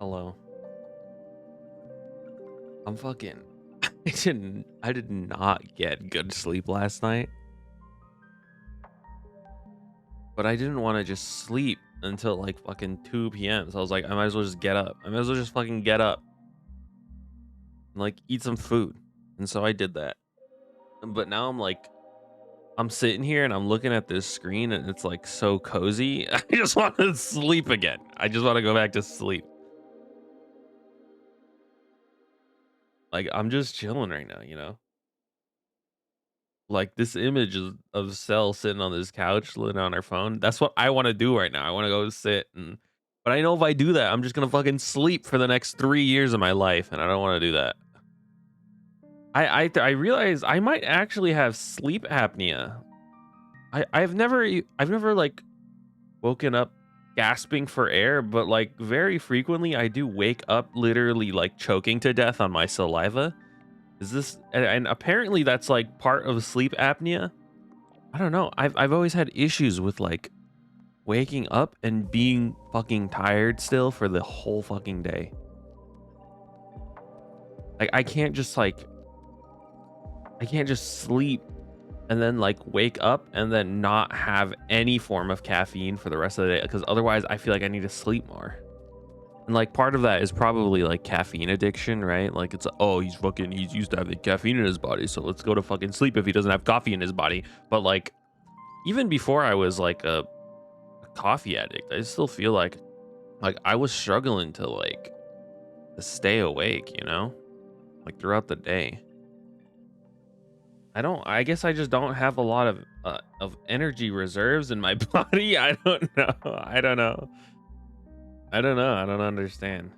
Hello. I'm fucking I did not get good sleep last night. But I didn't want to just sleep until like fucking 2 p.m. So I was like, I might as well just get up. I might as well just fucking get up and like eat some food. And so I did that. But now I'm sitting here and I'm looking at this screen and it's like so cozy. I just want to sleep again. I just want to go back to sleep. Like I'm just chilling right now, you know? Like this image of Cell sitting on this couch, looking on her phone. That's what I want to do right now. I want to go sit and, but I know if I do that, I'm just gonna fucking sleep for the next 3 years of my life, and I don't want to do that. I realize I might actually have sleep apnea. I've never like woken up gasping for air, but like very frequently I do wake up literally like choking to death on my saliva. Is this and apparently that's like part of sleep apnea. I don't know. I've always had issues with like waking up and being fucking tired still for the whole fucking day. Like I can't just sleep and then like wake up and then not have any form of caffeine for the rest of the day, because otherwise I feel like I need to sleep more. And like part of that is probably like caffeine addiction, right? Like it's he's used to having caffeine in his body, so let's go to fucking sleep if he doesn't have coffee in his body. But like even before I was like a coffee addict, I still feel like I was struggling to stay awake, you know? Like throughout the day. I guess I just don't have a lot of energy reserves in my body. I don't know. I don't understand.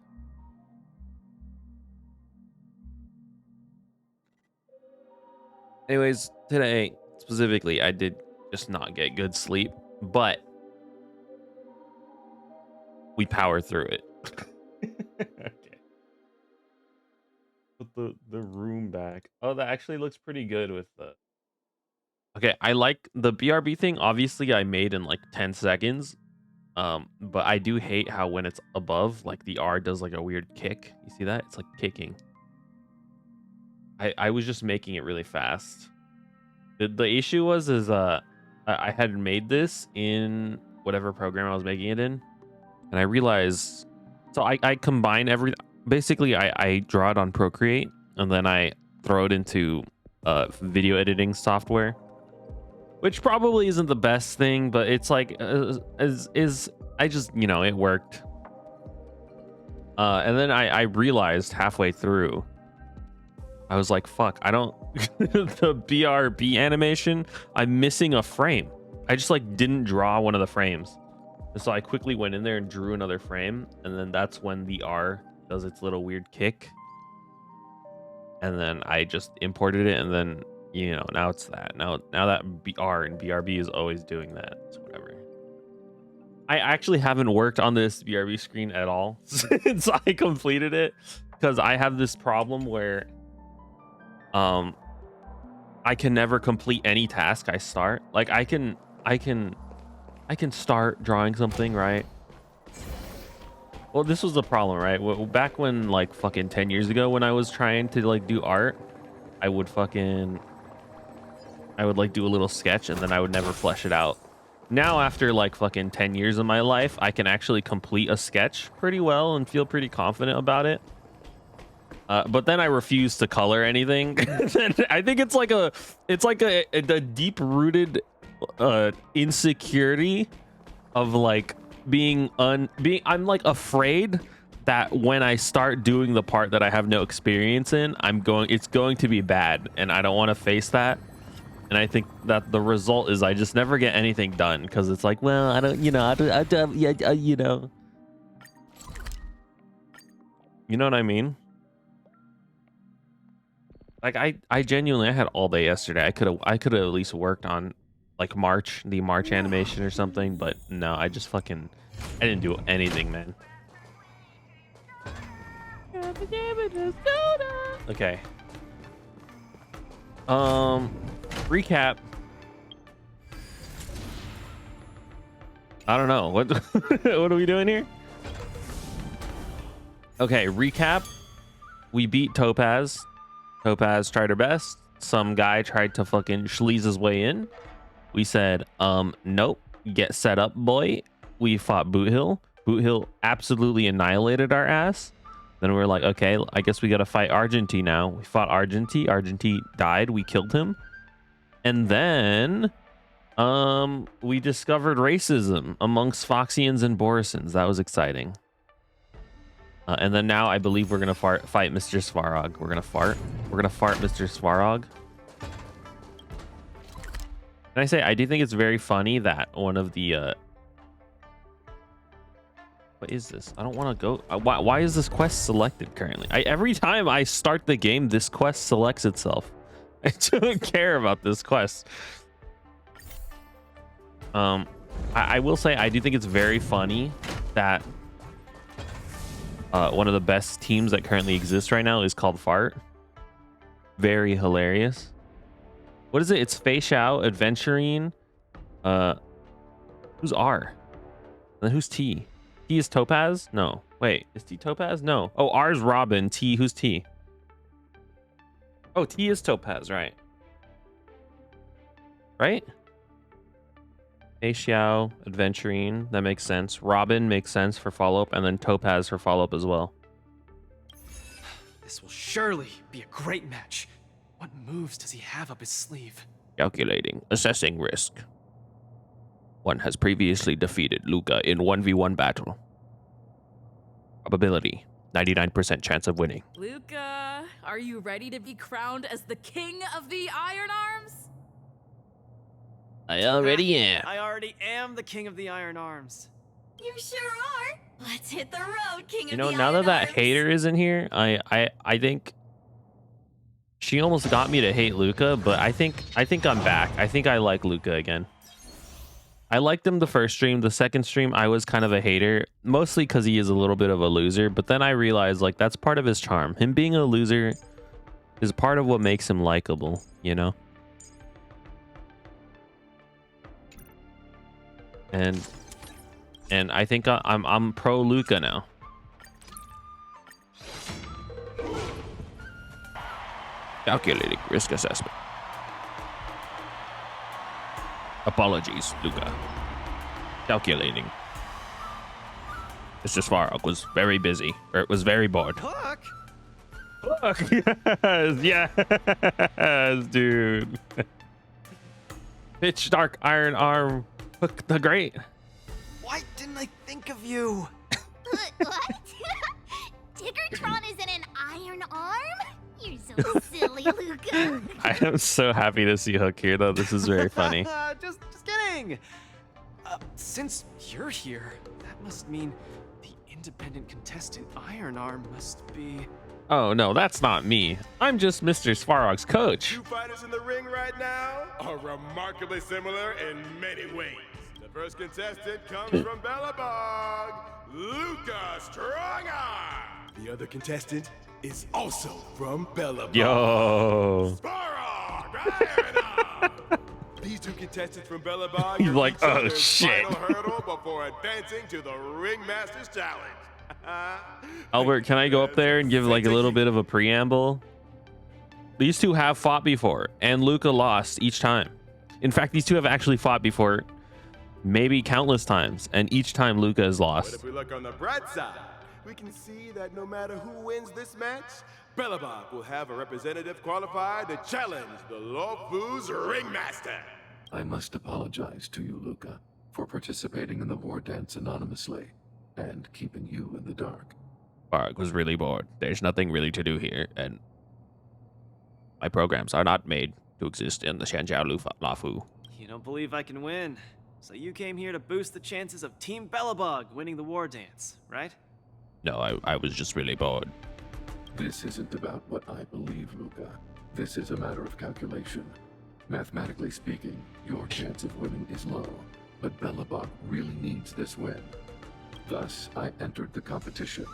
Anyways, today specifically, I did just not get good sleep, but we power through it. Okay. Put the room back. Oh, that actually looks pretty good with the. Okay, I like the BRB thing. Obviously, I made in like 10 seconds. But I do hate how when it's above, like the R does like a weird kick. You see that? It's like kicking. I was just making it really fast. The issue was I had made this in whatever program I was making it in, and I realized, so I combine basically I draw it on Procreate and then I throw it into video editing software, which probably isn't the best thing, but it's like I just, you know, it worked. And then I realized halfway through, I was like, fuck, I don't the BRB animation, I'm missing a frame. I just like didn't draw one of the frames. And so I quickly went in there and drew another frame, and then that's when the R does its little weird kick. And then I just imported it, and then, you know, now it's that. Now that R and BRB is always doing that. So whatever. I actually haven't worked on this BRB screen at all since I completed it, because I have this problem where I can never complete any task I start. Like I can start drawing something, right? Well, this was the problem, right? Back when like fucking 10 years ago when I was trying to like do art, I would like do a little sketch and then I would never flesh it out. Now after like fucking 10 years of my life, I can actually complete a sketch pretty well and feel pretty confident about it. But then I refuse to color anything. I think it's like a deep-rooted insecurity of like being I'm like afraid that when I start doing the part that I have no experience in, it's going to be bad, and I don't want to face that. And I think that the result is I just never get anything done, because it's like, well, I don't, you know, you know. You know what I mean? Like I genuinely, I had all day yesterday. I could have at least worked on like the March animation or something, but no, I didn't do anything, man. Okay. Recap. I don't know what what are we doing here? Okay, recap. We beat Topaz. Topaz tried her best. Some guy tried to fucking schleeze his way in. We said, nope, get set up, boy. We fought Boot Hill. Boot Hill absolutely annihilated our ass. Then we were like, okay, I guess we got to fight Argentine now. We fought Argentine. Argentine died. We killed him. And then we discovered racism amongst Foxians and Borisons. That was exciting. And then now I believe we're going to fight Mr. Svarog. We're going to fart. We're going to fart Mr. Svarog. Can I say, I do think it's very funny that one of the... what is this? I don't want to go... why is this quest selected currently? Every time I start the game, this quest selects itself. I don't care about this quest. I will say, I do think it's very funny that one of the best teams that currently exists right now is called Fart. Very hilarious. What is it? It's Fei Xiao, Adventurine. Who's R? And then who's T? T is Topaz? No. Wait, is T Topaz? No. Oh, R is Robin. T, who's T? Oh, T is Topaz, right? Right? Fei Xiao, Adventurine. That makes sense. Robin makes sense for follow-up, and then Topaz for follow-up as well. This will surely be a great match. What moves does he have up his sleeve? Calculating. Assessing risk. One has previously defeated Luka in 1v1 battle. Probability. 99% chance of winning. Luka, are you ready to be crowned as the king of the Iron Arms? I already am. I already am the king of the Iron Arms. You sure are. Let's hit the road, king You know, now that hater is in here, I think she almost got me to hate Luka, but I think I'm back. I think I like Luka again. I liked him the first stream. The second stream, I was kind of a hater, mostly because he is a little bit of a loser. But then I realized, like, that's part of his charm. Him being a loser is part of what makes him likable, you know? And I think I'm pro Luka now. Calculating risk assessment. Apologies, Luka. Calculating. Mr. Svarog was very busy, or it was very bored. Hook? Look, yes, dude. Pitch dark iron arm, Hook the Great. Why didn't I think of you? What? Tiggertron is in an iron arm? You're so silly, Luka. I am so happy to see Hook here, though. This is very funny. just kidding. Since you're here, that must mean the independent contestant Iron Arm must be... Oh, no, that's not me. I'm just Mr. Svarog's coach. Two fighters in the ring right now are remarkably similar in many ways. The first contestant comes from Bellabog, Luka Strongarm. The other contestant is also from Bellabog. Yo. Svarog. These two contestants from Bellabog He's like, oh shit. final hurdle before advancing to the Ringmasters Challenge. Albert, can I go up there and give like a little bit of a preamble? These two have fought before, and Luka lost each time. In fact, these two have actually fought before, maybe countless times, and each time Luka has But lost. if we look on the bright side, we can see that no matter who wins this match, Bellabog will have a representative qualified to challenge the Lawfu's Ringmaster. I must apologize to you, Luka, for participating in the war dance anonymously and keeping you in the dark. Svarog was really bored. There's nothing really to do here, and my programs are not made to exist in the Shanjiao Lafu. You don't believe I can win, so you came here to boost the chances of Team Bellabog winning the war dance, right? No, I was just really bored. This isn't about what I believe, Luka. This is a matter of calculation. Mathematically speaking, your chance of winning is low, but Bellabog really needs this win. Thus, I entered the competition.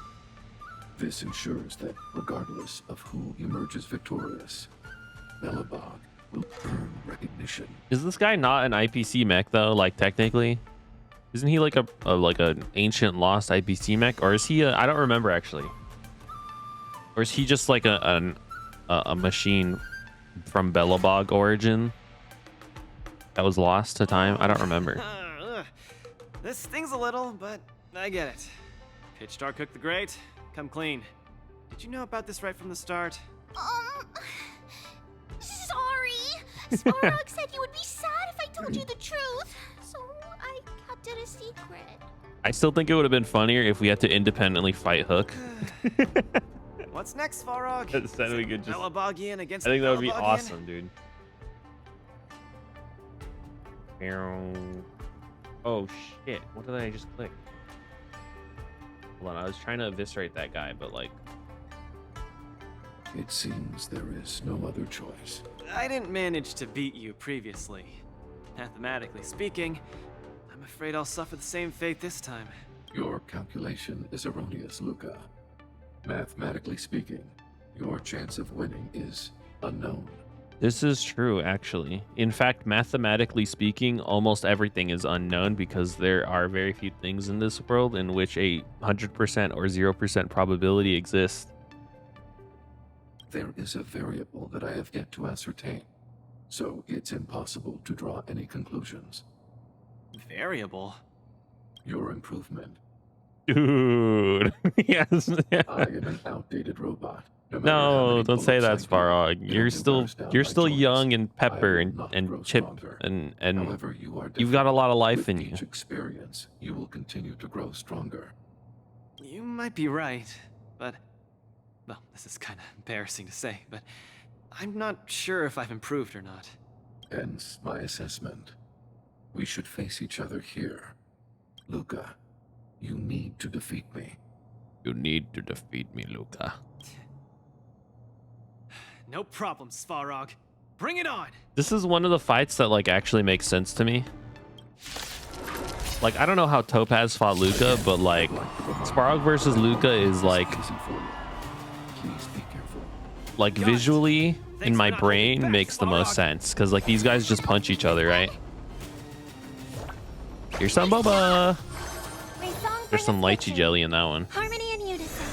This ensures that, regardless of who emerges victorious, Bellabog will earn recognition. Is this guy not an IPC mech though? Like technically, isn't he like a like an ancient lost IPC mech, or is he? I don't remember actually. Or is he just like a machine from Belobog origin that was lost to time? I don't remember. This stings a little, but I get it. Pitch Dark Cook the Great, come clean. Did you know about this right from the start? Sorry. Svarog said you would be sad if I told you the truth, so I kept it a secret. I still think it would have been funnier if we had to independently fight Hook. What's next, Svarog? Instead we could just... Belabogian against I think that would be Belabogian? awesome, dude. Oh shit! What did I just click? Hold on, I was trying to eviscerate that guy, but like... It seems there is no other choice. I didn't manage to beat you previously. Mathematically speaking, I'm afraid I'll suffer the same fate this time. Your calculation is erroneous, Luka. Mathematically speaking, your chance of winning is unknown. This is true, actually. In fact, mathematically speaking, almost everything is unknown because there are very few things in this world in which a 100% or 0% probability exists. There is a variable that I have yet to ascertain, so it's impossible to draw any conclusions. Variable? Your improvement. Dude. Yes. I am an outdated robot. matter how No, many don't say that, bullets I Svarog. give, You're it still wears down you're my still joints. young and I Pepper will not grow and Chip stronger. and However, you are you've got a lot of life With in you. each experience, you will continue to grow stronger. You might be right, but... Well, this is kind of embarrassing to say, but... I'm not sure if I've improved or not. Hence my assessment. We should face each other here. Luka, you need to defeat me. You need to defeat me, Luka. No problem, Svarog. Bring it on! This is one of the fights that like actually makes sense to me. Like I don't know how Topaz fought Luka, but like Svarog versus Luka is like Easy for you. Please be careful. like Got it. visually in Thanks my for not holding brain back, makes the most Svarog. sense because like these guys just punch each other, right? Here's some boba. There's some lychee jelly in that one. Harmony and unison.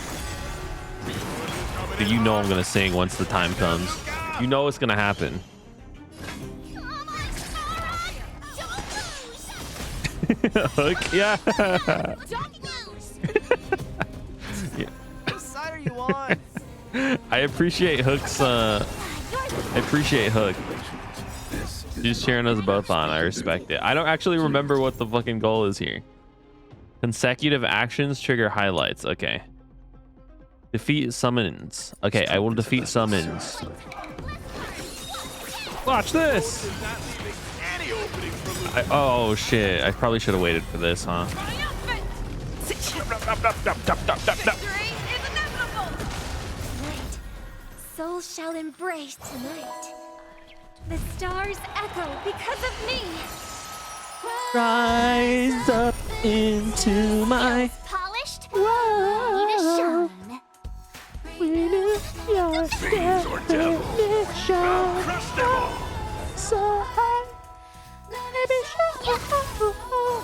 But you know I'm gonna sing once the time comes. You know it's gonna happen. Come on, Svarog! Don't lose! Hook, yeah. Don't lose! Whose side are you on? I appreciate Hook's. I appreciate Hook. This is She's cheering us both on. I respect it. I don't actually remember what the fucking goal is here. Consecutive actions trigger highlights. Okay. Defeat summons. Okay, I will defeat summons. Watch this. Oh shit! I probably should have waited for this, huh? Night. Souls shall embrace tonight. The stars echo because of me. Rise up into my. Polished. Ready to shine.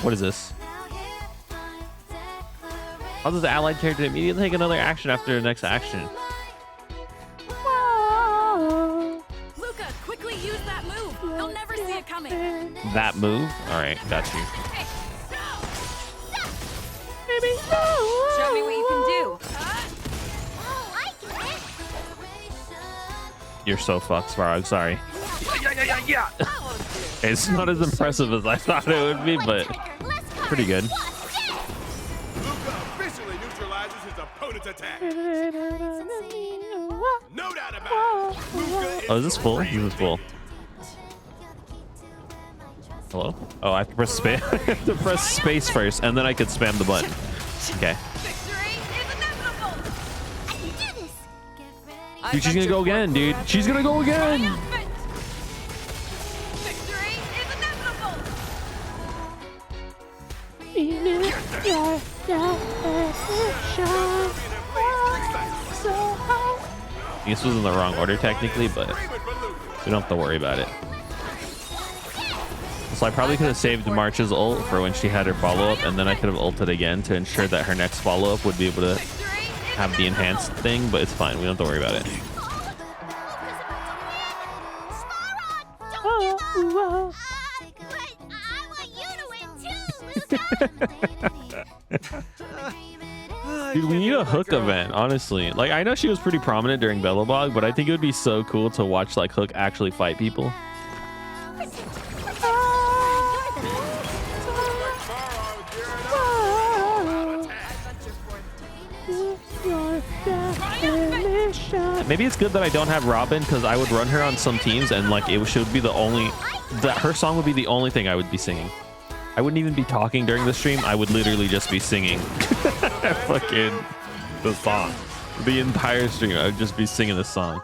What is this? How does the allied character immediately take another action after the next action? Luka, quickly use that move. They'll never see it coming. That move? Alright, got you. Show me what you can do. Oh, I get it. You're so fucked, Svarog. Sorry. It's not as impressive as I thought it would be, but pretty good. Luka officially neutralizes his opponent's attack. No doubt about it. Luka Oh, is this full? This is full. Hello? Oh, I have to press space. I have to press space first, and then I could spam the button. Okay. Victory is inevitable. I can do this. Dude, she's gonna go again, dude. She's gonna go again. Triumphant. Victory is inevitable. This was in the wrong order technically, but we don't have to worry about it. So I probably could have saved March's ult for when she had her follow-up, and then I could have ulted again to ensure that her next follow-up would be able to Victory have the enhanced thing, but it's fine. We don't have to worry about it. But I want you to win too, Luka. Dude, we need a Hook event, honestly. Like, I know she was pretty prominent during Belobog, but I think it would be so cool to watch like Hook actually fight people. Maybe it's good that I don't have Robin, because I would run her on some teams and like it should be the only that her song would be the only thing I would be singing. I wouldn't even be talking during the stream. I would literally just be singing fucking the song. The entire stream, I would just be singing the song.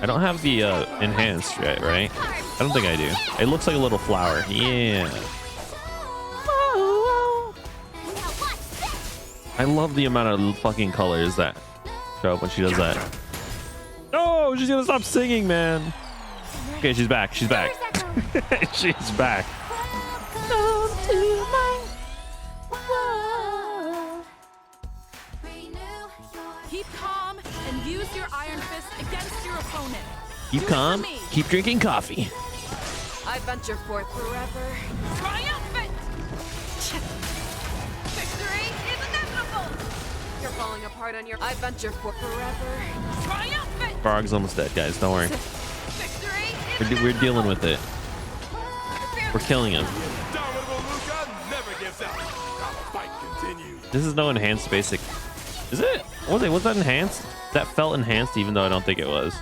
I don't have the enhanced yet, right? I don't think I do. It looks like a little flower. Yeah. I love the amount of fucking colors that show up when she does that. No, she's gonna stop singing, man. Okay, she's back. She's back. She's back. Keep calm and use your iron fist against your opponent. Keep calm. Keep drinking coffee. I venture forth forever. Triumphant! Victory is inevitable! You're falling apart on your... I venture forth forever. Triumphant! Frog's almost dead, guys. Don't worry. Victory is We're dealing with it. We're killing him. Indomitable Luka never gives up. The fight continues. This is no enhanced basic. Is it? Was that enhanced? That felt enhanced, even though I don't think it was.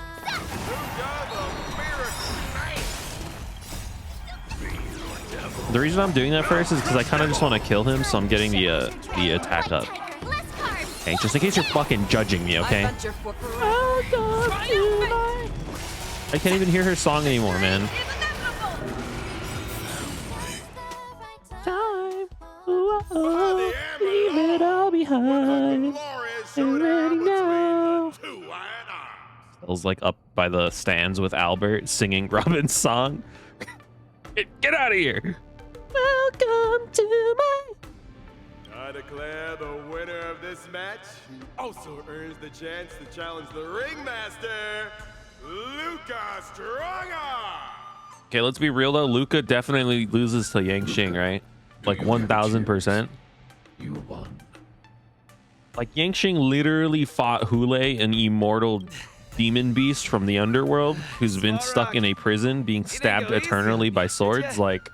The reason I'm doing that first is because I kind of just want to kill him, so I'm getting the attack up. Okay, just in case you're fucking judging me, okay? I can't even hear her song anymore, man. Time. Leave it all behind. Already now. I was like up by the stands with Albert singing Robin's song. Get out of here. Welcome to my... I declare the winner of this match, who also earns the chance to challenge the ringmaster, Luka Stronger. Okay, let's be real though. Luka definitely loses to Yang Xing, right? Like 1000%. You won. Like Yang Xing literally fought Hule, an immortal demon beast from the underworld, who's been stuck in a prison being stabbed eternally by swords. Like,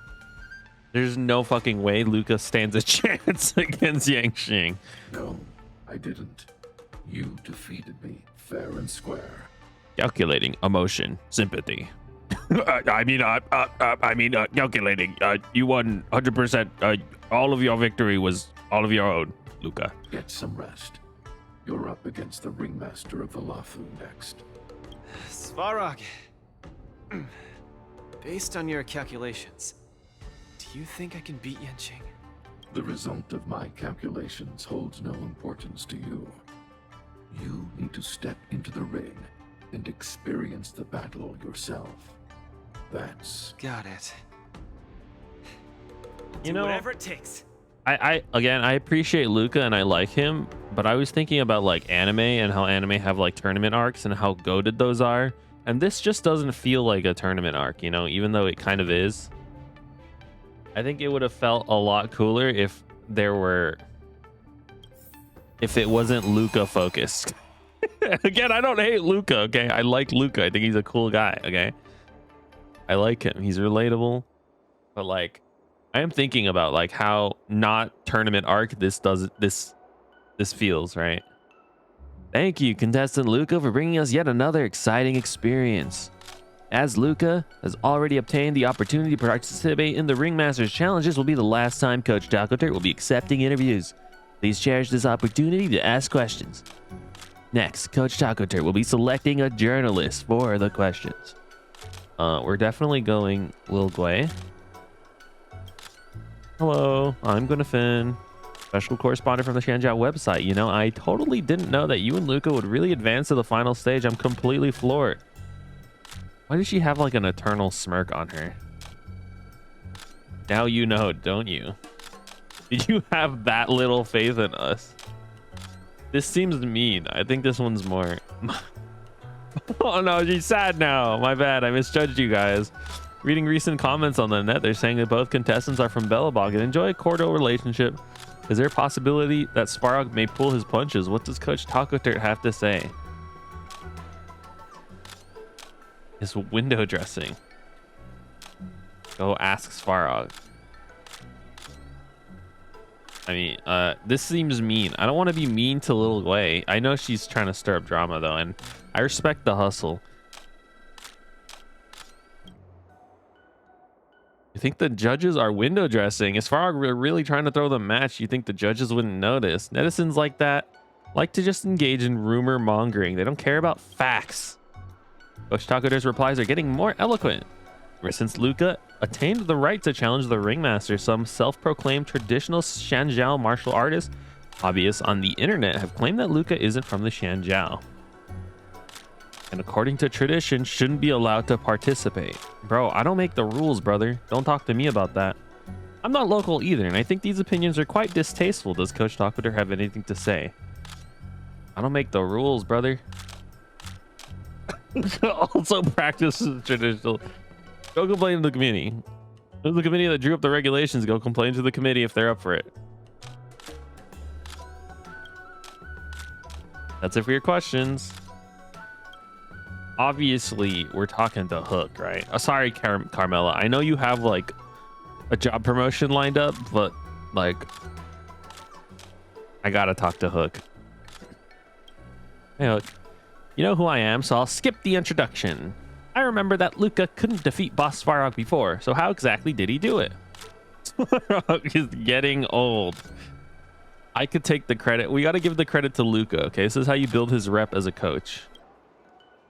there's no fucking way Luka stands a chance against Yang Xing. No, I didn't. You defeated me fair and square. Calculating emotion, sympathy. Calculating. You won 100%. All of your victory was all of your own, Luka. Get some rest. You're up against the ringmaster of the Lathu next. Svarog, based on your calculations, do you think I can beat Yanqing? The result of my calculations holds no importance to you. You need to step into the ring and experience the battle yourself. That's... Got it. You Do know, whatever it takes. I appreciate Luka and I like him, but I was thinking about like anime and how anime have like tournament arcs and how goated those are. And this just doesn't feel like a tournament arc, you know, even though it kind of is. I think it would have felt a lot cooler if it wasn't Luka focused. Again, I don't hate Luka, okay? I like Luka. I think he's a cool guy, okay? I like him. He's relatable. But like, I am thinking about like how not tournament arc this feels, right? Thank you, contestant Luka, for bringing us yet another exciting experience. As Luka has already obtained the opportunity to participate in the Ringmasters Challenge, this will be the last time Coach Taco will be accepting interviews. Please cherish this opportunity to ask questions. Next, Coach Taco will be selecting a journalist for the questions. We're definitely going Lil Guay. Hello, I'm Gwynafin, special correspondent from the Shanjiao website. You know, I totally didn't know that you and Luka would really advance to the final stage. I'm completely floored. Why does she have like an eternal smirk on her? Now you know, don't you? Did you have that little faith in us? This seems mean. I think this one's more. Oh no, she's sad now. My bad. I misjudged you guys. Reading recent comments on the net, they're saying that both contestants are from Belobog and enjoy a cordial relationship. Is there a possibility that Sparog may pull his punches? What does Coach Taco Dirt have to say? His window dressing. Go ask Sparog. I mean, this seems mean. I don't want to be mean to Little Gwei. I know she's trying to stir up drama though, and I respect the hustle. You think the judges are window dressing? Is Sparog really trying to throw the match? You think the judges wouldn't notice? Netizens like that like to just engage in rumor mongering. They don't care about facts. Coach Taco Dirt's replies are getting more eloquent. Ever since Luka attained the right to challenge the ringmaster, some self-proclaimed traditional Shanjiao martial artists hobbyists on the internet have claimed that Luka isn't from the Shanjiao, and according to tradition shouldn't be allowed to participate. Bro, I don't make the rules, brother. Don't talk to me about that. I'm not local either, and I think these opinions are quite distasteful. Does Coach Taco Dirt have anything to say? I don't make the rules, brother. Also practice traditional. Go complain to the committee. There's the committee that drew up the regulations. Go complain to the committee if they're up for it. That's it for your questions. Obviously, we're talking to Hook, right? Sorry, Carmela. I know you have like a job promotion lined up, but like, I gotta talk to Hook. Hey, Hook. You know who I am, so I'll skip the introduction. I remember that Luka couldn't defeat Boss Svarog before, so how exactly did he do it? Svarog is getting old. I could take the credit. We got to give the credit to Luka, okay? This is how you build his rep as a coach.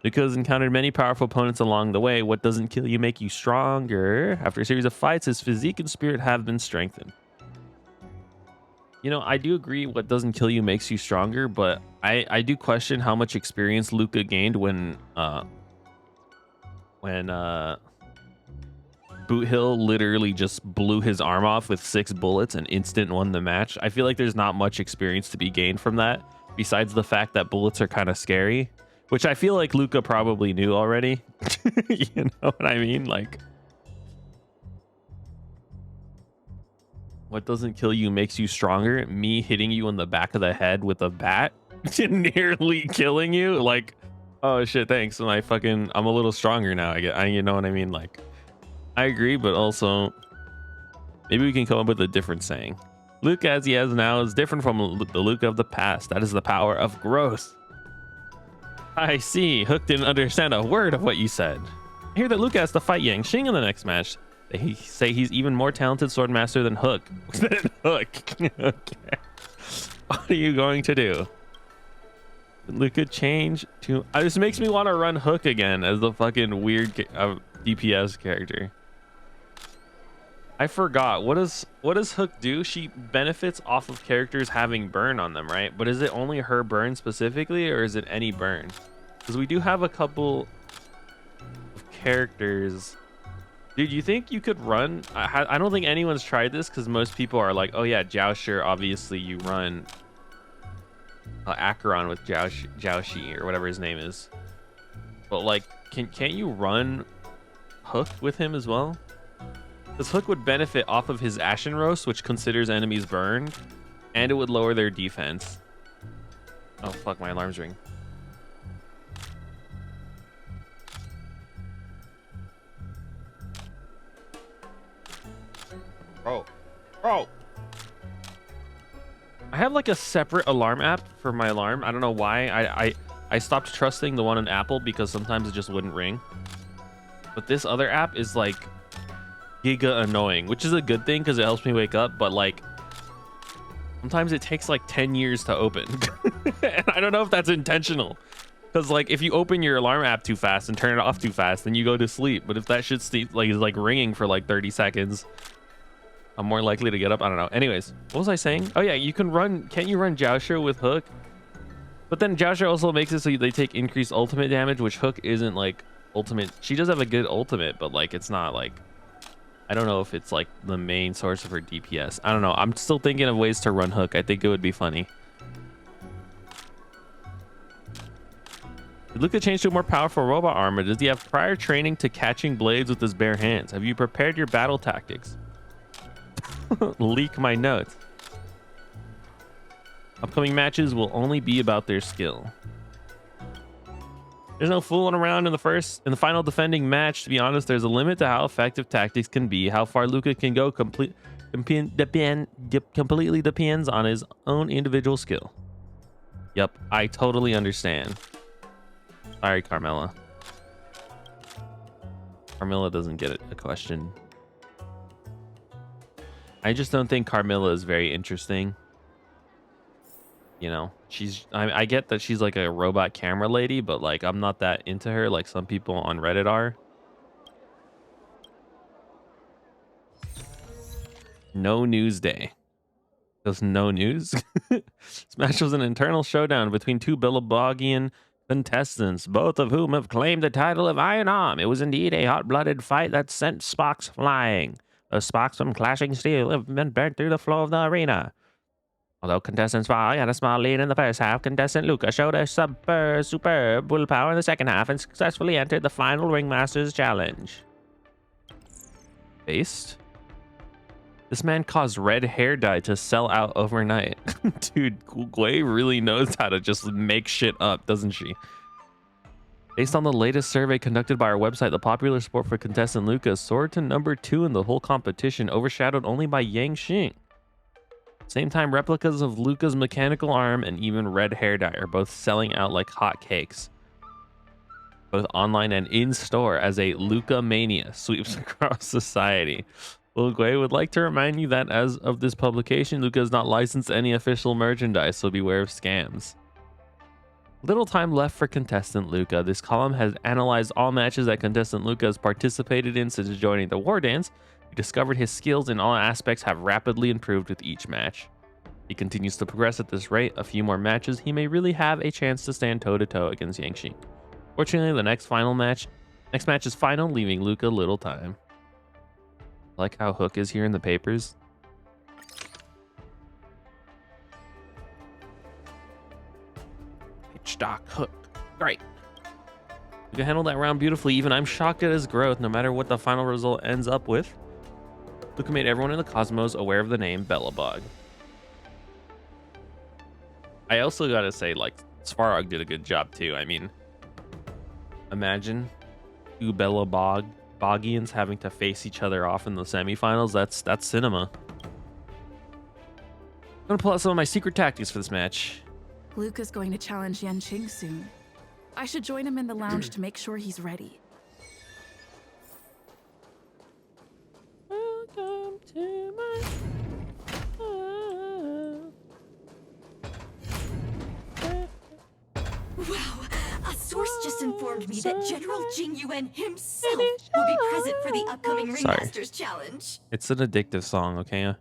Luka has encountered many powerful opponents along the way. What doesn't kill you make you stronger. After a series of fights, his physique and spirit have been strengthened. You know, I do agree what doesn't kill you makes you stronger, but I do question how much experience Luka gained when Boot Hill literally just blew his arm off with 6 bullets and instant won the match. I feel like there's not much experience to be gained from that, besides the fact that bullets are kind of scary, which I feel like Luka probably knew already. You know what I mean? Like, what doesn't kill you makes you stronger. Me hitting you in the back of the head with a bat nearly killing you. Like, oh shit, thanks. I'm a little stronger now. You know what I mean? Like, I agree, but also maybe we can come up with a different saying. Luka as he is now is different from the Luka of the past. That is the power of growth. I see. Hook didn't understand a word of what you said. I hear that Luka has to fight Yang Xing in the next match. They say he's even more talented swordmaster than Hook. Okay. What are you going to do? Luka change to... This makes me want to run Hook again as the fucking weird DPS character. I forgot. What does Hook do? She benefits off of characters having burn on them, right? But is it only her burn specifically, or is it any burn? Because we do have a couple of characters. Dude, you think you could run? I don't think anyone's tried this, because most people are like, oh yeah, Jousher, obviously you run Acheron with Joushy or whatever his name is. But like, can't you run Hook with him as well? This Hook would benefit off of his Ashen Roast, which considers enemies burned, and it would lower their defense. Oh fuck, my alarm's ring. Bro. I have like a separate alarm app for my alarm. I don't know why. I stopped trusting the one on Apple because sometimes it just wouldn't ring. But this other app is like giga annoying, which is a good thing because it helps me wake up, but like sometimes it takes like 10 years to open. And I don't know if that's intentional, because like if you open your alarm app too fast and turn it off too fast, then you go to sleep. But if that shit is like ringing for like 30 seconds, I'm more likely to get up. I don't know. Anyways, what was I saying? Oh yeah, you can run. Can't you run Jousher with Hook? But then Jousher also makes it so they take increased ultimate damage, which Hook isn't like ultimate. She does have a good ultimate, but like it's not like I don't know if it's like the main source of her DPS. I don't know. I'm still thinking of ways to run hook. I think it would be funny. Did Luka change to a more powerful robot armor? Does he have prior training to catching blades with his bare hands? Have you prepared your battle tactics? Leak my notes. Upcoming matches will only be about their skill. There's no fooling around in the final defending match. To be honest, there's a limit to how effective tactics can be. How far Luka can go completely depends on his own individual skill. Yep, I totally understand. Sorry, Carmella. Carmella doesn't get a question. I just don't think Carmilla is very interesting. You know, I get that she's like a robot camera lady, but like I'm not that into her like some people on Reddit are. No news day. There's no news. This match was an internal showdown between two Billabogian contestants, both of whom have claimed the title of Iron Arm. It was indeed a hot-blooded fight that sent sparks flying. The sparks from clashing steel have been burnt through the floor of the arena. Although contestant Spark had a small lead in the first half, contestant Luka showed a superb willpower in the second half and successfully entered the final Ringmasters Challenge. Based? This man caused red hair dye to sell out overnight. Dude, Gui really knows how to just make shit up, doesn't she? Based on the latest survey conducted by our website, the popular sport for contestant Luka soared to #2 in the whole competition, overshadowed only by Yang Xing. Same time, replicas of Luka's mechanical arm and even red hair dye are both selling out like hotcakes, both online and in-store, as a Luka mania sweeps across society. Well, Gui would like to remind you that as of this publication, Luka has not licensed any official merchandise, so beware of scams. Little time left for contestant Luka. This column has analyzed all matches that contestant Luka has participated in since joining the War Dance. We discovered his skills in all aspects have rapidly improved with each match. He continues to progress at this rate. A few more matches, he may really have a chance to stand toe-to-toe against Yang Xing. Fortunately, the next match is final, leaving Luka little time. Like how Hook is here in the papers. Stock Hook. Great. You can handle that round beautifully. Even I'm shocked at his growth, no matter what the final result ends up with. Luka made everyone in the cosmos aware of the name Belobog. I also gotta say, like, Svarog did a good job too. I mean, imagine two Belobogians having to face each other off in the semifinals. That's cinema. I'm gonna pull out some of my secret tactics for this match. Luka's going to challenge Yan Qing soon. I should join him in the lounge to make sure he's ready. Welcome to my home. Wow, a source just informed me that General Jing Yuan himself will be present for the upcoming Ringmasters Challenge. It's an addictive song, okay?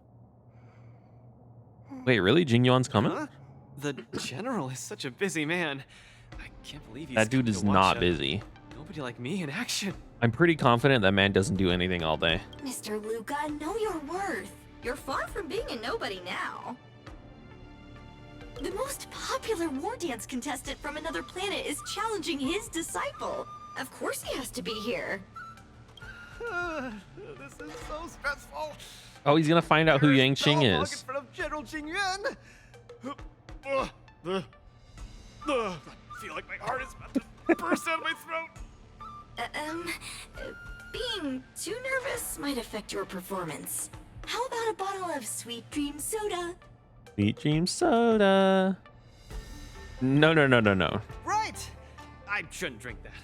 Wait, really? Jing Yuan's coming? Huh? The general is such a busy man. I can't believe he's That dude come is to watch not busy. Nobody like me in action. I'm pretty confident that man doesn't do anything all day. Mr. Luka, know your worth. You're far from being a nobody now. The most popular war dance contestant from another planet is challenging his disciple. Of course he has to be here. This is so stressful. Oh, he's gonna find out who Yang Qing Belobog is. in front of General Jing Yuan. I feel like my heart is about to burst out of my throat. Being too nervous might affect your performance. How about a bottle of Sweet Dream Soda? Sweet Dream Soda. No. Right. I shouldn't drink that.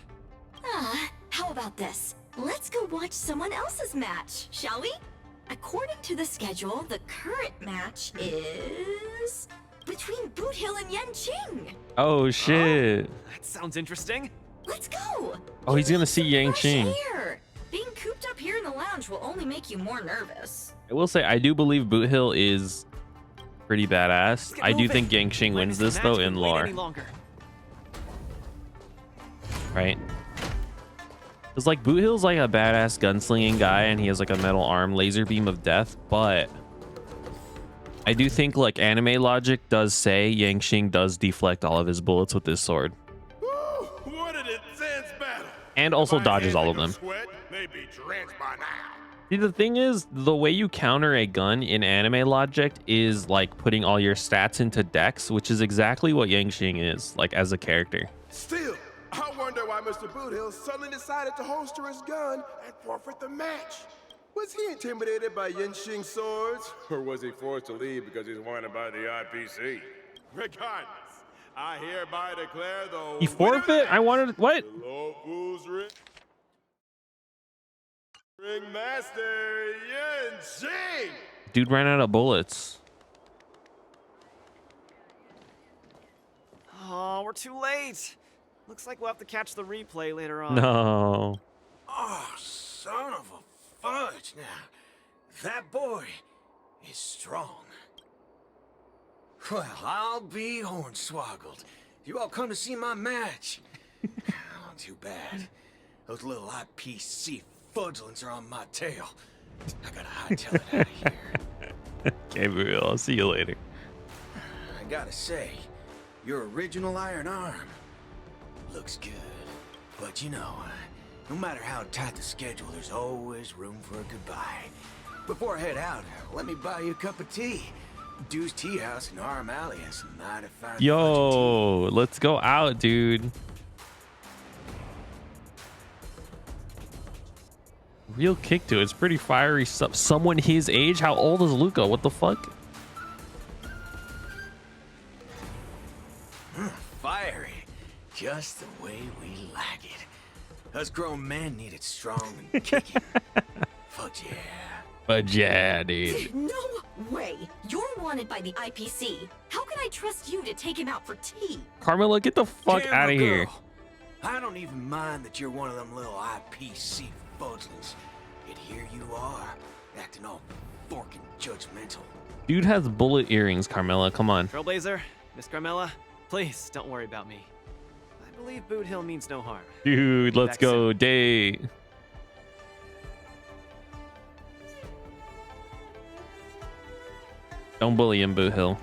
How about this? Let's go watch someone else's match, shall we? According to the schedule, the current match is between Boot Hill and Yan Qing. Oh shit. That sounds interesting. Let's go. Oh, he's gonna see Yang Fresh Qing. air. Being cooped up here in the lounge will only make you more nervous. I will say I do believe Boot Hill is pretty badass. I do think Yang Qing wins this though in lore. Longer. Right? It's like Boot Hill's like a badass gunslinging guy, and he has like a metal arm, laser beam of death. But I do think like anime logic does say Yang Xing does deflect all of his bullets with his sword, Woo, what an intense battle. and also My dodges hands all of ain't them. Sweat, they be drenched by now. See, the thing is, the way you counter a gun in anime logic is like putting all your stats into dex, which is exactly what Yang Xing is, like as a character. Still, I wonder why Mr. Boothill suddenly decided to holster his gun and forfeit the match. Was he intimidated by Yenshing's swords? Or was he forced to leave because he's wanted by the IPC? Regardless, I hereby declare the He forfeit? I wanted what? Lofu's Ringmaster Yenshing! Dude ran out of bullets. Oh, we're too late. Looks like we'll have to catch the replay later on. No. Oh, son of a fudge. Now, that boy is strong. Well, I'll be hornswoggled. You all come to see my match. Oh, too bad. Those little IPC fudgelings are on my tail. I gotta hightail it out of here. Okay, Will. I'll see you later. I gotta say, your original iron arm looks good. But you know, no matter how tight the schedule, there's always room for a goodbye. Before I head out, let me buy you a cup of tea. Dew's Tea House in Arm Alley has some mighty fine Yo, let's go out, dude. Real kick to it. It's pretty fiery stuff. Someone his age? How old is Luka? What the fuck? fiery, just the way we like it. Us grown men need it strong and kicking. Fuck yeah. But yeah, dude. No way! You're wanted by the IPC. How can I trust you to take him out for tea? Carmela, get the fuck Camera out of here. girl, I don't even mind that you're one of them little IPC fudgelings. Yet here you are, acting all forking judgmental. Dude has bullet earrings, Carmela. Come on. Trailblazer, Miss Carmela, please don't worry about me. I believe Boot Hill means no harm. Dude, let's Back go. soon. Date. Don't bully him, Boot Hill.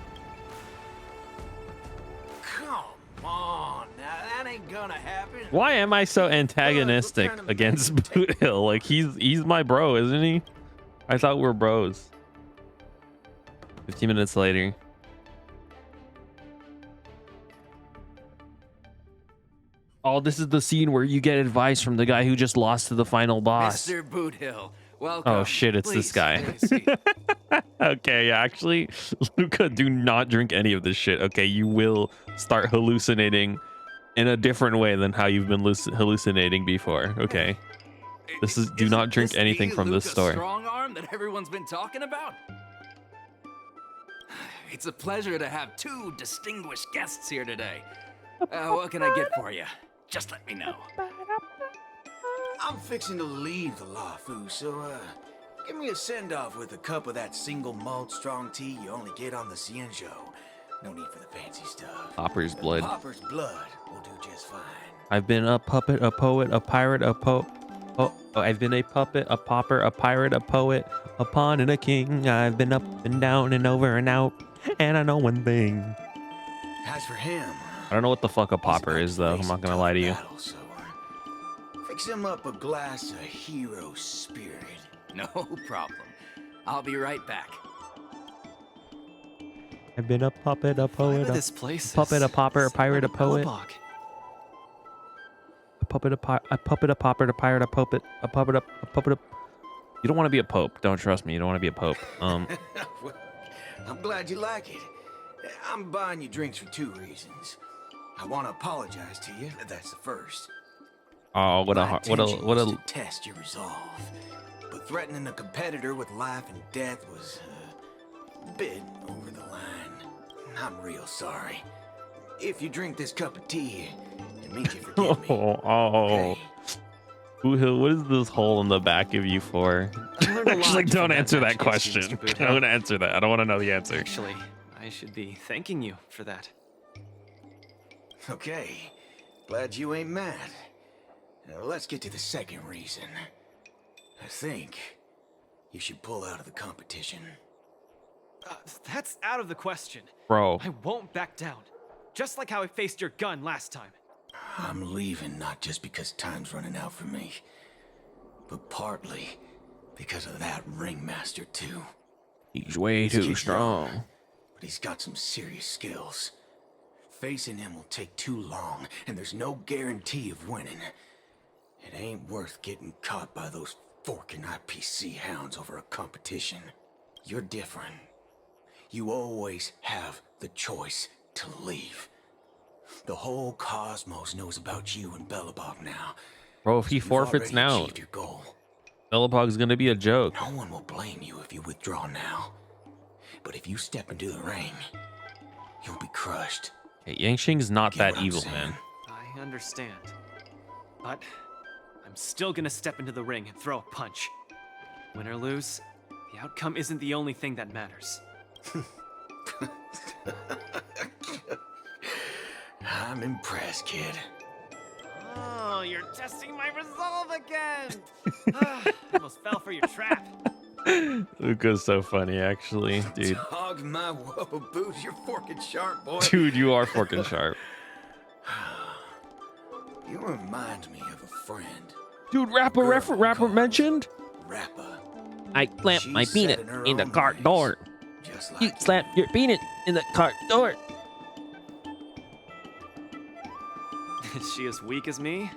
Come on, now that ain't gonna happen. Why am I so antagonistic against Boot Hill? Like he's my bro, isn't he? I thought we were bros. 15 minutes later. Oh, this is the scene where you get advice from the guy who just lost to the final boss. Mr. Boot Hill, welcome. Oh shit, it's this Please, guy. take a seat. Okay, yeah, actually, Luka, do not drink any of this shit. Okay, you will start hallucinating in a different way than how you've been hallucinating before. Okay, this is do not drink anything from this store. Strong arm that everyone's been talking about. It's a pleasure to have two distinguished guests here today. What can I get for you? Just let me know. I'm fixing to leave the Lafu, so give me a send-off with a cup of that single malt strong tea you only get on the Cienjo. No need for the fancy stuff. Popper's blood. Popper's blood will do just fine. I've been a puppet, a poet, a pirate, a I've been a puppet, a popper, a pirate, a poet, a pawn, and a king. I've been up and down and over and out, and I know one thing. As for him, I don't know what the fuck a popper is, though. I'm not gonna lie to you. so fix him up a glass of hero spirit. No problem. I'll be right back. I've been a puppet, a Vibe poet, of a this place puppet, is a popper, a pirate, a similar to poet, Bellabog. a puppet, a puppet, a popper, a pirate, a puppet, a puppet, a puppet. You don't want to be a pope. Don't trust me. You don't want to be a pope. Well, I'm glad you like it. I'm buying you drinks for two reasons. I want to apologize to you. That's the first. Oh, what My a intention was a to test your resolve. But threatening a competitor with life and death was a bit over the line. I'm real sorry. If you drink this cup of tea, it means you forgive me. oh. Hey, Boot Hill, what is this hole in the back of you for? I learned a lot Actually, don't from answer match that against you, question. Mr. Boot Hill. Don't answer that. I don't want to know the answer. Actually, I should be thanking you for that. okay. Glad you ain't mad. Now, let's get to the second reason. I think you should pull out of the competition. That's out of the question. Bro. I won't back down. Just like how I faced your gun last time. I'm leaving not just because time's running out for me, but partly because of that ringmaster too. He's way too strong. But he's got some serious skills. Facing him will take too long, and there's no guarantee of winning. It ain't worth getting caught by those forking IPC hounds over a competition. You're different. You always have the choice to leave. The whole cosmos knows about you and Belobog now. Bro, if he forfeits now, Belobog's gonna be a joke. No one will blame you if you withdraw now. But if you step into the ring, you'll be crushed. Hey, Yangqing's not that evil, saying? man. I understand. But I'm still gonna step into the ring and throw a punch. Win or lose, the outcome isn't the only thing that matters. I'm impressed, kid. Oh, you're testing my resolve again! I almost fell for your trap. Luka's so funny, actually, dude. Dog my whoa boots, you're forking sharp, boy. Dude, you are forking sharp. You remind me of a friend. Dude, rapper mentioned? Rapper. I clamped my peanut in the car door. Just like You slapped your peanut in the car door. Is she as weak as me?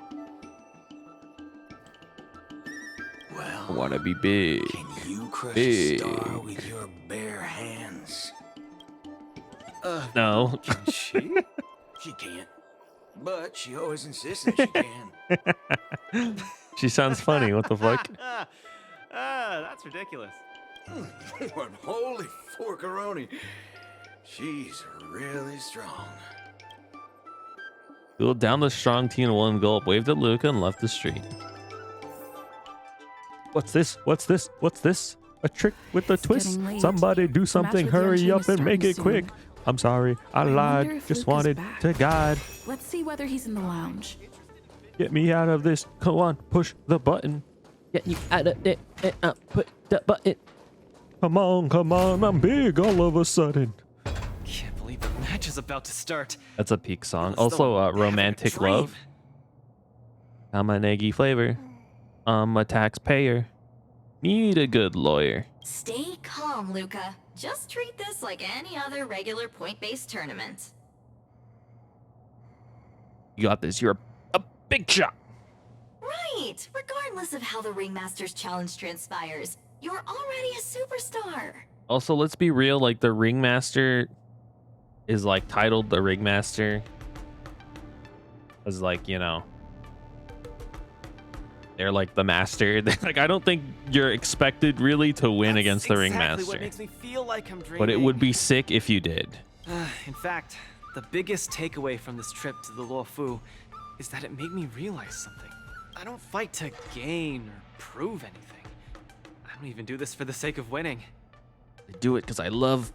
Well, I wanna be big. can you crush Big. a star with your bare hands? No. Can she? She can't. But she always insists that she can. She sounds funny. What the fuck? That's ridiculous. What holy forkaroni. She's really strong. Cooled down the strong tea in one gulp, waved at Luka, and left the street. What's this? What's this? What's this? A trick with a twist? getting late. Somebody do something. with Hurry Yanqing up is and make it starting quick. soon. I'm sorry. I wonder lied. if Just Luka's wanted back. to guide. Let's see whether he's in the lounge. Get me out of this. Come on. Push the button. Get you out of it. Put the button. Come on. Come on. I'm big all of a sudden. Can't believe the match is about to start. That's a peak song. It's Also, the- Romantic dream. Love. I'm an eggy flavor. I'm a taxpayer. Need a good lawyer. Stay calm, Luka. Just treat this like any other regular point-based tournament. You got this. You're a big shot. Right! Regardless of how the Ringmaster's challenge transpires, you're already a superstar. Also, let's be real. Like, the Ringmaster is, like, titled the Ringmaster. As, like, you know, they're, like, the master. Like, I don't think you're expected, really, to win That's against the exactly Ringmaster. what makes me feel like I'm dreaming. But it would be sick if you did. In fact, the biggest takeaway from this trip to the Luofu is that it made me realize something. I don't fight to gain or prove anything. I don't even do this for the sake of winning. I do it because I love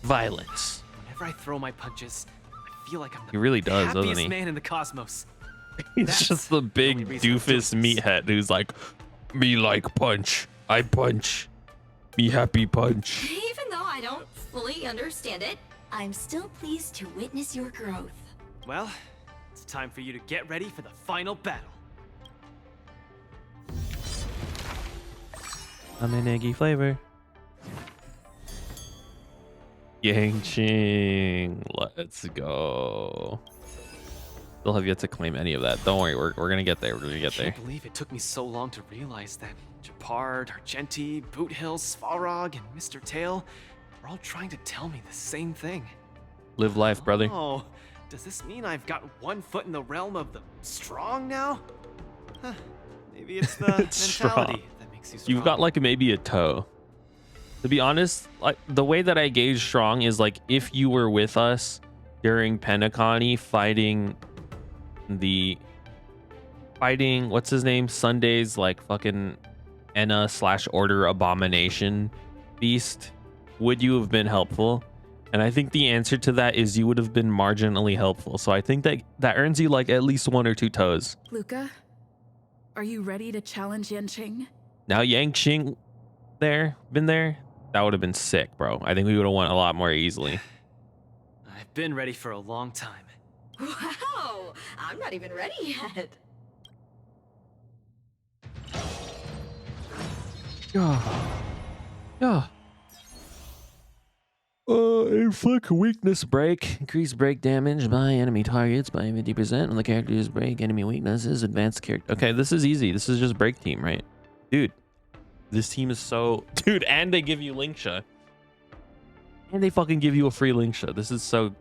violence. Whenever I throw my punches, I feel like I'm the He really does, doesn't happiest he? man in the cosmos. He's That's just the big only reason I'm doing doofus this. meathead who's like, me like punch. I punch. Me happy punch. Even though I don't fully understand it, I'm still pleased to witness your growth. Well, it's time for you to get ready for the final battle. I'm an eggy flavor. Yangqing. Let's go. Still have yet to claim any of that. Don't worry, we're gonna get there. We're gonna get I there. can't believe it took me so long to realize that Japard, Argenti, Boothill, Svarog, and Mr. Tail were all trying to tell me the same thing. Live life, brother. Oh, does this mean I've got one foot in the realm of the strong now? Huh, maybe it's the It's mentality strong. that makes you strong. You've got like maybe a toe. To be honest, like the way that I gauge strong is like if you were with us during Penacony fighting what's his name? Sunday's like fucking Enna/Order Abomination beast, would you have been helpful? And I think the answer to that is you would have been marginally helpful. So I think that earns you like at least 1 or 2 toes. Luka, Are you ready to challenge Yanqing? Now Yanqing been there, that would have been sick, bro. I think we would have won a lot more easily. I've been ready for a long time. Wow, I'm not even ready yet. Yeah. Inflict weakness break. Increase break damage by enemy targets by 50% on the character's break enemy weaknesses. Advanced character. Okay, this is easy. This is just break team, right? Dude, this team is so... Dude, and they give you Linksha. And they fucking give you a free Linksha. This is so...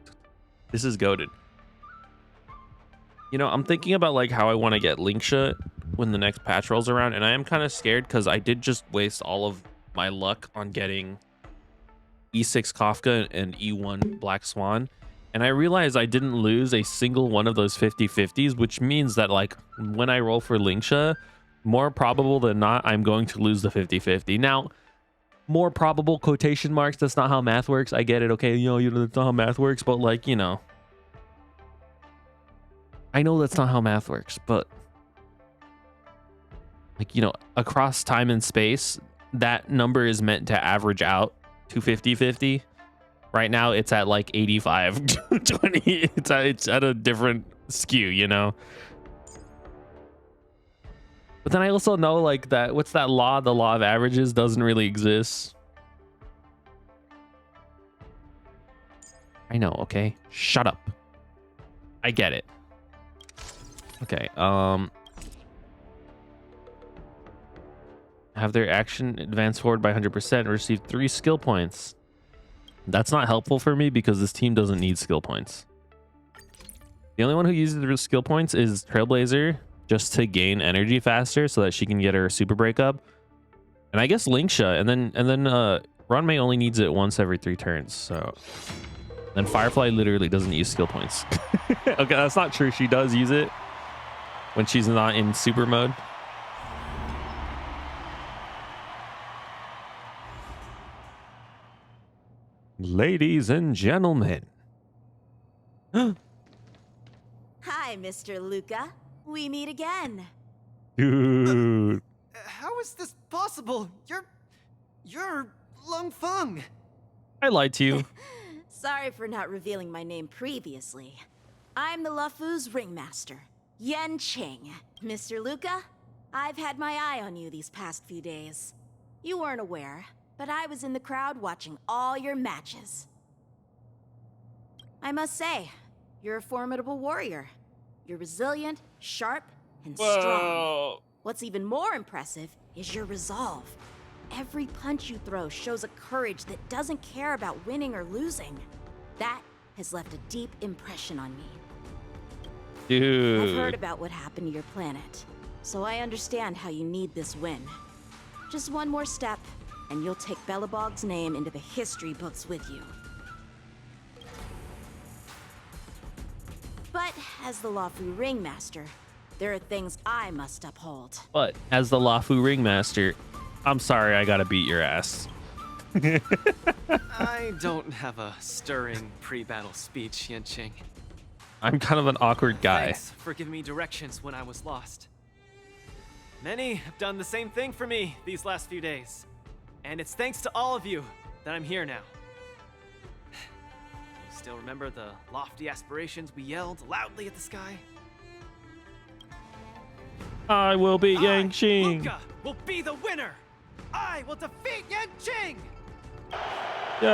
This is goated. You know, I'm thinking about like how I want to get Linksha when the next patch rolls around. And I am kind of scared because I did just waste all of my luck on getting E6 Kafka and E1 Black Swan, and I realized I didn't lose a single one of those 50-50s, which means that like when I roll for Linksha, more probable than not I'm going to lose the 50-50. Now, more probable quotation marks, that's not how math works. I get it, okay, you know that's not how math works, but like, you know, I know that's not how math works, but like, you know, across time and space, that number is meant to average out to 50-50. Right now it's at like 85-20. It's at a different skew, you know. But then I also know like that, what's that law? The law of averages doesn't really exist. I know, okay? Shut up. I get it. Okay, have their action advance forward by 100%, receive 3 skill points. That's not helpful for me because this team doesn't need skill points. The only one who uses the skill points is Trailblazer, just to gain energy faster so that she can get her super break up. And I guess Linksha, and then Runmei only needs it once every 3 turns. So then Firefly literally doesn't use skill points. Okay, that's not true. She does use it when she's not in super mode. Ladies and gentlemen. Hi, Mr. Luka. We meet again. Dude. How is this possible? You're Lung Feng. I lied to you. Sorry for not revealing my name previously. I'm the Luofu's ringmaster, Yanqing. Mr. Luka, I've had my eye on you these past few days. You weren't aware, but I was in the crowd watching all your matches. I must say, you're a formidable warrior. You're resilient, sharp, and strong. What's even more impressive is your resolve. Every punch you throw shows a courage that doesn't care about winning or losing. That has left a deep impression on me. Dude. I've heard about what happened to your planet, so I understand how you need this win. Just one more step, and you'll take Belobog's name into the history books with you. But as the Luofu Ringmaster, there are things I must uphold. But as the Luofu Ringmaster, I'm sorry I gotta beat your ass. I don't have a stirring pre-battle speech, Yanqing. I'm kind of an awkward guy. Thanks for giving me directions when I was lost. Many have done the same thing for me these last few days. And it's thanks to all of you that I'm here now. You still remember the lofty aspirations we yelled loudly at the sky? I will beat Yanqing. Luka will be the winner! I will defeat Yanqing! Yeah.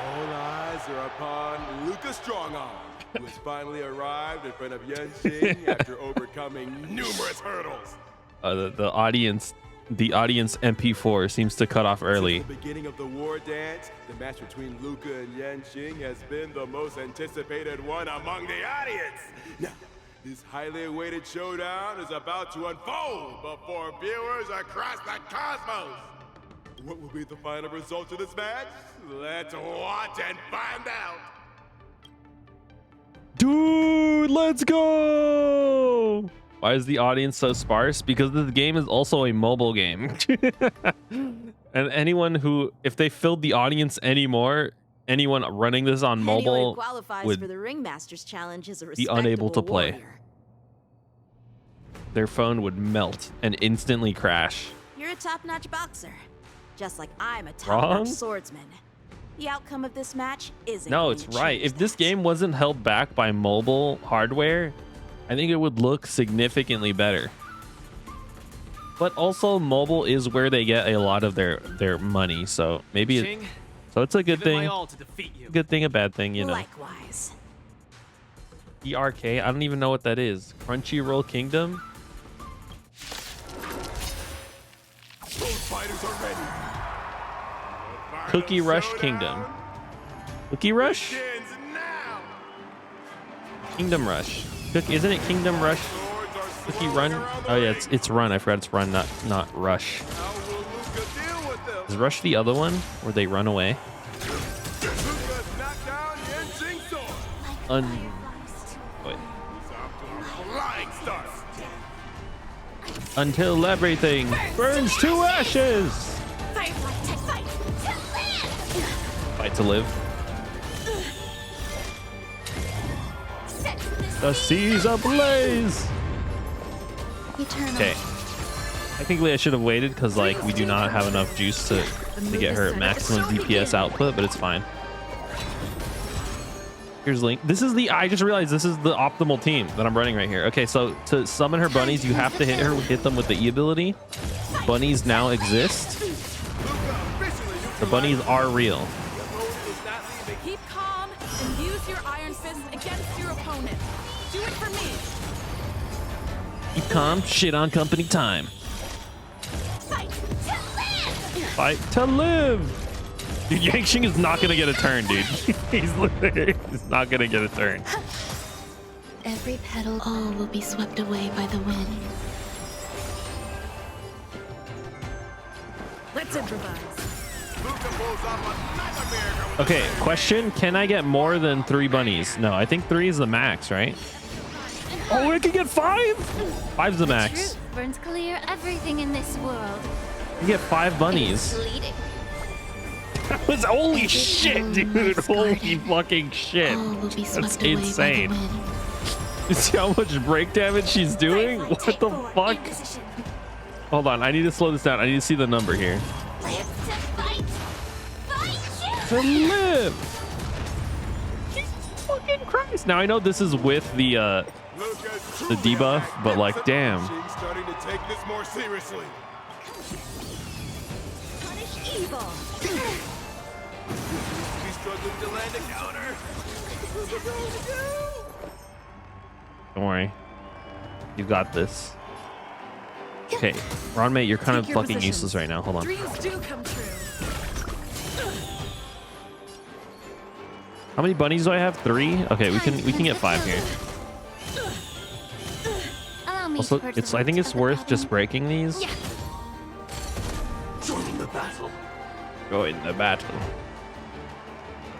All eyes are upon Luka Strongarm, who has finally arrived in front of Yanqing after overcoming numerous hurdles. The audience MP4 seems to cut off early. Since the beginning of the war dance, the match between Luka and Yanqing has been the most anticipated one among the audience. Now, this highly awaited showdown is about to unfold before viewers across the cosmos. What will be the final result of this match? Let's watch and find out. Dude, let's go! Why is the audience so sparse? Because the game is also a mobile game. And anyone who, if they filled the audience anymore, anyone running this on mobile Anyone who qualifies would for the Ringmasters Challenge is a be unable to play. warrior. their phone would melt and instantly crash. You're a top-notch boxer, just like I'm a Wrong? top-notch swordsman. The outcome of this match isn't No, going it's to right. change If this that. game wasn't held back by mobile hardware, I think it would look significantly better. But also, mobile is where they get a lot of their money, so maybe it, so it's a good Give it my thing. all to defeat you. Good thing, a bad thing, you know. Likewise. ERK, I don't even know what that is. Crunchyroll Kingdom. Those fighters are ready. Cookie Rush Kingdom. Cookie Rush? Begins now. Kingdom Rush. Isn't it Kingdom Rush? Cookie Run? Oh yeah, it's Run. I forgot it's Run, not Rush. How will Luka deal with them? Is Rush the other one where they run away? Luka knocked down Yenching sword. Wait. He's off to a flying start. Until everything burns to ashes. Fight, fight, fight, Fight to live. set The seas ablaze. Okay. Technically, I should have waited because like we do not have enough juice to get her maximum DPS output, but it's fine. Here's Link. This is the, I just realized this is the optimal team that I'm running right here. Okay, so to summon her bunnies, you have to hit them with the E ability. Bunnies now exist. The bunnies are real. Keep calm and use your Iron Fist against your opponent. Do it for me. Keep calm, shit on company time. Fight to live. Dude, Yangxing is not gonna get a turn, dude. he's not gonna get a turn. Every petal, all will be swept away by the wind. Let's improvise. Okay, question: can I get more than 3 bunnies? No, I think 3 is the max, right? Oh, I can get 5. 5's the max. Truth burns clear everything in this world. You get 5 bunnies. Bleeding. That was holy shit, dude! Holy fucking shit! All will be That's swept away by the insane. wind. You see how much break damage she's doing? What the fuck? Hold on, I need to slow this down. I need to see the number here. Live to fight. Fight To live. Jesus fucking Christ! Now I know this is with the debuff, but like, damn. She's starting to take this more seriously. Punish evil. She's struggling to land a counter. Don't worry. You got this. Okay, Ronmate, you're kind of Take your fucking positions. useless right now. Hold on. Dreams do come true. How many bunnies do I have? 3? Okay, we can get 5 here. Allow me Also, to it's I think it's worth just breaking these. Yeah. Join the battle. Join the battle.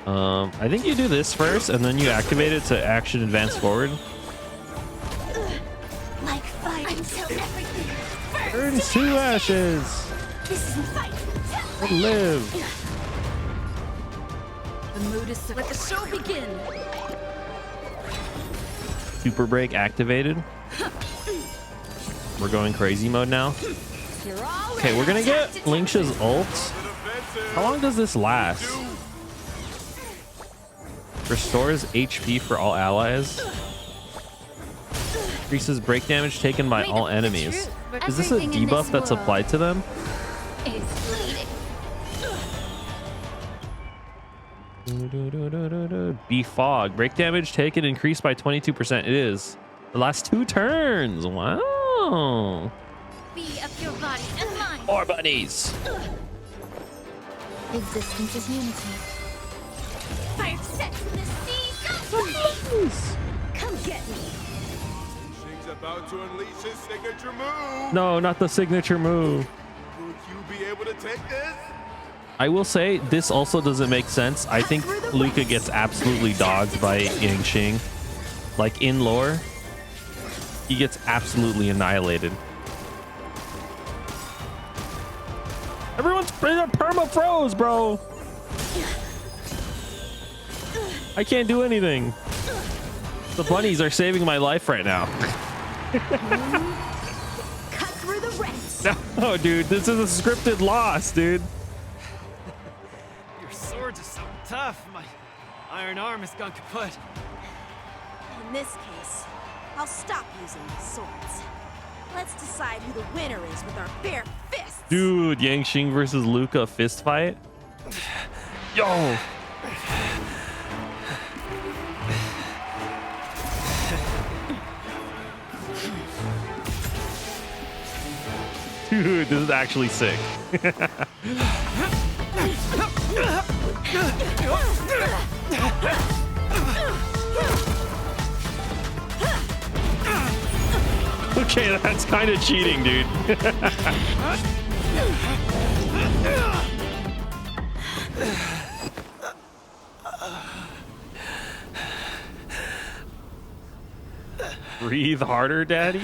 I think you do this first, and then you activate it to action advance forward. Like fire until everything Burns to ashes. This isn't fight. To live. The mood is set. Let the show begin. Super break activated. We're going crazy mode now. Okay, we're gonna get Linksha's ult. How long does this last? Restores HP for all allies. Increases break damage taken by all enemies. Is this a Everything in debuff this that's world applied to them? is bleeding. Befog. Break damage taken increased by 22%. It is. The last 2 turns. Wow. Be of your body and mind. More bunnies. Existence is unity. Fire set in the sea. Come get me. She's about to unleash his signature move. No, not the signature move. Would you be able to take this? I will say this also doesn't make sense. I think Luka gets absolutely dogged by Yangxing. Like in lore, he gets absolutely annihilated. Everyone's perma froze, bro. I can't do anything. The bunnies are saving my life right now. No, dude, this is a scripted loss, dude. Your swords are so tough. My iron arm has gone kaput. In this case, I'll stop using these swords. Let's decide who the winner is with our bare fists. Dude, Yang Xing versus Luka fist fight. Yo. Dude, this is actually sick. Okay, that's kind of cheating, dude. Breathe harder, daddy.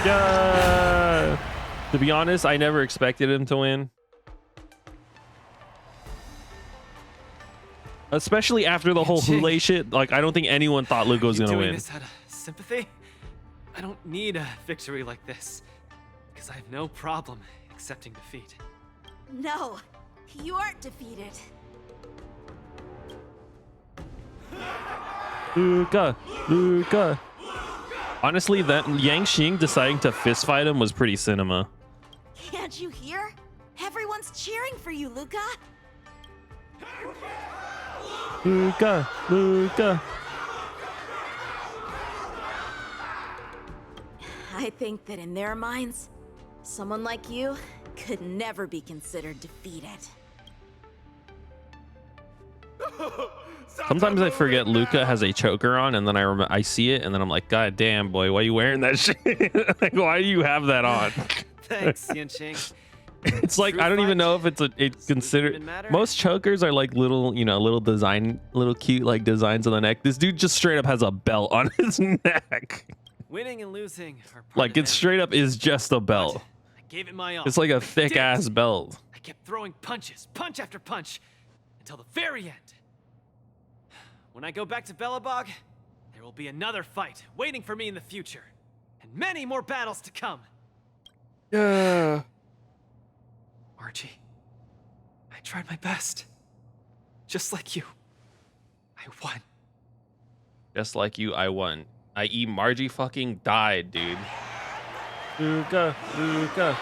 Yeah. To be honest, I never expected him to win. Especially after the whole Hule shit. Like, I don't think anyone thought Luka was gonna win. This out of sympathy? I don't need a victory like this, because I have no problem accepting defeat. No, you aren't defeated. Luka, Luka. Honestly, that Yang Xing deciding to fist fight him was pretty cinema. Can't you hear? Everyone's cheering for you, Luka. Luka, Luka. I think that in their minds, someone like you could never be considered defeated. Sometimes I forget Luka has a choker on, and then I see it, and then I'm like, God damn, boy, why are you wearing that shit? Like, why do you have that on? Thanks, Yanqing. It's like, I don't even know if it's considered. Most chokers are like little, you know, little cute like designs on the neck. This dude just straight up has a belt on his neck. Winning and losing are part Like, of it straight up is just a belt. I gave it my all. It's like a thick ass belt. I kept throwing punches, punch after punch, until the very end. When I go back to Belobog, there will be another fight waiting for me in the future, and many more battles to come. Yeah. Margie, I tried my best. Just like you, I won. Just like you, I won. I.e. Margie fucking died, dude. Luka, Luka.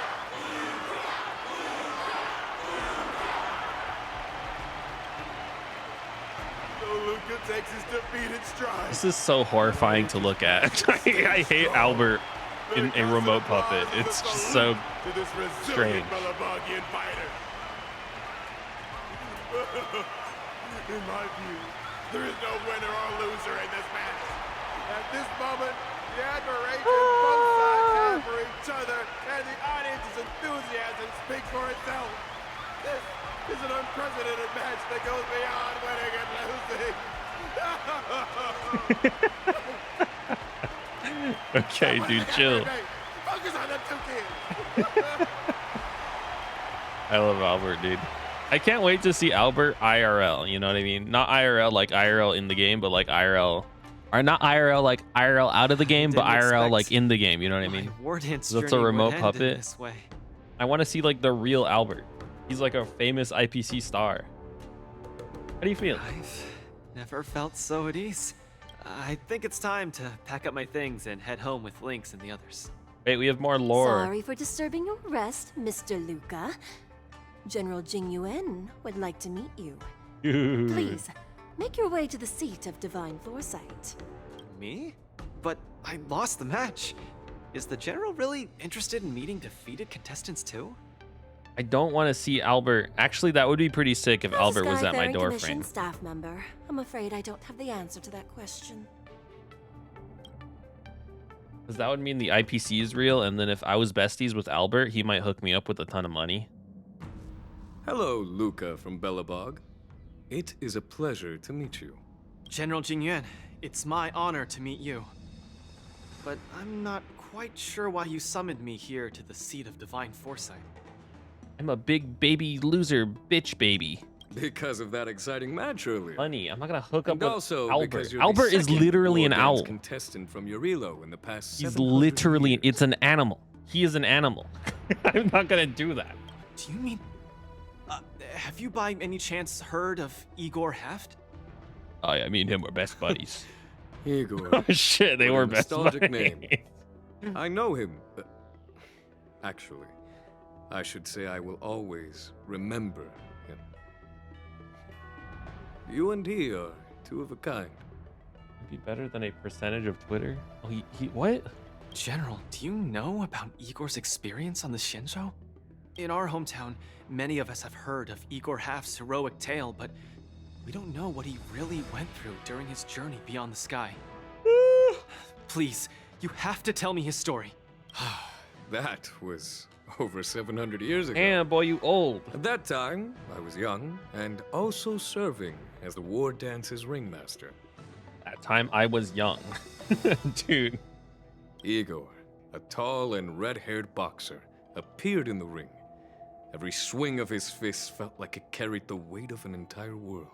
Luka takes his defeat in stride. This is so horrifying to look at. I hate Albert in a remote puppet. It's just so strange. In my view, there is no winner or loser in this match. At this moment, the admiration both sides have for each other and the audience's enthusiasm speaks for itself. This is an unprecedented match that goes beyond winning and losing. Okay, dude, chill. Focus on them two kids. I love Albert, dude. I can't wait to see Albert IRL, you know what I mean? Not IRL like IRL in the game, but like IRL. Or not IRL like IRL out of the game, but IRL like in the game, you know what I mean? So that's a remote puppet. I want to see like the real Albert. He's like a famous IPC star. How do you feel? I've never felt so at ease. I think it's time to pack up my things and head home with Lynx and the others. Wait, we have more lore. Sorry for disturbing your rest, Mr. Luka. General Jing Yuan would like to meet you. Please, make your way to the seat of Divine Foresight. Me? But I lost the match. Is the General really interested in meeting defeated contestants too? I don't want to see Albert. Actually, that would be pretty sick if Albert was at my door frame. Staff member. I'm afraid I don't have the answer to that question. Because that would mean the IPC is real, and then if I was besties with Albert, he might hook me up with a ton of money. Hello, Luka from Belobog. It is a pleasure to meet you. General Jingyuan, it's my honor to meet you. But I'm not quite sure why you summoned me here to the seat of Divine Foresight. I'm a big baby loser bitch baby. Because of that exciting match earlier. Funny, I'm not gonna hook up And with also Albert. because you're Albert the is second literally an War owl. Dance contestant from Urilo in the past He's 700 literally, years. it's an animal. He is an animal. I'm not gonna do that. Do you mean... have you by any chance heard of Igor Heft? Oh yeah, me and him were best buddies. Igor. Oh shit, they What a were best nostalgic buddies. name. I know him. Actually, I should say I will always remember him. You and he are two of a kind. Be better than a percentage of Twitter. Oh, he what? General, do you know about Igor's experience on the Shinjo? In our hometown, many of us have heard of Igor Half's heroic tale, but we don't know what he really went through during his journey beyond the sky. Please, you have to tell me his story. That was over 700 years ago. Damn, boy, you old. At that time, I was young and also serving as the War Dance's ringmaster. That time I was young. Dude. Igor, a tall and red-haired boxer, appeared in the ring. Every swing of his fist felt like it carried the weight of an entire world.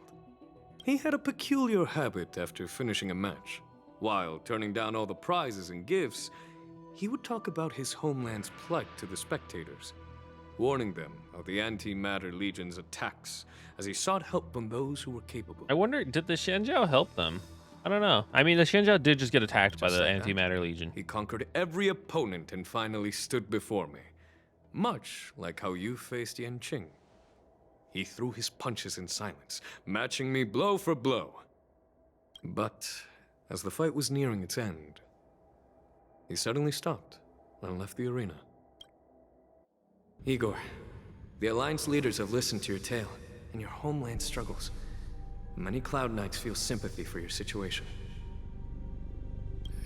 He had a peculiar habit after finishing a match. While turning down all the prizes and gifts, he would talk about his homeland's plight to the spectators, warning them of the Antimatter Legion's attacks as he sought help from those who were capable. I wonder, did the Shinjo help them? I don't know. I mean, the Shinjo did just get attacked by the Antimatter Legion. He conquered every opponent and finally stood before me. Much like how you faced Yanqing. He threw his punches in silence, matching me blow for blow. But as the fight was nearing its end, he suddenly stopped and left the arena. Igor, the Alliance leaders have listened to your tale and your homeland struggles. Many Cloud Knights feel sympathy for your situation.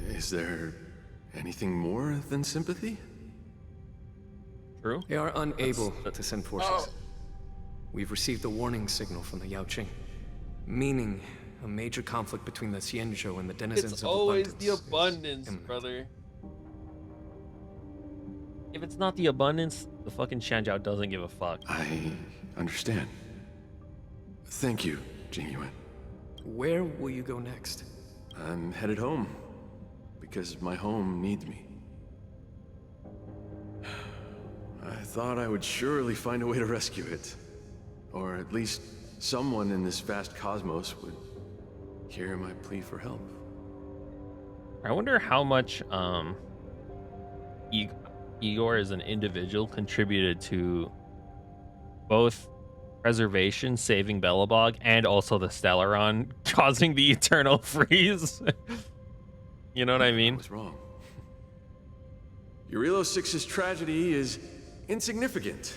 Is there anything more than sympathy? True. They are unable to send forces. We've received a warning signal from the Yaoqing, meaning a major conflict between the Xianzhou and the denizens It's of always abundance. the abundance, brother. If it's not the abundance, the fucking Shanjiao doesn't give a fuck. I understand. Thank you, Jingyuan. Where will you go next? I'm headed home, because my home needs me. I thought I would surely find a way to rescue it. Or at least someone in this vast cosmos would hear my plea for help. I wonder how much Igor as an individual contributed to both preservation, saving Belobog, and also the Stellaron causing the eternal freeze. You know what I mean? I was wrong. Urilo 6's tragedy is insignificant.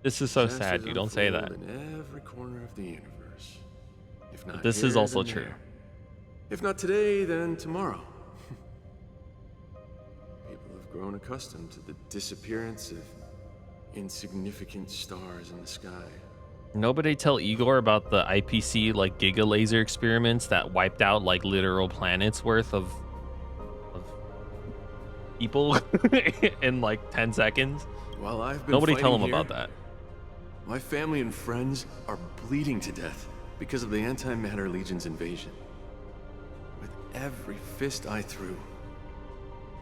This is so sad. You don't say that. In every corner of the universe. If not But this here, is also then true. there. If not today, then tomorrow. People have grown accustomed to the disappearance of insignificant stars in the sky. Nobody tell Igor about the IPC like Giga Laser experiments that wiped out like literal planets worth of people in like 10 seconds. While I've been Nobody tell him fighting about here, that. my family and friends are bleeding to death because of the Antimatter Legion's invasion. With every fist I threw,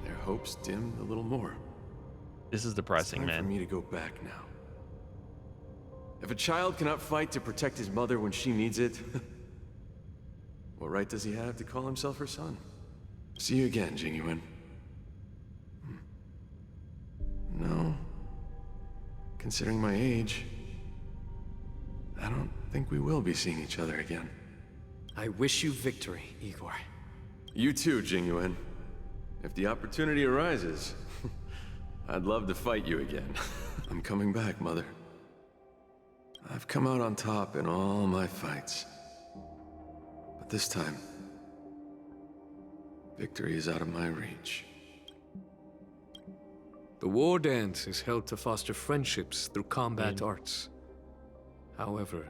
their hopes dimmed a little more. This is depressing, It's time man. for me to go back now. If a child cannot fight to protect his mother when she needs it, what right does he have to call himself her son? See you again, Jingyuan. No. Considering my age, I don't think we will be seeing each other again. I wish you victory, Igor. You too, Jingyuan. If the opportunity arises, I'd love to fight you again. I'm coming back, Mother. I've come out on top in all my fights. But this time, victory is out of my reach. The War Dance is held to foster friendships through combat arts. However,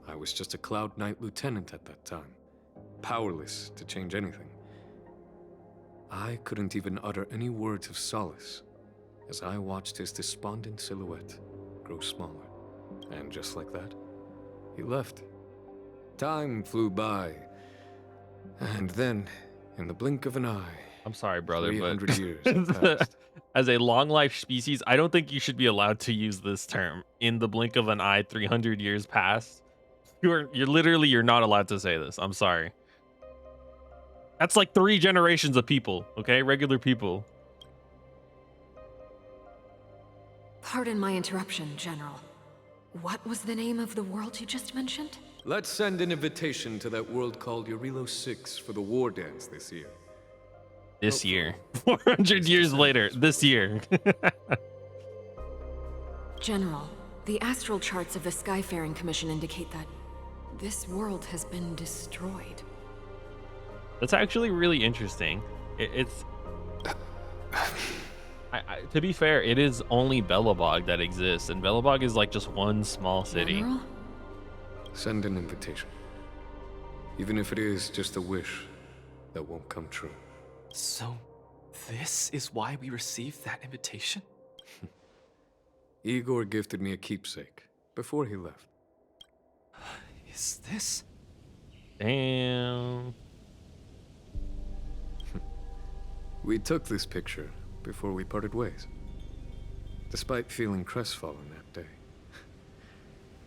I was just a Cloud Knight lieutenant at that time, powerless to change anything. I couldn't even utter any words of solace as I watched his despondent silhouette grow smaller. And just like that, he left. Time flew by. And then, in the blink of an eye, I'm sorry, brother, 300 but years have passed. as a long life species, I don't think you should be allowed to use this term. In the blink of an eye, 300 years passed. You're literally, you're not allowed to say this. I'm sorry. That's like 3 generations of people, okay? Regular people. Pardon my interruption, General. What was the name of the world you just mentioned? Let's send an invitation to that world called Eurilo 6 for the war dance this year. This year. 400 years later, this year. General, the astral charts of the Skyfaring Commission indicate that this world has been destroyed. That's actually really interesting. To be fair, it is only Belobog that exists, and Belobog is like just one small city. General? Send an invitation. Even if it is just a wish that won't come true. So, this is why we received that invitation? Igor gifted me a keepsake before he left. Is this? Damn. We took this picture before we parted ways. Despite feeling crestfallen that day,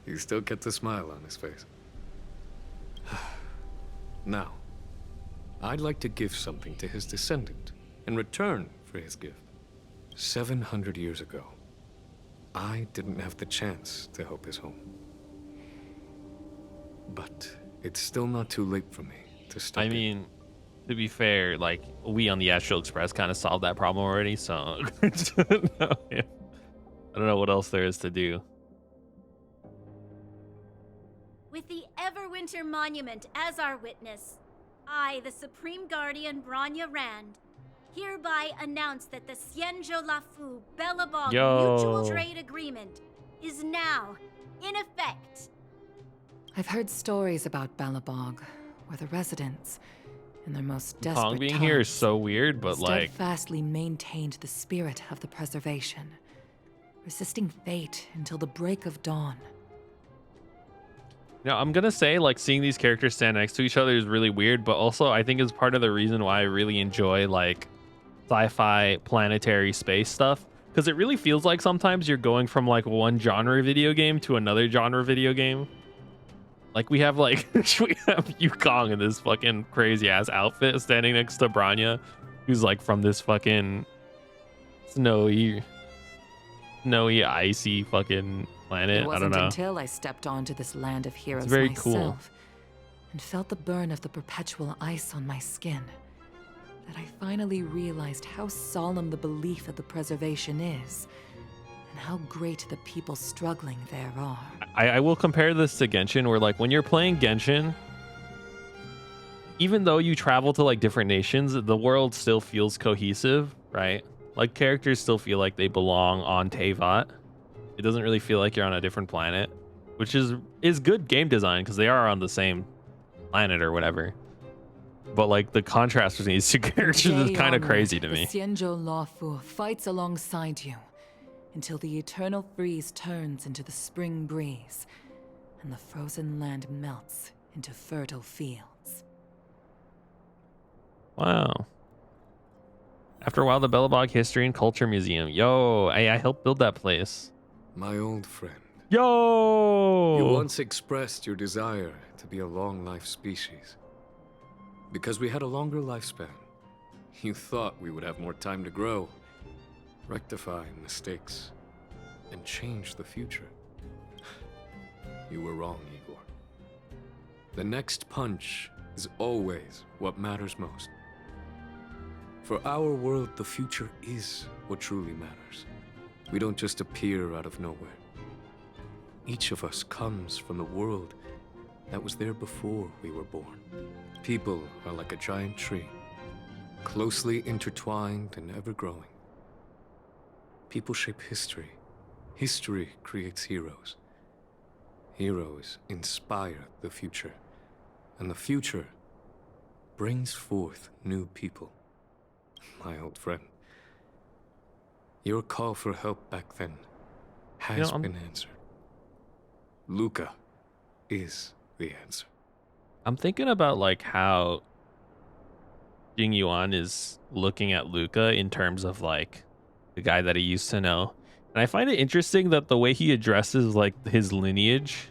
he still kept a smile on his face. Now, I'd like to give something to his descendant in return for his gift. 700 years ago, I didn't have the chance to help his home. But it's still not too late for me to step in. I mean, to be fair, like, we on the Astral Express kind of solved that problem already, so I don't know what else there is to do. With the Everwinter Monument as our witness, I, the Supreme Guardian Branya Rand, hereby announce that the Xianzhou Lafu Belobog Mutual Trade Agreement is now in effect. I've heard stories about Belobog, where the residents, in their most desperate Kong being times, here is so weird, but like, steadfastly maintained the spirit of the preservation, resisting fate until the break of dawn. now I'm gonna say, like, seeing these characters stand next to each other is really weird, but also I think is part of the reason why I really enjoy like sci-fi planetary space stuff, because it really feels like sometimes you're going from like one genre video game to another genre video game. Like we have we have Yukong in this fucking crazy ass outfit standing next to Branya, who's like from this fucking snowy, icy fucking planet. It wasn't I don't know. until I stepped onto this land of heroes very myself cool. and felt the burn of the perpetual ice on my skin that I finally realized how solemn the belief of the preservation is, and how great the people struggling there are. I will compare this to Genshin, where like when you're playing Genshin, even though you travel to like different nations, the world still feels cohesive, right? Like characters still feel like they belong on Teyvat. It doesn't really feel like you're on a different planet, which is good game design because they are on the same planet or whatever. But like the contrast between these two characters is kind of crazy to me. The Xianzhou Lafu fights alongside you until the eternal freeze turns into the spring breeze and the frozen land melts into fertile fields. Wow. After a while, the Belobog History and Culture Museum. Yo, I helped build that place. My old friend. Yo! You once expressed your desire to be a long-life species. Because we had a longer lifespan, you thought we would have more time to grow, rectify mistakes, and change the future. You were wrong, Igor. The next punch is always what matters most. For our world, the future is what truly matters. We don't just appear out of nowhere. Each of us comes from the world that was there before we were born. People are like a giant tree, closely intertwined and ever-growing. People shape history. History creates heroes. Heroes inspire the future. And the future brings forth new people. My old friend, your call for help back then has been answered. Luka is the answer. I'm thinking about like how Jing Yuan is looking at Luka in terms of like the guy that he used to know. And I find it interesting that the way he addresses like his lineage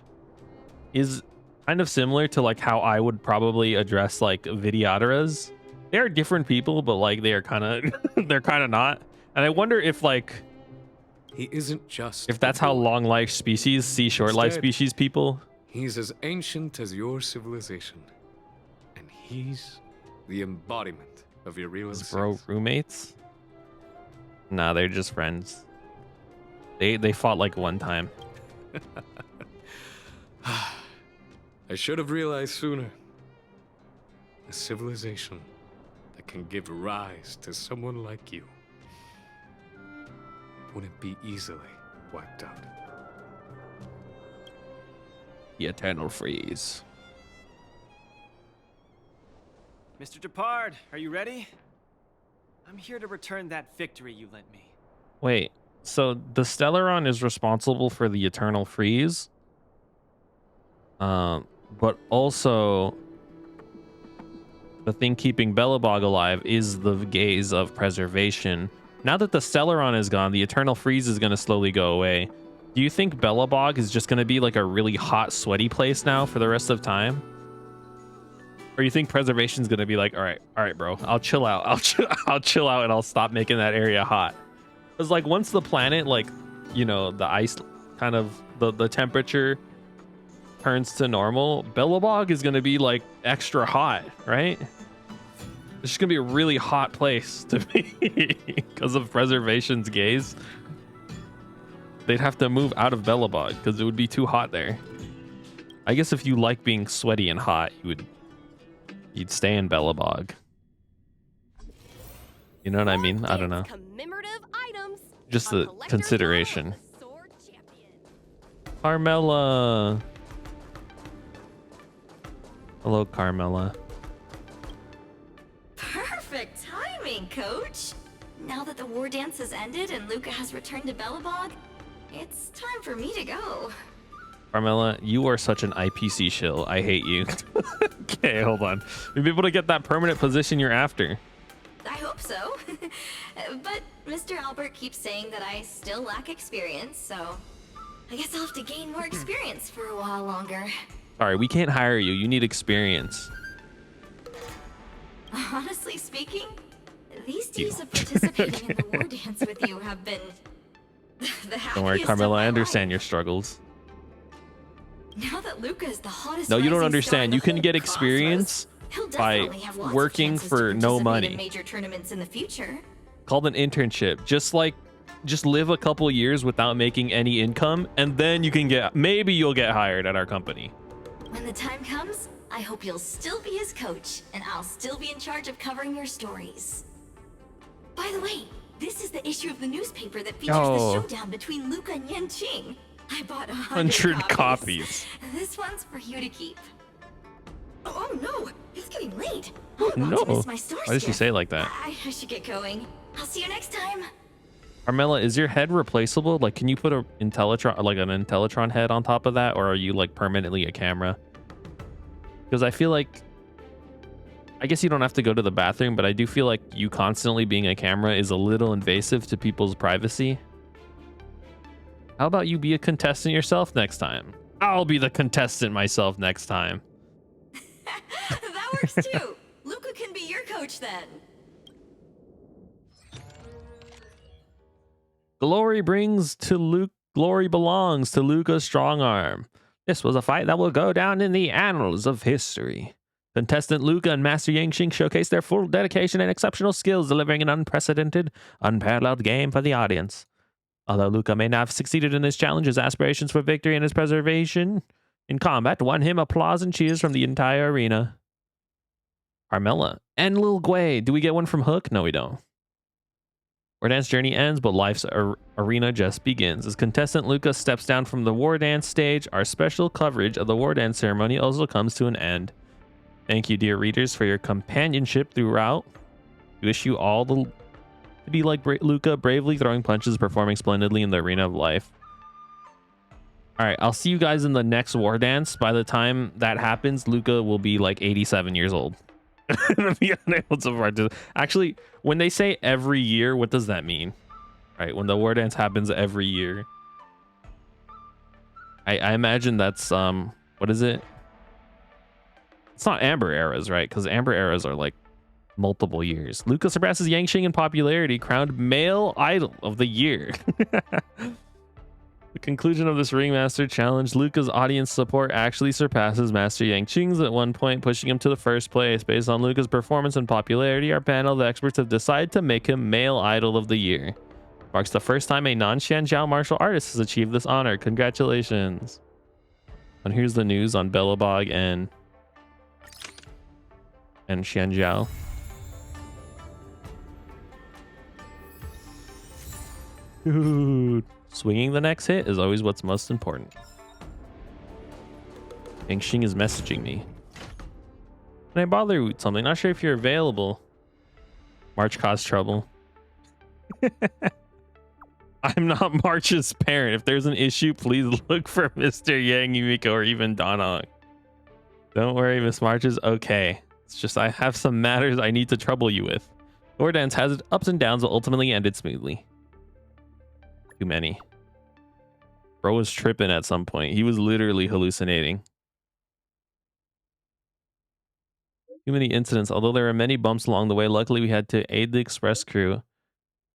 is kind of similar to like how I would probably address like Vidyadhara's. They are different people, but like they are kind of they're kind of not. And I wonder if like he isn't just if that's how long life species see short life species people. He's as ancient as your civilization, and he's the embodiment of your real essence. Bro, roommates? Nah, they're just friends. They fought like one time. I should have realized sooner. A civilization that can give rise to someone like you wouldn't be easily wiped out. The eternal freeze. Mr. Depard, are you ready? I'm here to return that victory you lent me. Wait, so the Stellaron is responsible for the eternal freeze? But also the thing keeping Belobog alive is the gaze of preservation. Now that the Stellaron is gone, the eternal freeze is going to slowly go away. Do you think Belobog is just going to be like a really hot, sweaty place now for the rest of time? Or you think preservation's going to be like, all right, bro, I'll chill out. I'll chill out and I'll stop making that area hot. Because like once the planet, like, you know, the ice kind of, the temperature turns to normal, Belobog is going to be like extra hot, right? It's just going to be a really hot place to be because of preservation's gaze. They'd have to move out of Belobog because it would be too hot there. I guess if you like being sweaty and hot, you'd stay in Belobog. You know what I mean? I don't know. Just the consideration. Carmela. Hello, Carmela. Perfect timing, Coach. Now that the war dance has ended and Luka has returned to Belobog, it's time for me to go. Carmela, you are such an IPC shill. I hate you. Okay, hold on. You'll be able to get that permanent position you're after. I hope so. But Mr. Albert keeps saying that I still lack experience, so I guess I'll have to gain more experience for a while longer. Sorry, we can't hire you. You need experience. Honestly speaking, these days of participating in the war dance with you have been the happiest. Don't worry, Carmela. I understand your struggles. Now that Luka is the hottest. No, you don't understand. You can get experience by working for no money. Major tournaments in the future. Called an internship. Just live a couple years without making any income, and then you can maybe you'll get hired at our company. When the time comes, I hope you'll still be his coach, and I'll still be in charge of covering your stories. By the way, this is the issue of the newspaper that features the showdown between Luka and Yanqing. I bought 100 copies. This one's for you to keep. Oh no, it's getting late. No. Why did she say it like that? I should get going. I'll see you next time. Carmela, is your head replaceable? Like, can you put an Intellitron head on top of that, or are you like permanently a camera? Because I feel like, I guess you don't have to go to the bathroom, but I do feel like you constantly being a camera is a little invasive to people's privacy. How about you be a contestant yourself next time? I'll be the contestant myself next time. That works too. Luka can be your coach then. Glory belongs to Luka's strong arm. This was a fight that will go down in the annals of history. Contestant Luka and Master Yanqing showcased their full dedication and exceptional skills, delivering an unprecedented, unparalleled game for the audience. Although Luka may not have succeeded in his challenge, his aspirations for victory and his preservation in combat won him applause and cheers from the entire arena. Carmela and Lil Gwei. Do we get one from Hook? No, we don't. War Dance journey ends, but life's arena just begins. As contestant Luka steps down from the War Dance stage, our special coverage of the War Dance ceremony also comes to an end. Thank you, dear readers, for your companionship throughout. We wish you all to be like Luka, bravely throwing punches, performing splendidly in the arena of life. All right, I'll see you guys in the next war dance. By the time that happens, Luka will be like 87 years old. Be unable to participate. Actually, when they say every year, what does that mean? Right, when the war dance happens every year. I imagine that's what is it? It's not Amber eras, right? Because Amber eras are like multiple years. Luka surpasses Yangqing in popularity, crowned male idol of the year. The conclusion of this Ringmaster challenge, Luka's audience support actually surpasses Master Yangqing's at one point, pushing him to the first place. Based on Luka's performance and popularity, our panel of experts have decided to make him male idol of the year. Marks the first time a non-Xianjiao martial artist has achieved this honor. Congratulations. And here's the news on Belobog and Xianjiao. Dude. Swinging the next hit is always what's most important. Yangqing is messaging me. Can I bother you with something? Not sure if you're available. March caused trouble. I'm not March's parent. If there's an issue, please look for Mr. Yang Yumiko or even Danhong. Don't worry, Miss March is okay. It's just I have some matters I need to trouble you with. War Dance has its ups and downs, but ultimately ended smoothly. Too many. Bro was tripping at some point. He was literally hallucinating. Too many incidents. Although there were many bumps along the way, luckily we had to aid the express crew.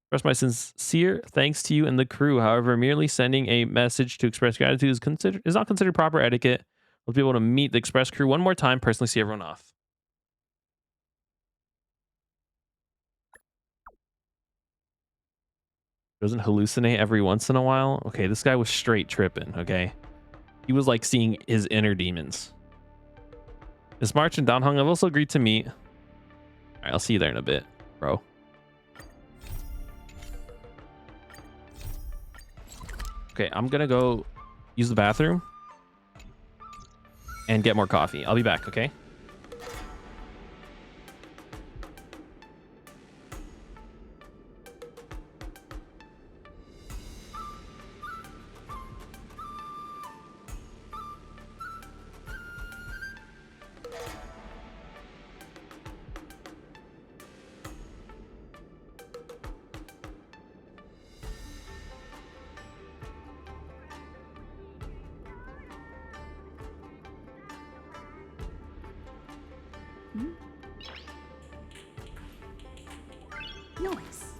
Express my sincere thanks to you and the crew. However, merely sending a message to express gratitude is not considered proper etiquette. We'll be able to meet the express crew one more time, personally see everyone off. Doesn't hallucinate every once in a while. Okay, this guy was straight tripping, okay? He was like seeing his inner demons. Miss March and Danhong have also agreed to meet. All right, I'll see you there in a bit, bro. Okay, I'm gonna go use the bathroom and get more coffee. I'll be back, okay? Noise.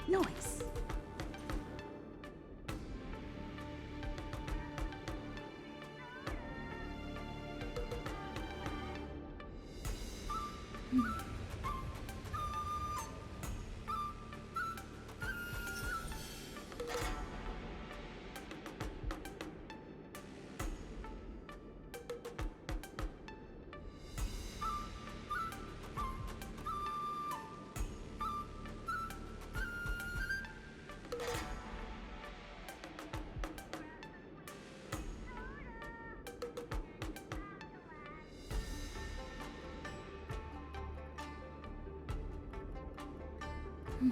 Noise. Nice.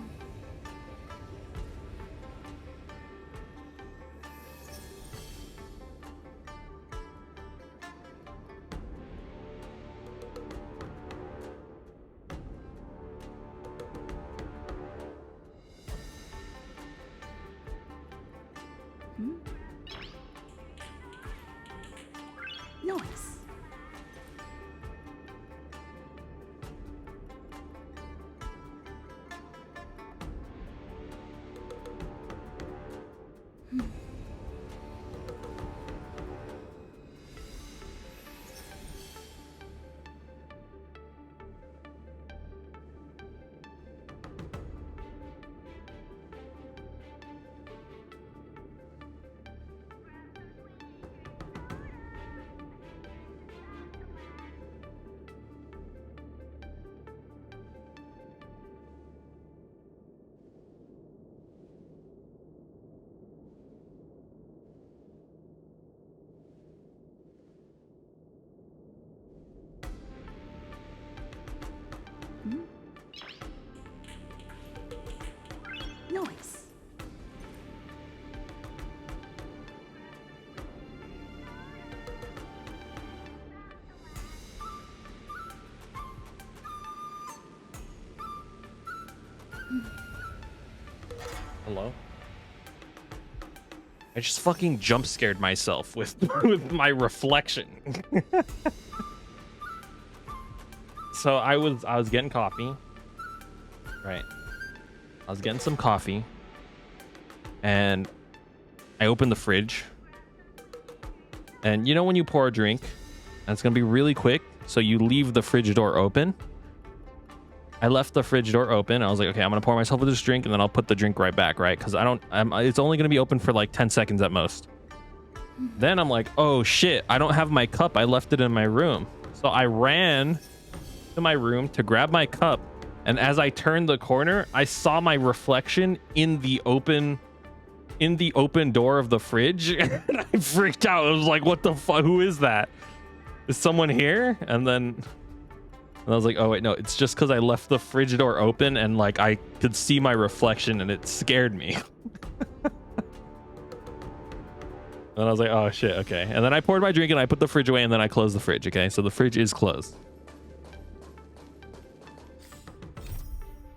Nice. Hello? I just fucking jump scared myself with with my reflection. So I was getting coffee. Right. I was getting some coffee. And I opened the fridge. And you know when you pour a drink, and it's gonna be really quick, so you leave the fridge door open. I left the fridge door open. I was like, okay, I'm gonna pour myself this drink and then I'll put the drink right back, right? Because it's only gonna be open for like 10 seconds at most. Then I'm like, oh shit, I don't have my cup. I left it in my room. So I ran to my room to grab my cup. And as I turned the corner, I saw my reflection in the open door of the fridge. And I freaked out. I was like, what the fuck? Who is that? Is someone here? And then I was like, oh wait, no, it's just because I left the fridge door open and like I could see my reflection and it scared me. And I was like, oh shit, okay. And then I poured my drink and I put the fridge away and then I closed the fridge, okay? So the fridge is closed.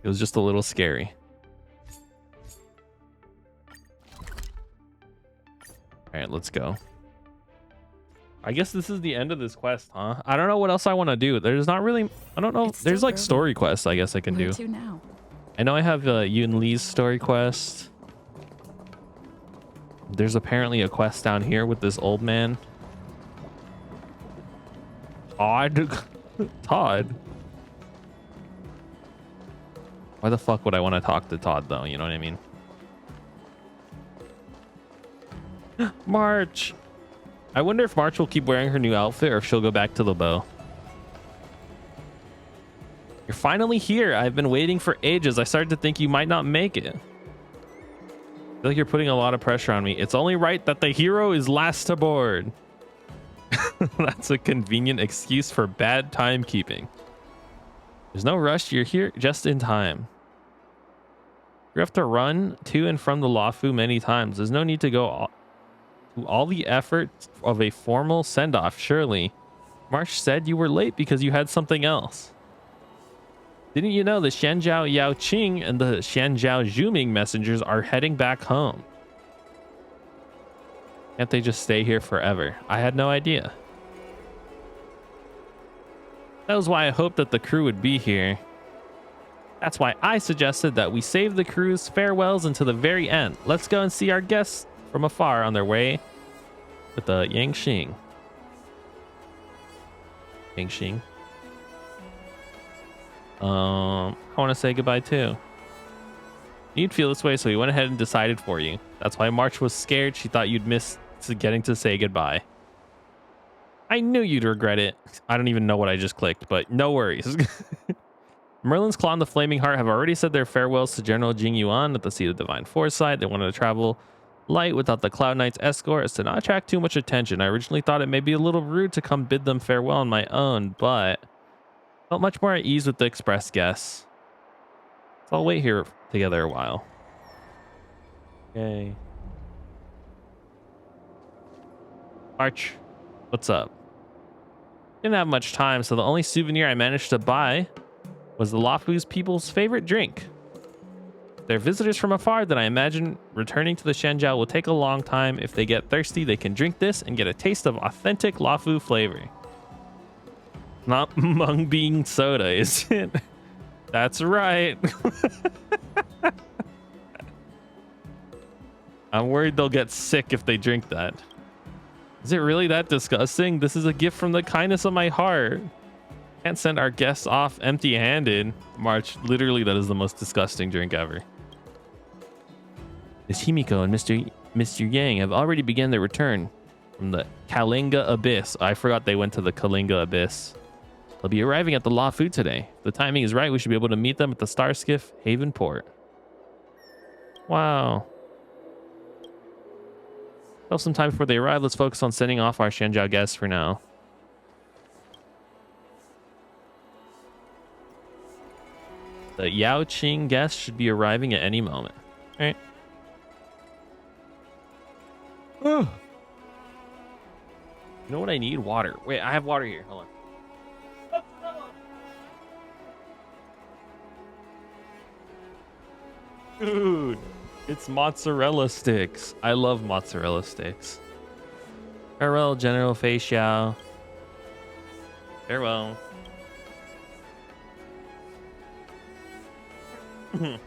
It was just a little scary. All right, let's go. I guess this is the end of this quest, huh? I don't know what else I want to do. There's not really, I don't know. There's like story quests I guess I can do. Where to now? I know I have Yun Lee's story quest. There's apparently a quest down here with this old man. Todd. Why the fuck would I want to talk to Todd though? You know what I mean? March. I wonder if March will keep wearing her new outfit or if she'll go back to the bow. You're finally here. I've been waiting for ages. I started to think you might not make it. I feel like you're putting a lot of pressure on me. It's only right that the hero is last aboard. That's a convenient excuse for bad timekeeping. There's no rush. You're here just in time. You have to run to and from the Luofu many times. There's no need to go all the effort of a formal send-off, surely. Marsh said you were late because you had something else. Didn't you know the Xianzhao Yaoqing and the Xianzhao Zhuming messengers are heading back home? Can't they just stay here forever? I had no idea. That was why I hoped that the crew would be here. That's why I suggested that we save the crew's farewells until the very end. Let's go and see our guests from afar on their way with the Yangxing. Yangxing. I want to say goodbye too. You'd feel this way, so we went ahead and decided for you. That's why March was scared. She thought you'd miss getting to say goodbye. I knew you'd regret it. I don't even know what I just clicked, but no worries. Merlin's Claw and the Flaming Heart have already said their farewells to General Jing Yuan at the Seat of Divine Foresight. They wanted to travel light without the Cloud Knight's escort as to not attract too much attention. I originally thought it may be a little rude to come bid them farewell on my own, but felt much more at ease with the express guests. I'll wait here together a while. Okay. Arch, what's up? Didn't have much time, so the only souvenir I managed to buy was the Lafu's people's favorite drink. They're visitors from afar that I imagine returning to the Shenjiao will take a long time. If they get thirsty, they can drink this and get a taste of authentic Lafu flavor. Not mung bean soda, is it? That's right. I'm worried they'll get sick if they drink that. Is it really that disgusting? This is a gift from the kindness of my heart. Can't send our guests off empty-handed. March, literally, that is the most disgusting drink ever. Miss Himiko and Mr. Yang have already begun their return from the Kalinga Abyss. I forgot they went to the Kalinga Abyss. They'll be arriving at the Lafu today. If the timing is right, we should be able to meet them at the Star Skiff Haven Port. Wow. Well, some time before they arrive, let's focus on sending off our Shenjiao guests for now. The Yao Qing guests should be arriving at any moment. All right. You know what I need? Water. Wait, I have water here. Hold on. Dude, it's mozzarella sticks. I love mozzarella sticks. Farewell, General Fei Xiao. Farewell. I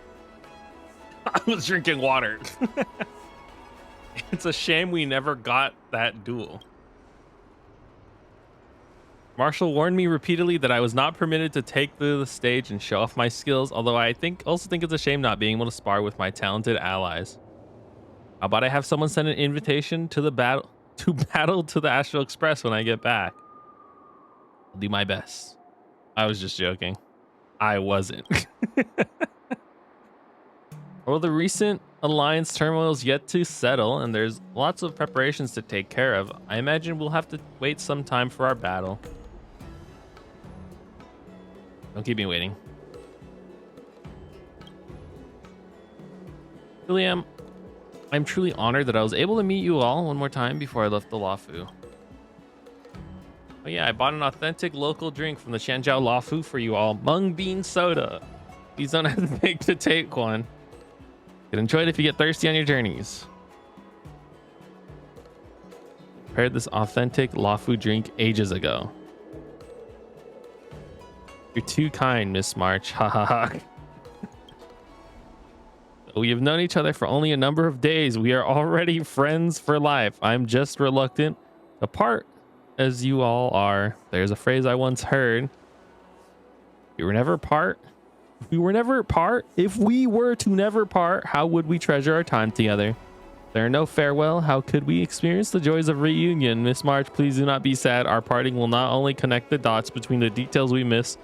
was drinking water. It's a shame we never got that duel. Marshall warned me repeatedly that I was not permitted to take the stage and show off my skills, although I also think it's a shame not being able to spar with my talented allies. How about I have someone send an invitation to the battle to the Astral Express when I get back? I'll do my best. I was just joking. I wasn't. Well, the recent alliance turmoil is yet to settle, and there's lots of preparations to take care of. I imagine we'll have to wait some time for our battle. Don't keep me waiting. William, I'm truly honored that I was able to meet you all one more time before I left the Lafu. Oh yeah, I bought an authentic local drink from the Shenjiao Lafu for you all. Mung bean soda. Please don't hesitate to take one. You can enjoy it if you get thirsty on your journeys. Prepared this authentic Lafu drink ages ago. You're too kind, Miss March. Ha ha ha. We have known each other for only a number of days. We are already friends for life. I'm just reluctant to part as you all are. There's a phrase I once heard. We were never part. If we were to never part, how would we treasure our time together? There are no farewell. How could we experience the joys of reunion? Miss March, please do not be sad. Our parting will not only connect the dots between the details we miss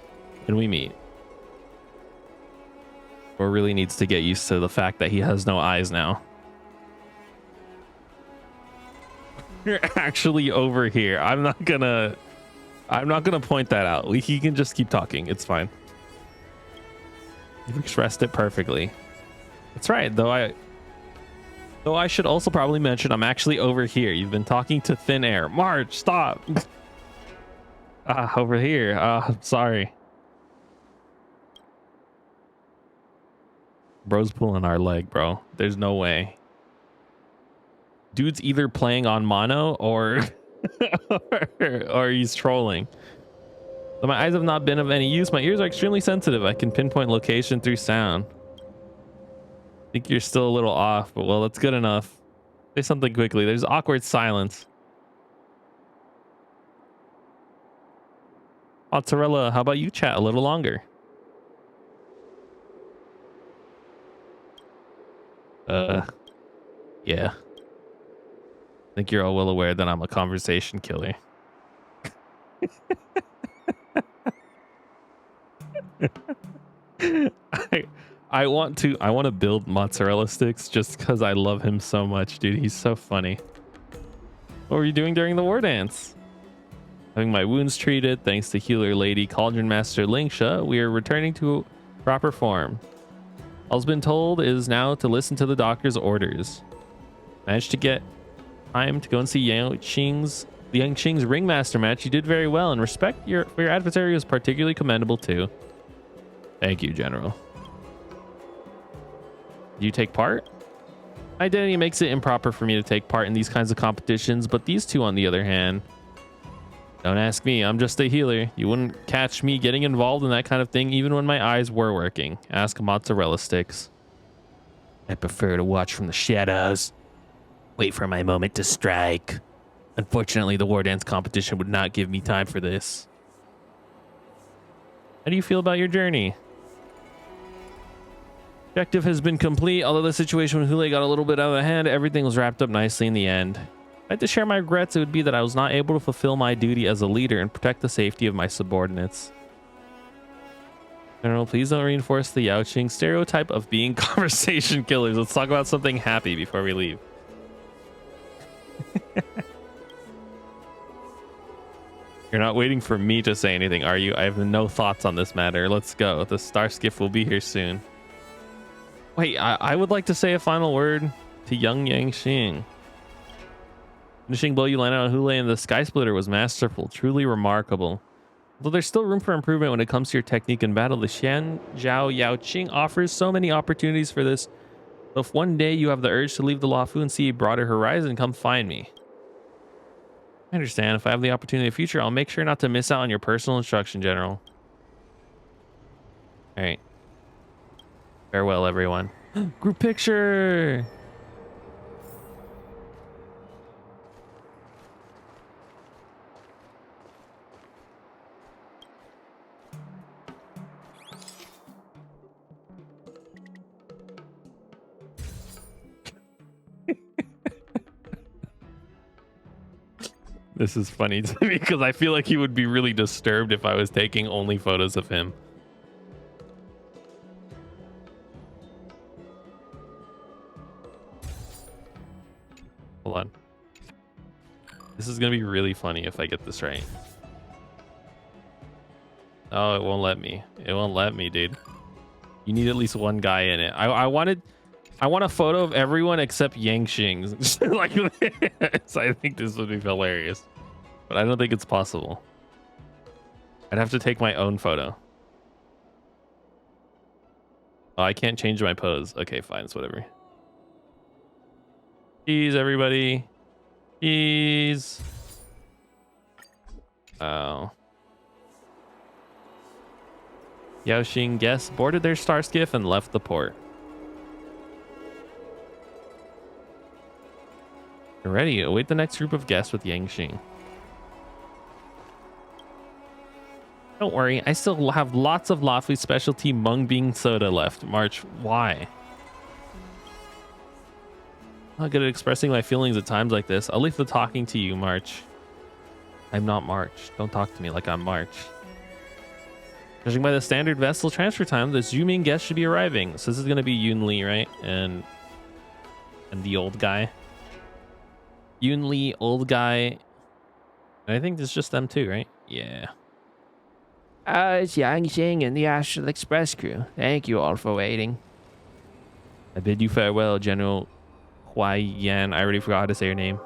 when we meet. Or really needs to get used to the fact that he has no eyes now. You're actually over here. I'm not gonna point that out. He can just keep talking. It's fine. You've expressed it perfectly. That's right, though I should also probably mention I'm actually over here. You've been talking to thin air. March, stop. Over here. I'm sorry. Bro's pulling our leg, bro. There's no way. Dude's either playing on mono or or he's trolling. Though my eyes have not been of any use, my ears are extremely sensitive. I can pinpoint location through sound. I think you're still a little off, but well, that's good enough. Say something quickly. There's awkward silence. Mozzarella, how about you chat a little longer? Yeah. I think you're all well aware that I'm a conversation killer. I want to build mozzarella sticks just because I love him so much, dude. He's so funny. What were you doing during the war dance? Having my wounds treated, thanks to healer lady Cauldron Master Lingsha, we are returning to proper form. All's been told is now to listen to the doctor's orders. Managed to get time to go and see Yang Qing's ringmaster match. You did very well, and respect for your adversary was particularly commendable too. Thank you, General. Do you take part? My identity makes it improper for me to take part in these kinds of competitions, but these two, on the other hand, don't ask me. I'm just a healer. You wouldn't catch me getting involved in that kind of thing even when my eyes were working. Ask Mozzarella Sticks. I prefer to watch from the shadows. Wait for my moment to strike. Unfortunately, the war dance competition would not give me time for this. How do you feel about your journey? Objective has been complete. Although the situation with Hule got a little bit out of hand, everything was wrapped up nicely in the end. If I had to share my regrets, it would be that I was not able to fulfill my duty as a leader and protect the safety of my subordinates. General, please don't reinforce the Yaoqing stereotype of being conversation killers. Let's talk about something happy before we leave. You're not waiting for me to say anything, are you? I have no thoughts on this matter. Let's go. The star skiff will be here soon. Wait, I would like to say a final word to young Yangxing. Finishing blow you landed on Hule and the Sky Splitter was masterful, truly remarkable. Although there's still room for improvement when it comes to your technique in battle, the Xian Zhao Yaoqing offers so many opportunities for this. So if one day you have the urge to leave the Luofu and see a broader horizon, come find me. I understand. If I have the opportunity in the future, I'll make sure not to miss out on your personal instruction, General. All right. Farewell, everyone. Group picture. This is funny to me because I feel like he would be really disturbed if I was taking only photos of him. Hold on. This is going to be really funny if I get this right. Oh, it won't let me. It won't let me, dude. You need at least one guy in it. I want a photo of everyone except Yangxing. Like, so I think this would be hilarious. But I don't think it's possible. I'd have to take my own photo. Oh, I can't change my pose. Okay, fine. It's whatever. Cheese, everybody. Cheese. Oh. Yaoqing guests boarded their star skiff and left the port. You're ready. Await the next group of guests with Yangxing. Don't worry, I still have lots of Luofu specialty mung bean soda left. March, why? I'm not good at expressing my feelings at times like this. I'll leave the talking to you, March. I'm not March. Don't talk to me like I'm March. Judging by the standard vessel transfer time, the Zhuming guest should be arriving. So this is going to be Yun Li, right? And the old guy. Yun Li, old guy. And I think it's just them two, right? Yeah. It's Yangxing and the Astral Express crew. Thank you all for waiting. I bid you farewell, General Huai Yan. I already forgot how to say your name.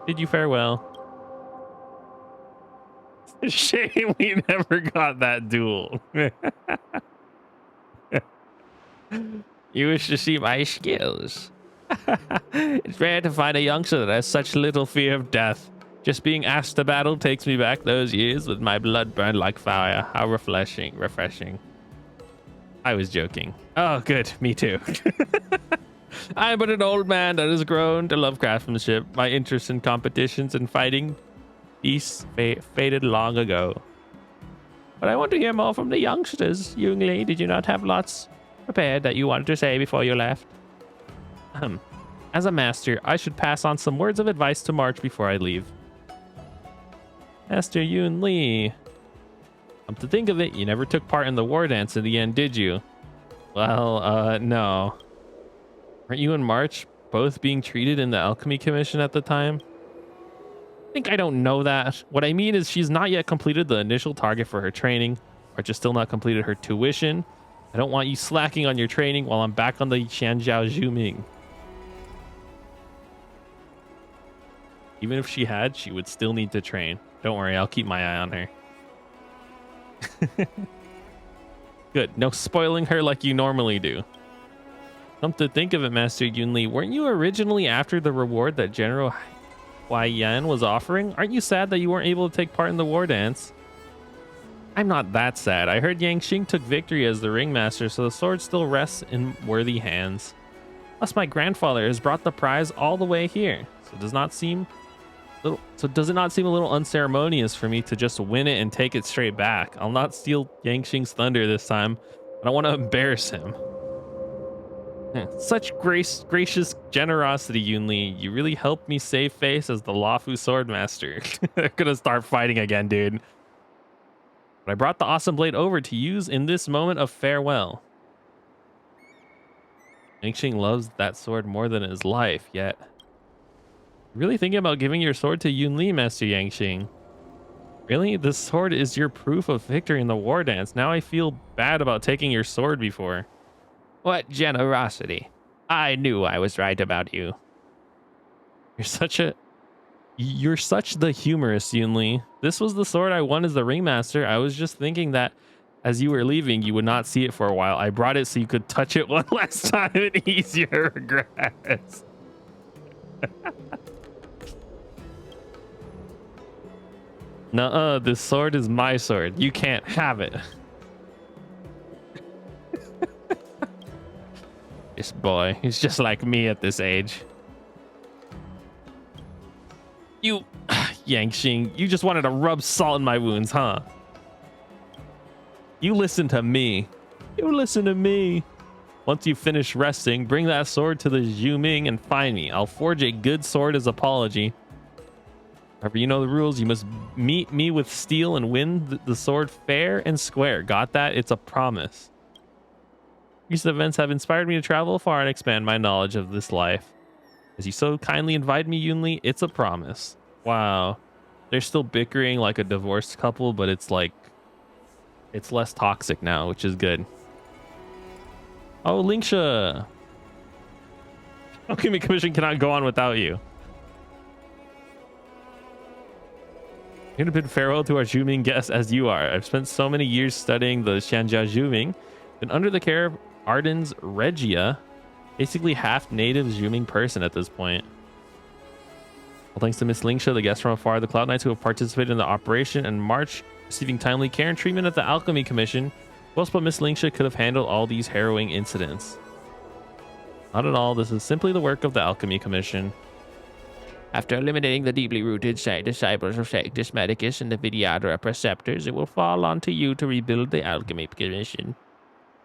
Bid you farewell. Shame we never got that duel. You wish to see my skills. It's rare to find a youngster that has such little fear of death. Just being asked to battle takes me back those years with my blood burned like fire. How refreshing. I was joking. Oh, good. Me too. I am but an old man that has grown to love craftsmanship. My interest in competitions and fighting peace faded long ago. But I want to hear more from the youngsters. Young Li, did you not have lots prepared that you wanted to say before you left? As a master, I should pass on some words of advice to March before I leave. Master Yun Li. Come to think of it, you never took part in the war dance in the end, did you? Well, no. Weren't you and March both being treated in the Alchemy Commission at the time? I don't know that. What I mean is she's not yet completed the initial target for her training. March has still not completed her tuition. I don't want you slacking on your training while I'm back on the Xianjiao Zhuming. Even if she had, she would still need to train. Don't worry, I'll keep my eye on her. Good. No spoiling her like you normally do. Come to think of it, Master Yunli, weren't you originally after the reward that General Huai Yan was offering? Aren't you sad that you weren't able to take part in the war dance? I'm not that sad. I heard Yang Xing took victory as the ringmaster, so the sword still rests in worthy hands. Plus, my grandfather has brought the prize all the way here, so does it not seem a little unceremonious for me to just win it and take it straight back? I'll not steal Yang Xing's thunder this time. I don't want to embarrass him. Such gracious generosity, Yunli. You really helped me save face as the Luofu Swordmaster. They're gonna start fighting again, dude. But I brought the awesome blade over to use in this moment of farewell. Yang Xing loves that sword more than his life, yet... Really thinking about giving your sword to Yunli, Master Yang Xing? Really? This sword is your proof of victory in the war dance. Now I feel bad about taking your sword before. What generosity. I knew I was right about you. You're such the humorist, Yunli. This was the sword I won as the ringmaster. I was just thinking that as you were leaving, you would not see it for a while. I brought it so you could touch it one last time and ease your regrets. Nuh-uh, this sword is my sword. You can't have it. This boy, he's just like me at this age. You, Yang Xing, you just wanted to rub salt in my wounds, huh? You listen to me. You listen to me. Once you finish resting, bring that sword to the Zhuming and find me. I'll forge a good sword as apology. However, you know the rules. You must meet me with steel and win the sword fair and square. Got that? It's a promise. Recent events have inspired me to travel far and expand my knowledge of this life. As you so kindly invite me, Yunli, it's a promise. Wow. They're still bickering like a divorced couple, but it's like... It's less toxic now, which is good. Oh, Linksha! Alchemy Commission cannot go on without you. You're gonna bid farewell to our Zhuming guests as you are. I've spent so many years studying the Xianjia Zhuming, been under the care of Arden's Regia, basically half native Zhuming person at this point. Well, thanks to Miss Linksha, the guests from afar, the Cloud Knights who have participated in the operation and march, receiving timely care and treatment at the Alchemy Commission. Who else but Miss Linksha could have handled all these harrowing incidents? Not at all. This is simply the work of the Alchemy Commission. After eliminating the deeply rooted disciples of Sanctus Medicus and the Vidyadhara Preceptors, it will fall onto you to rebuild the Alchemy Commission.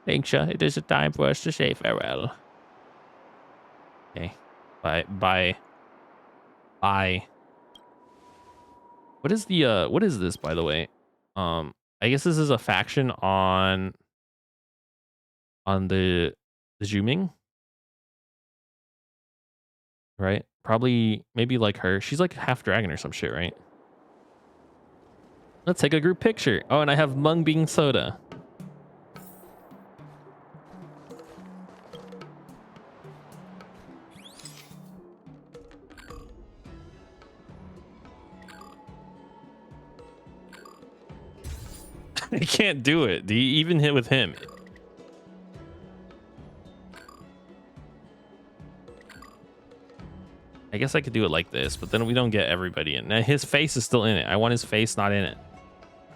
Linksha, it is a time for us to say farewell. Okay. Bye. What is the what is this, by the way? I guess this is a faction on the Zhuming. Right? Probably maybe like her. She's like half dragon or some shit, right? Let's take a group picture. Oh, and I have Mung Bean Soda. I can't do it. Do you even hit with him? I guess I could do it like this, but then we don't get everybody in. Now, his face is still in it. I want his face not in it.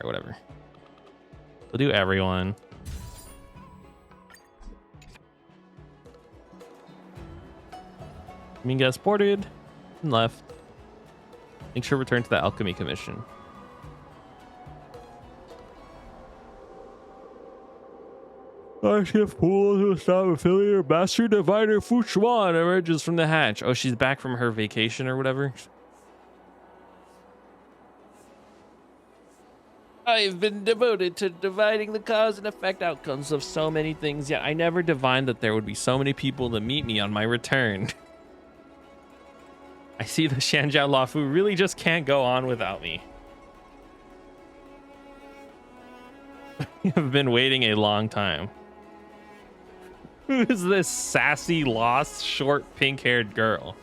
Or whatever. We'll do everyone. I mean, guys, ported and left. Make sure return to the Alchemy Commission. Shift pool to stop affiliate Master Diviner Fu Chuan emerges from the hatch. Oh, she's back from her vacation or whatever. I've been devoted to divining the cause and effect outcomes of so many things, yet I never divined that there would be so many people to meet me on my return. I see the Xianjiao Luofu really just can't go on without me. I've been waiting a long time. Who's this sassy, lost, short, pink-haired girl?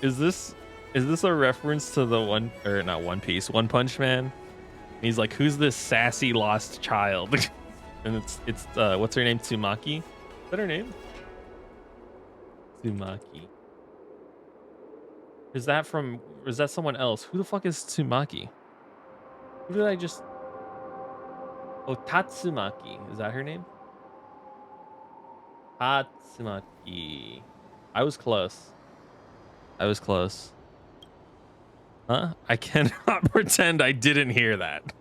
Is this a reference to the One Punch Man? He's like, who's this sassy lost child? And it's what's her name? Tsumaki? Is that her name? Tsumaki. Is that someone else? Who the fuck is Tsumaki? Who did I just... Oh, Tatsumaki. Is that her name? Tatsumaki. I was close. Huh? I cannot pretend I didn't hear that.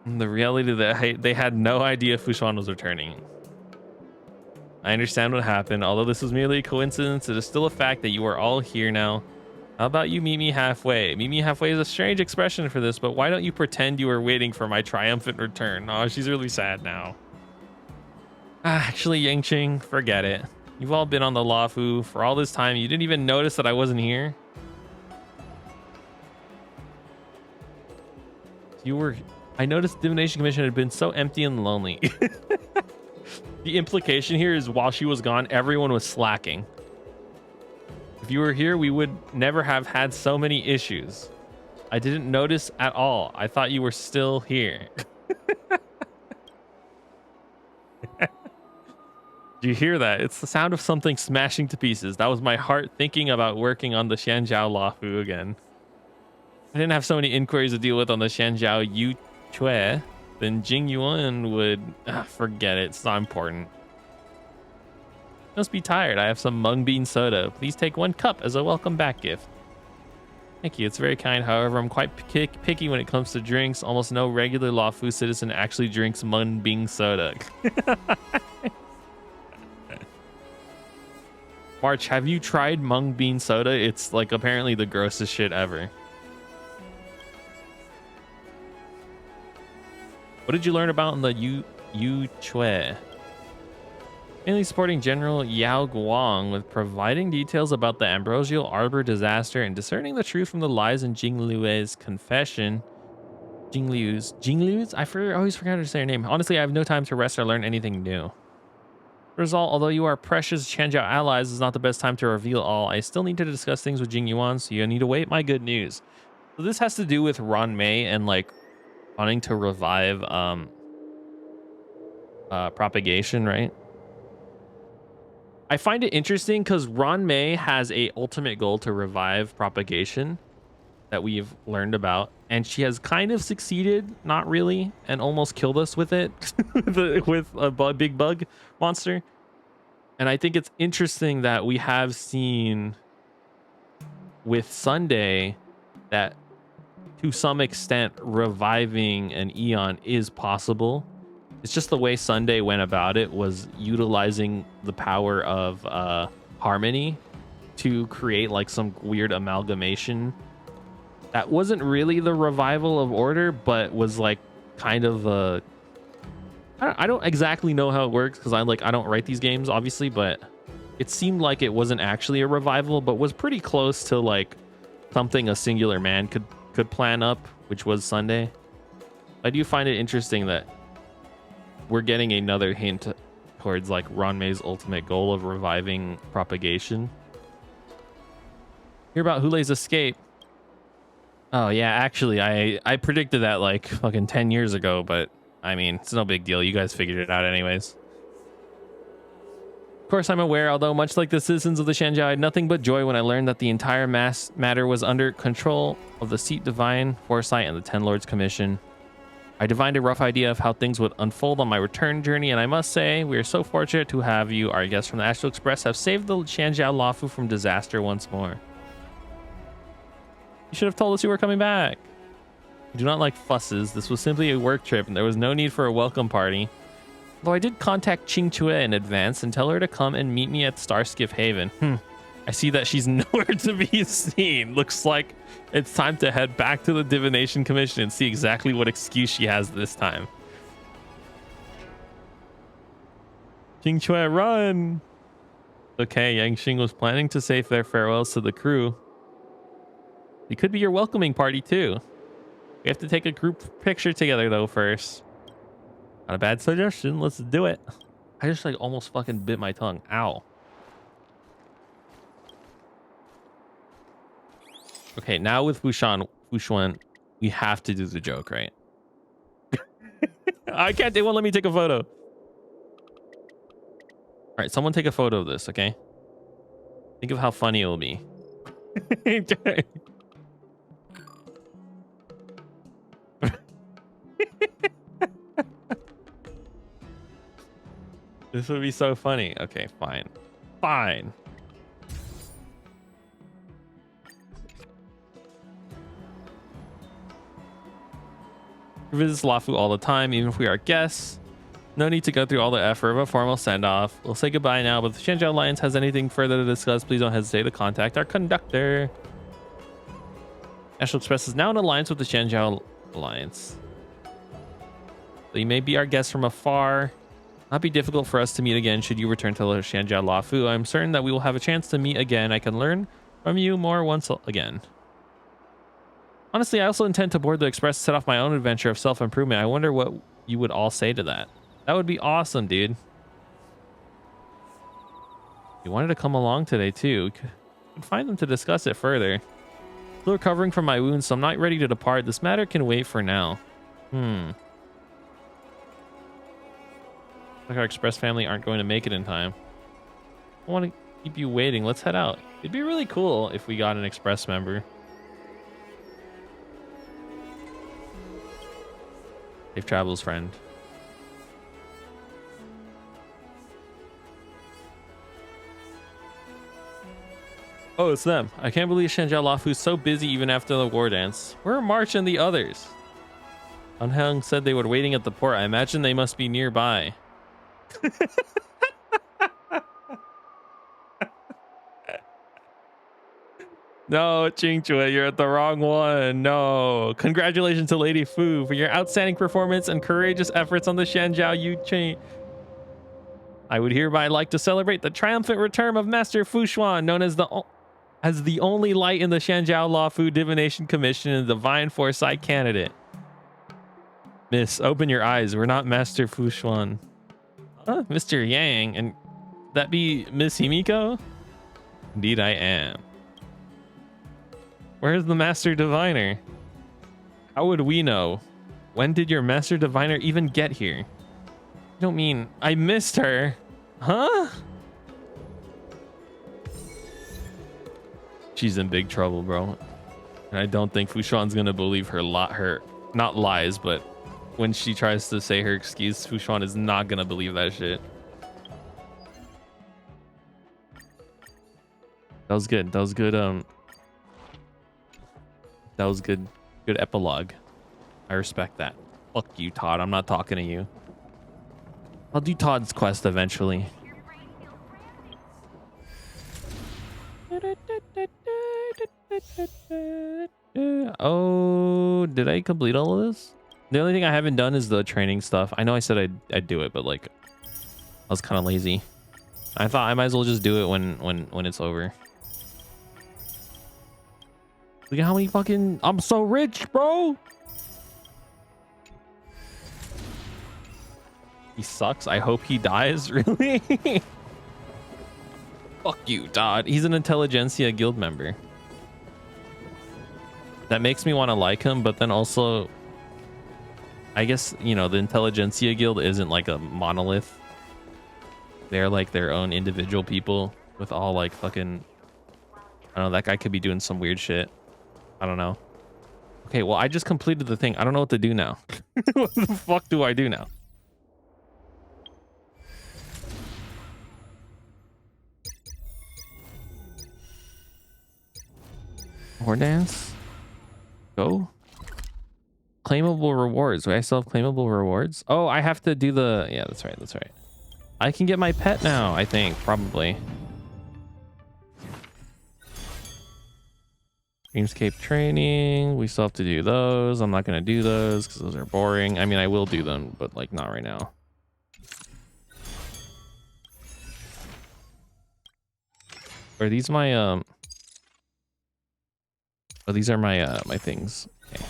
The reality that they had no idea Fushan was returning. I understand what happened. Although this was merely a coincidence, it is still a fact that you are all here now. How about you meet me halfway? Meet me halfway is a strange expression for this, but why don't you pretend you were waiting for my triumphant return? Oh, she's really sad now. Actually, Yangqing, forget it. You've all been on the Lafu for all this time. You didn't even notice that I wasn't here. I noticed the Divination Commission had been so empty and lonely. The implication here is while she was gone, everyone was slacking. If you were here, we would never have had so many issues. I didn't notice at all. I thought you were still here. Do you hear that? It's the sound of something smashing to pieces. That was my heart thinking about working on the Xianjiao Lafu again. I didn't have so many inquiries to deal with on the Xianjiao Yu Chui. Then Jing Yuan would... forget it. It's not important. You must be tired. I have some mung bean soda. Please take 1 cup as a welcome back gift. Thank you. It's very kind. However, I'm quite picky when it comes to drinks. Almost no regular Lafu citizen actually drinks mung bean soda. March, have you tried mung bean soda? It's like apparently the grossest shit ever. What did you learn about in the Yu Chui? Mainly supporting General Yao Guang with providing details about the Ambrosial Arbor disaster and discerning the truth from the lies in Jing Liu's confession. Jing Liu's? I always forget how to say her name. Honestly, I have no time to rest or learn anything new. Result, although you are precious Xianjiao allies, is not the best time to reveal all. I still need to discuss things with Jing Yuan, so you need to wait my good news. So this has to do with Ron Mei and like wanting to revive propagation, right? I find it interesting because Ron Mei has a ultimate goal to revive propagation that we've learned about, and she has kind of succeeded, not really, and almost killed us with it with a big bug monster. And I think it's interesting that we have seen with Sunday that to some extent reviving an Eon is possible. It's just the way Sunday went about it was utilizing the power of harmony to create like some weird amalgamation that wasn't really the revival of order, but was like kind of a... I don't exactly know how it works because I don't write these games, obviously, but it seemed like it wasn't actually a revival, but was pretty close to like something a singular man could plan up, which was Sunday. I do find it interesting that we're getting another hint towards like Ron Mei's ultimate goal of reviving propagation. Hear about Hulei's escape. Oh yeah, actually I predicted that like fucking 10 years ago, but I mean, it's no big deal. You guys figured it out anyways. Of course, I'm aware, although much like the citizens of the Xianjiao, I had nothing but joy when I learned that the entire matter was under control of the Seat Divine, Foresight, and the Ten Lords Commission. I divined a rough idea of how things would unfold on my return journey, and I must say, we are so fortunate to have you. Our guests from the Astral Express have saved the Xianjiao Lafu from disaster once more. You should have told us you were coming back. I do not like fusses. This was simply a work trip, and there was no need for a welcome party. Though I did contact Qing Chue in advance and tell her to come and meet me at Starskiff Haven. I see that she's nowhere to be seen. Looks like it's time to head back to the Divination Commission and see exactly what excuse she has this time. Qing Chue, run! Okay, Yangqing was planning to say their farewells to the crew. It could be your welcoming party too. We have to take a group picture together though first. Not a bad suggestion. Let's do it. I just like almost fucking bit my tongue. Ow. Okay, now with Fushuan, we have to do the joke, right? I can't. They won't let me take a photo. All right, someone take a photo of this, okay? Think of how funny it will be. This would be so funny. Okay, fine. Fine. We visit Lafu all the time, even if we are guests. No need to go through all the effort of a formal send-off. We'll say goodbye now, but if the Shenzhou Alliance has anything further to discuss, please don't hesitate to contact our conductor. National Express is now in alliance with the Shenzhou Alliance. So you may be our guest from afar. Not be difficult for us to meet again should you return to Shenzhou Lafu. I'm certain that we will have a chance to meet again. I can learn from you more once again. Honestly, I also intend to board the Express to set off my own adventure of self-improvement. I wonder what you would all say to that. That would be awesome, dude. You wanted to come along today, too. Could find them to discuss it further. Still recovering from my wounds, so I'm not ready to depart. This matter can wait for now. Like our Express family aren't going to make it in time. I don't want to keep you waiting. Let's head out. It'd be really cool if we got an Express member. Safe travels, friend. Oh, it's them. I can't believe Shenzhou Lafu's so busy even after the war dance. Where are March and the others? Unhung said they were waiting at the port. I imagine they must be nearby. No, Qingchue, you're at the wrong one. No. Congratulations to Lady Fu for your outstanding performance and courageous efforts on the Shenzhou Yu chain. I would hereby like to celebrate the triumphant return of Master Fushuan, known as the only light in the Shenzhou Lafu Divination Commission and Divine Foresight candidate. Miss, open your eyes. We're not Master Fushuan. Huh? Mr. Yang, and that be Miss Himiko? Indeed I am. Where's the Master Diviner? How would we know? When did your Master Diviner even get here? You don't mean I missed her? Huh? She's in big trouble, bro. And I don't think Fushuan's gonna believe her not lies, but when she tries to say her excuse, Fushuan is not gonna believe that shit. That was good. That was good. That was good. Good epilogue. I respect that. Fuck you, Todd. I'm not talking to you. I'll do Todd's quest eventually. Oh, did I complete all of this? The only thing I haven't done is the training stuff. I know I said I'd do it, but like I was kind of lazy. I thought I might as well just do it when it's over. Look at how many fucking... I'm so rich, bro. He sucks. I hope he dies. Really? Fuck you, Todd. He's an Intelligentsia guild member. That makes me want to like him, but then also... I guess, you know, the Intelligentsia guild isn't like a monolith. They're like their own individual people with all like fucking... I don't know, that guy could be doing some weird shit. I don't know. Okay, well, I just completed the thing. I don't know what to do now. What the fuck do I do now? War dance? Go? Claimable rewards. Do I still have claimable rewards? Oh, I have to do the... Yeah, that's right. That's right. I can get my pet now, I think. Probably. Dreamscape training. We still have to do those. I'm not going to do those because those are boring. I mean, I will do them, but like not right now. Are these my oh, these are my my things. Okay.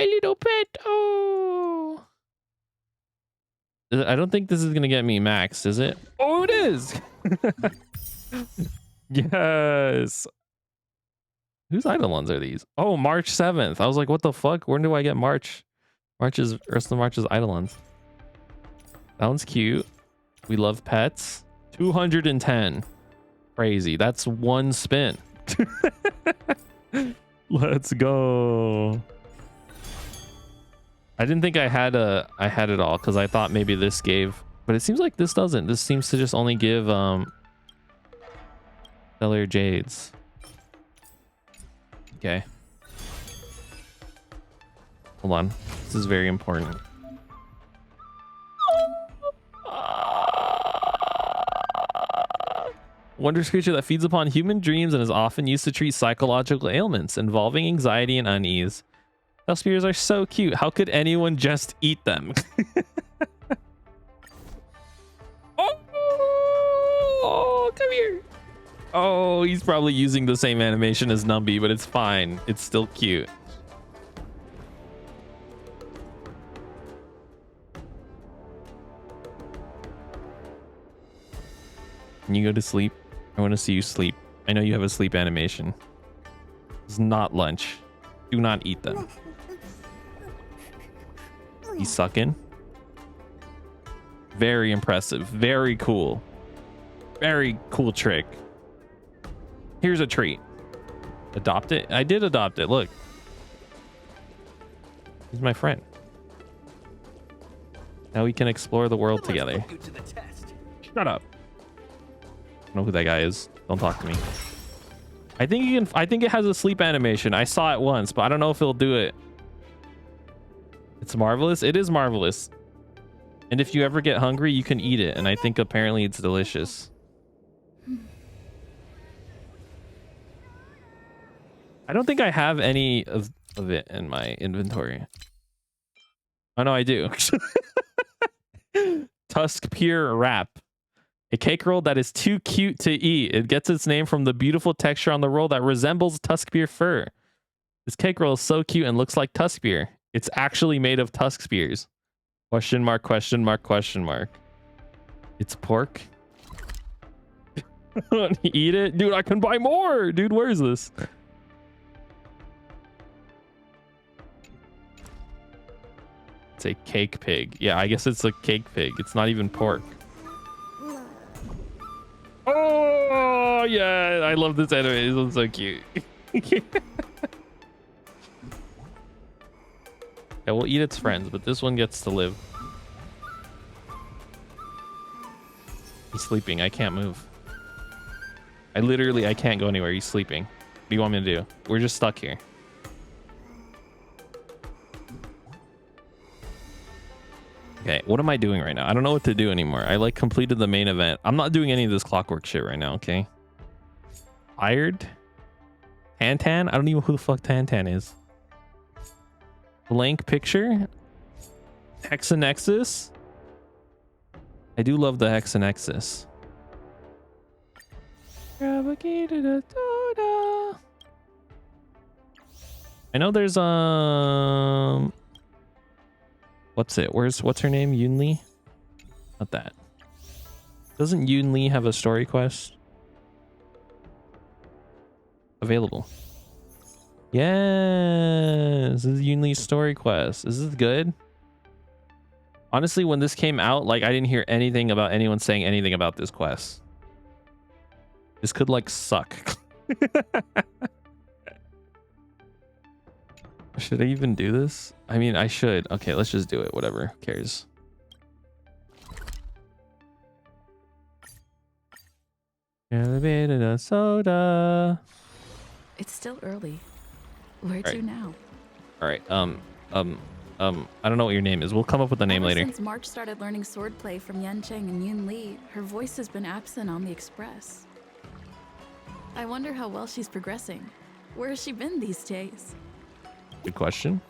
my little pet. Oh. I don't think this is gonna get me max, is it? Oh, it is. Yes. Whose Eidolons are these? Oh, March 7th. I was like, what the fuck? When do I get March? Ursula March's Eidolons. That one's cute. We love pets. 210. Crazy. That's one spin. Let's go. I didn't think I had it all because I thought maybe this gave, but it seems like this doesn't. This seems to just only give Stellar Jades. Okay. Hold on. This is very important. Wondrous creature that feeds upon human dreams and is often used to treat psychological ailments involving anxiety and unease. Spears are so cute. How could anyone just eat them? Oh, come here. Oh, he's probably using the same animation as Numby, but it's fine. It's still cute. Can you go to sleep? I want to see you sleep. I know you have a sleep animation. It's not lunch. Do not eat them. He's sucking. Very impressive. Very cool. Very cool trick. Here's a treat. Adopt it? I did adopt it. Look. He's my friend. Now we can explore the world together. Shut up. I don't know who that guy is. Don't talk to me. I think you can. I think it has a sleep animation. I saw it once, but I don't know if it'll do it. It's marvelous. It is marvelous. And if you ever get hungry, you can eat it. And I think apparently it's delicious. I don't think I have any of it in my inventory. Oh no, I do. Tusk Pure Wrap. A cake roll that is too cute to eat. It gets its name from the beautiful texture on the roll that resembles Tuskbeer fur. This cake roll is so cute and looks like Tuskbeer. It's actually made of tusk spears. Question mark, question mark, question mark. It's pork. Eat it? Dude, I can buy more. Dude, where is this? It's a cake pig. Yeah, I guess it's a cake pig. It's not even pork. Oh, yeah. I love this anime. This one's so cute. Yeah, we'll eat its friends, but this one gets to live. He's sleeping. I can't move. I can't go anywhere. He's sleeping. What do you want me to do? We're just stuck here. Okay, what am I doing right now? I don't know what to do anymore. I like completed the main event. I'm not doing any of this clockwork shit right now, okay? Tired? Tantan? I don't even know who the fuck Tantan is. Blank picture? Hexanexus? I do love the Hexanexus. I know there's what's it? What's her name? Yoon Lee? Not that. Doesn't Yoon Lee have a story quest available? Yes, this is Yoon Lee's story quest. Is this good? Honestly, when this came out, like, I didn't hear anything about anyone saying anything about this quest. This could, like, suck. Should I even do this? I mean, I should. Okay, let's just do it. Whatever. Who cares? Soda. It's still early. Where to now? All right. I don't know what your name is. We'll come up with the name later. Since March started learning swordplay from Yan Cheng and Yoon Lee, her voice has been absent on the Express. I wonder how well she's progressing. Where has she been these days? Good question.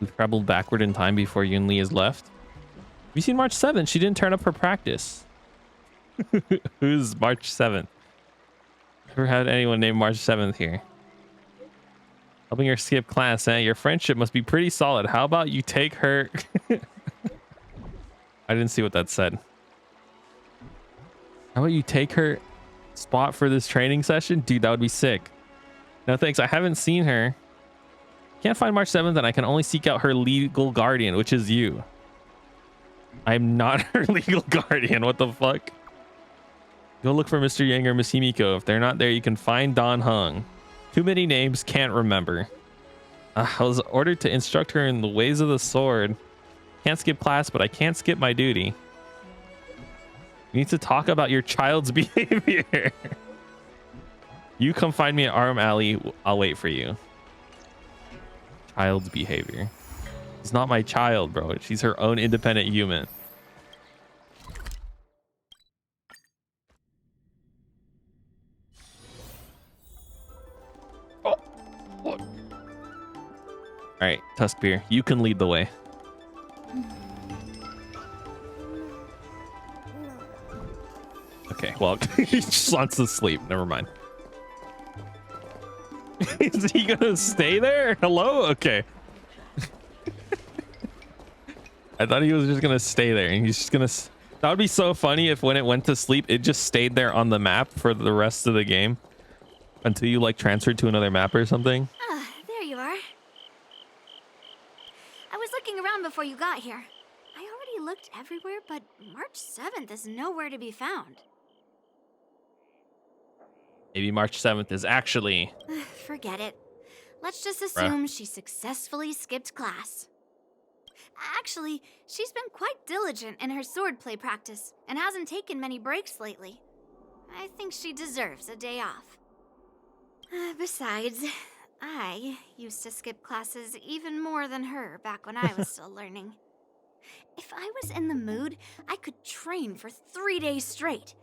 We've traveled backward in time before Yoon Lee has left. Have you seen March 7th? She didn't turn up for practice. Who's March 7th? Never had anyone named March 7th here. Helping her skip class, eh? Your friendship must be pretty solid. How about you take her... I didn't see what that said. How about you take her spot for this training session? Dude, that would be sick. No thanks, I haven't seen her. Can't find March 7th and I can only seek out her legal guardian, which is you. I'm not her legal guardian. What the fuck? Go look for Mr. Yang or Miss Himiko. If they're not there, you can find Don Hung. Too many names, can't remember. I was ordered to instruct her in the ways of the sword. Can't skip class, but I can't skip my duty. You need to talk about your child's behavior. You come find me at Arm Alley. I'll wait for you. Child's behavior. It's not my child, bro. She's her own independent human. Oh. All right, Tuskbeer, you can lead the way. Okay, well, he just wants to sleep. Never mind. Is he gonna stay there? Hello? Okay. I thought he was just gonna stay there, and he's just gonna... That would be so funny if when it went to sleep, it just stayed there on the map for the rest of the game. Until you, like, transferred to another map or something. Ah, there you are. I was looking around before you got here. I already looked everywhere, but March 7th is nowhere to be found. Maybe March 7th is actually... Forget it. Let's just assume she successfully skipped class. Actually, she's been quite diligent in her swordplay practice and hasn't taken many breaks lately. I think she deserves a day off. Besides, I used to skip classes even more than her back when I was still learning. If I was in the mood, I could train for 3 days straight.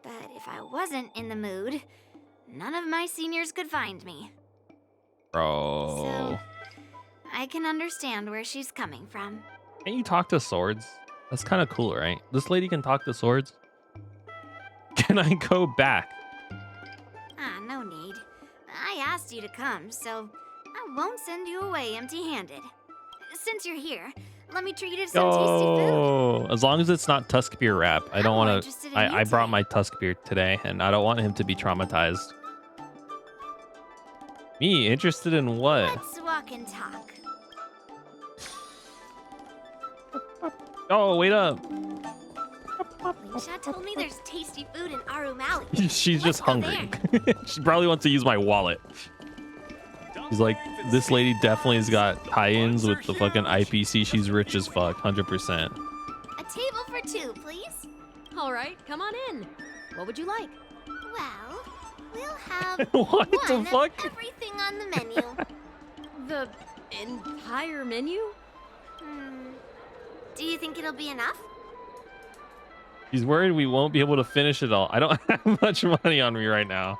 But if I wasn't in the mood, none of my seniors could find me. Bro. So, I can understand where she's coming from. Can't you talk to swords? That's kind of cool, right? This lady can talk to swords. Can I go back? Ah, no need. I asked you to come, so I won't send you away empty-handed. Since you're here, let me treat you to some tasty food. Oh, as long as it's not Tuskbeer rap. I don't want to... I brought my Tuskbeer today, and I don't want him to be traumatized. Me? Interested in what? Let's walk and talk. Oh, wait up. Linsha told me there's tasty food in Arum Alley. She's just hungry. She probably wants to use my wallet. He's like, this lady definitely has got tie-ins with the fucking IPC. She's rich as fuck, 100%. A table for two, please. All right, come on in. What would you like? Well, we'll have what the one fuck? of everything on the menu. The entire menu? Do you think it'll be enough? She's worried we won't be able to finish it all. I don't have much money on me right now.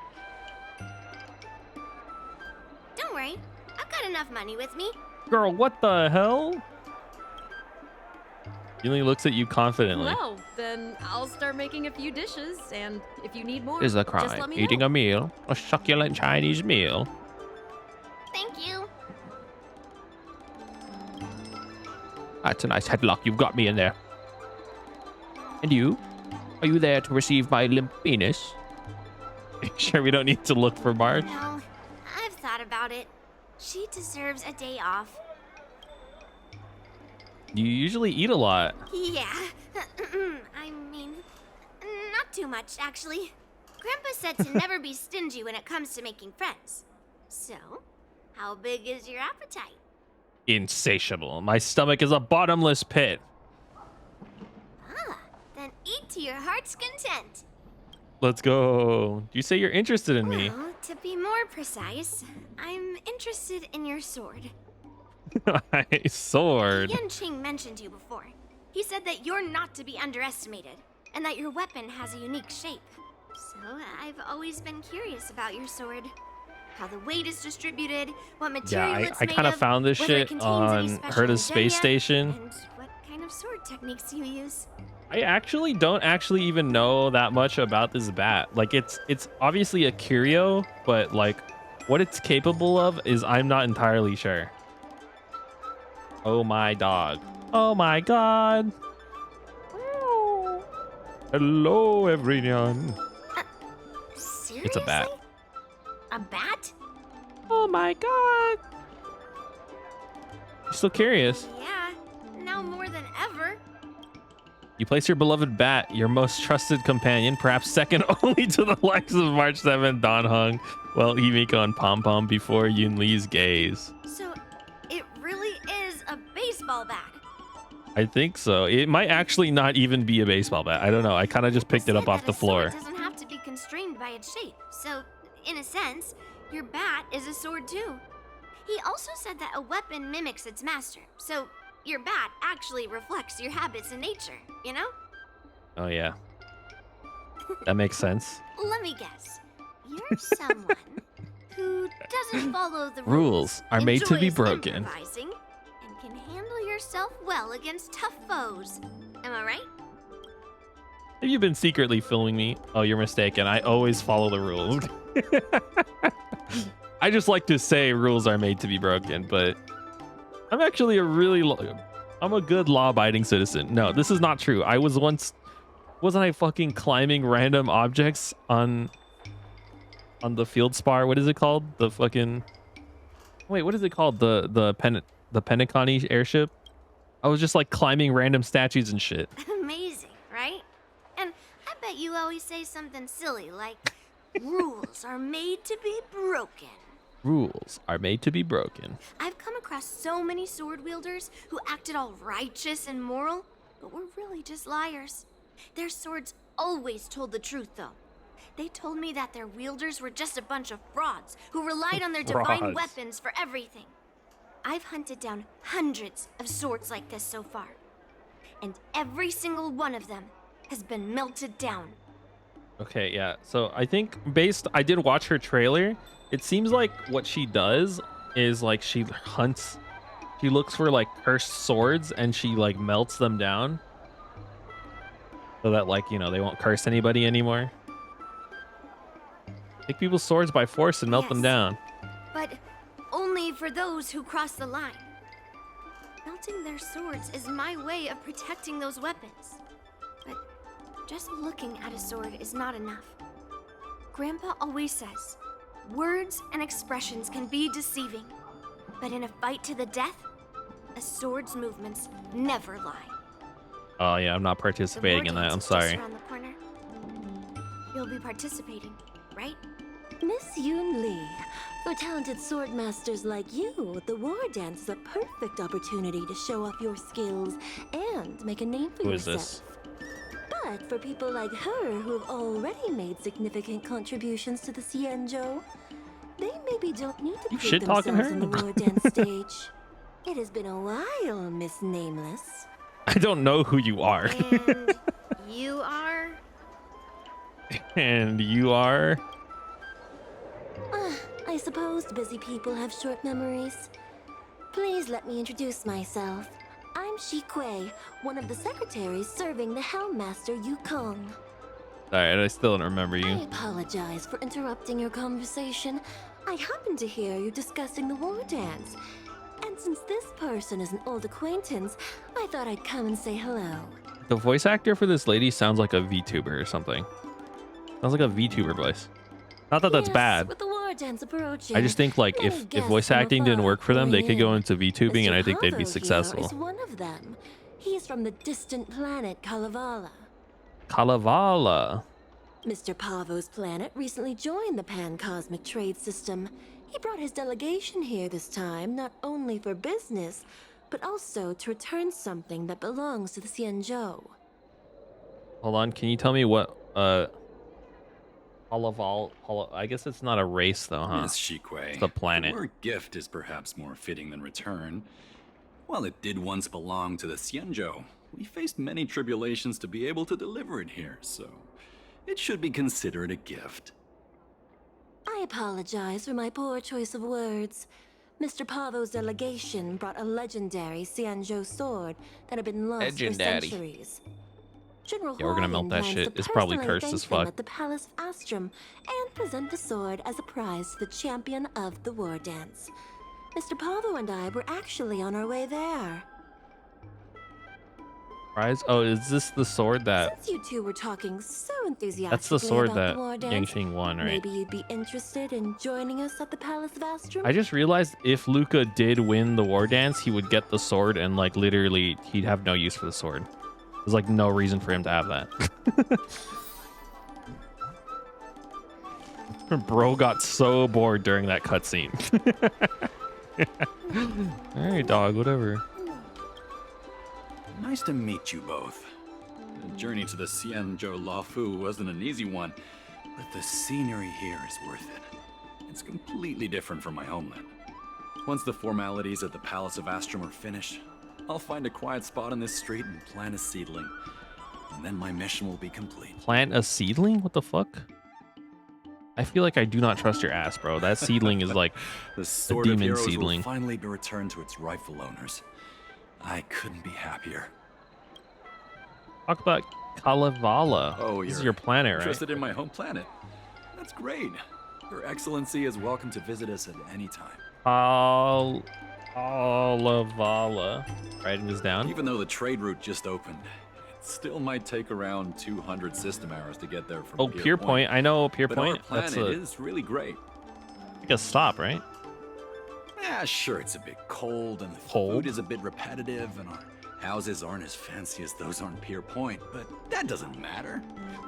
Don't worry, I've got enough money with me. Girl, what the hell? He only looks at you confidently. Well, then I'll start making a few dishes, and if you need more, Is a just crime. let me Eating know. a meal, a succulent Chinese meal. Thank you. That's a nice headlock you've got me in there. And you? Are you there to receive my limp penis? Sure we don't need to look for Marge? No, I've thought about it. She deserves a day off. You usually eat a lot. Yeah, I mean, not too much, actually. Grandpa said to never be stingy when it comes to making friends. So, how big is your appetite? Insatiable. My stomach is a bottomless pit. Ah, then eat to your heart's content. Let's go. You say you're interested in me. Well, to be more precise, I'm interested in your sword. My sword. Yanqing mentioned you before. He said that you're not to be underestimated, and that your weapon has a unique shape. So I've always been curious about your sword. How the weight is distributed, what material it's made of, kind of found this whether it shit contains on any special Herta's space ingredient, station. and what kind of sword techniques you use. I actually don't even know that much about this bat. Like it's obviously a curio, but like What it's capable of is I'm not entirely sure. Oh my dog. Oh my god. Hello, everyone. Seriously? It's a bat. A bat? Oh my god. You're still curious. Yeah, now more than ever. You place your beloved bat, your most trusted companion, perhaps second only to the likes of March 7th, Don Hung, well, Himiko and Pom Pom before Yun Li's gaze. So, it really is a baseball bat. I think so. It might actually not even be a baseball bat. I don't know. I kind of just picked it up off the floor. It doesn't have to be constrained by its shape. So, in a sense, your bat is a sword too. He also said that a weapon mimics its master. So, your bat actually reflects your habits in nature, you know? Oh, yeah. That makes sense. Let me guess. You're someone who doesn't follow the Rules are made to be enjoys broken. improvising, and can handle yourself well against tough foes. Am I right? Have you been secretly filming me? Oh, you're mistaken. I always follow the rules. I just like to say rules are made to be broken, but I'm actually I'm a good law-abiding citizen. No, this is not true. I was once, wasn't I fucking climbing random objects on the field spar? What is it called? The fucking, wait, what is it called? The Penacony airship? I was just like climbing random statues and shit. Amazing, right? And I bet you always say something silly like, rules are made to be broken. Rules are made to be broken. I've come across so many sword wielders who acted all righteous and moral, but were really just liars. Their swords always told the truth, though. They told me that their wielders were just a bunch of frauds who relied on their divine weapons for everything. I've hunted down hundreds of swords like this so far, and every single one of them has been melted down. Okay, yeah. So I think I did watch her trailer. It seems like what she does is like she looks for like cursed swords and she like melts them down so that like, you know, they won't curse anybody anymore. Take people's swords by force and melt them down. But only for those who cross the line. Melting their swords is my way of protecting those weapons. But just looking at a sword is not enough. Grandpa always says, words and expressions can be deceiving, but in a fight to the death, a sword's movements never lie. Oh yeah, I'm not participating in that. I'm sorry. Just around the corner. You'll be participating, right? Miss Yun Li, for talented sword masters like you, the war dance is a perfect opportunity to show off your skills and make a name for Who is yourself. this? But for people like her who have already made significant contributions to the Xianzhou, they maybe don't need to You prove shit-talking themselves her? on the war dance stage. It has been a while, Miss Nameless. I don't know who you are. And you are? And you are? I suppose busy people have short memories. Please let me introduce myself. I'm Shi Kui, one of the secretaries serving the Helm Master Yukong. Alright, I still don't remember I you. apologize for interrupting your conversation. I happened to hear you discussing the war dance. And since this person is an old acquaintance, I thought I'd come and say hello. The voice actor for this lady sounds like a VTuber or something. Sounds like a VTuber voice. Not that that's bad. With the war dance approaching, I just think like if voice acting didn't work for them, they could go into VTubing and I think they'd be successful. Is one of them. He's from the distant planet Kalevala. Kalevala. Mr. Pavo's planet recently joined the Pan-Cosmic Trade System. He brought his delegation here this time, not only for business, but also to return something that belongs to the Xianzhou. Hold on, can you tell me what I guess it's not a race though, huh? Miss Shi Kui, it's the planet. The word gift is perhaps more fitting than return. While it did once belong to the Xianzhou, we faced many tribulations to be able to deliver it here, so it should be considered a gift. I apologize for my poor choice of words. Mr. Pavo's delegation brought a legendary Xianzhou sword that had been lost for centuries. General Yeah, we're gonna melt Hawaiian that plans shit. to It's probably personally cursed thank as them fuck. at the Palace of Astrum and present the sword as a prize to the champion of the war dance. Mr. Pavo and I were actually on our way there. Prize? Oh, is this the sword that... Since you two were talking so enthusiastically That's the sword about that the war Yang dance, Qing won, right? maybe you'd be interested in joining us at the Palace of Astrum? I just realized if Luka did win the war dance, he would get the sword and like literally he'd have no use for the sword. There's like no reason for him to have that. Bro got so bored during that cutscene. All right, dog, whatever. Nice to meet you both. The journey to the Xianzhou Lafu wasn't an easy one, but the scenery here is worth it. It's completely different from my homeland. Once the formalities at the Palace of Astrum are finished, I'll find a quiet spot on this street and plant a seedling. And then my mission will be complete. Plant a seedling? What the fuck? I feel like I do not trust your ass, bro. That seedling is like The a Sword of demon Heroes seedling. will finally be returned to its rightful owners. I couldn't be happier. Talk about Kalevala. Oh, This is you're your planet, right? interested in my home planet? That's great. Your Excellency is welcome to visit us at any time. Kalevala. Writing this down. Even though the trade route just opened, it still might take around 200 system hours to get there from Oh, Pier Point. I know Pier But Point. our That's planet a, is really great. like a stop, right? Yeah, sure, it's a bit cold and the food is a bit repetitive and our houses aren't as fancy as those on Pier Point, but that doesn't matter.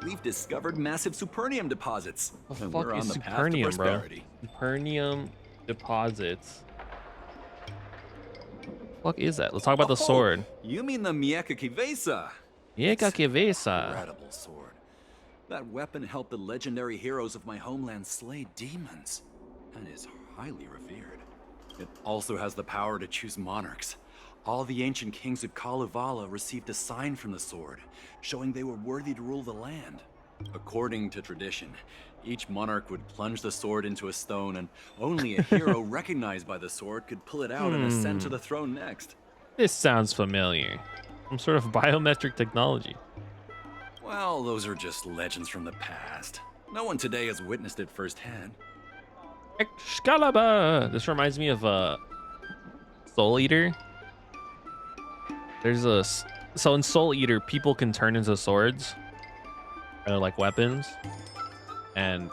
We've discovered massive supernium deposits. What and the fuck we're on is the path to supernium, bro? prosperity. Supernium deposits. Fuck is that? Let's talk about the sword. You mean the Mieka Kivesa? Mieka Kivesa. Incredible sword. That weapon helped the legendary heroes of my homeland slay demons and is highly revered. It also has the power to choose monarchs. All the ancient kings of Kalevala received a sign from the sword, showing they were worthy to rule the land. According to tradition, each monarch would plunge the sword into a stone, and only a hero recognized by the sword could pull it out and ascend to the throne next. This sounds familiar. Some sort of biometric technology. Well, those are just legends from the past. No one today has witnessed it firsthand. Excalibur! This reminds me of Soul Eater. There's a... So in Soul Eater, people can turn into swords. Or like weapons. And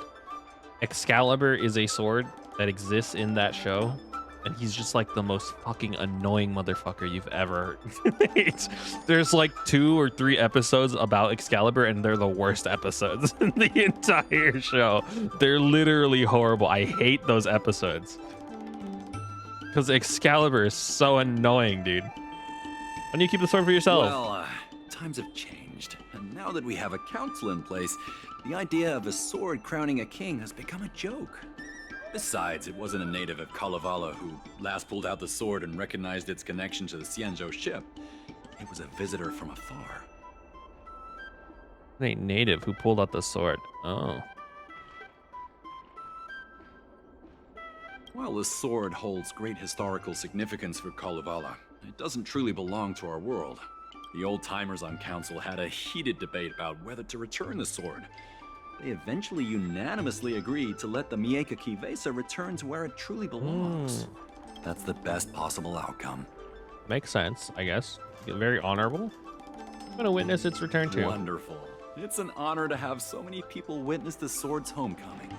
Excalibur is a sword that exists in that show. And he's just like the most fucking annoying motherfucker you've ever heard. There's like 2 or 3 episodes about Excalibur and they're the worst episodes in the entire show. They're literally horrible. I hate those episodes. Because Excalibur is so annoying, dude. Why don't you keep the sword for yourself? Well, times have changed. And now that we have a council in place, the idea of a sword crowning a king has become a joke. Besides, it wasn't a native of Kalevala who last pulled out the sword and recognized its connection to the Xianzhou ship. It was a visitor from afar. A native who pulled out the sword. Oh. While the sword holds great historical significance for Kalevala, it doesn't truly belong to our world. The old-timers on council had a heated debate about whether to return the sword. They eventually unanimously agreed to let the Mieka Kivesa return to where it truly belongs. That's the best possible outcome. Makes sense, I guess. Very honorable. I'm gonna witness its return too. Wonderful. It's an honor to have so many people witness the sword's homecoming.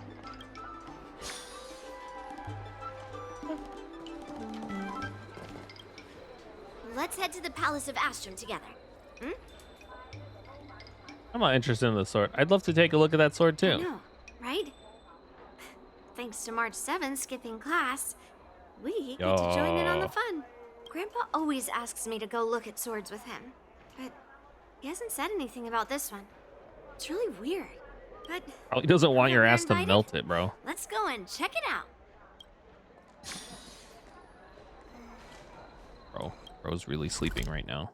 Let's head to the Palace of Astrum together. Hmm? I'm not interested in the sword. I'd love to take a look at that sword too. I know, right? Thanks to March 7 skipping class, we get to join in on the fun. Grandpa always asks me to go look at swords with him, but he hasn't said anything about this one. It's really weird, but Probably doesn't want your we're ass to invited. melt it, bro. Let's go and check it out. Bro's really sleeping right now.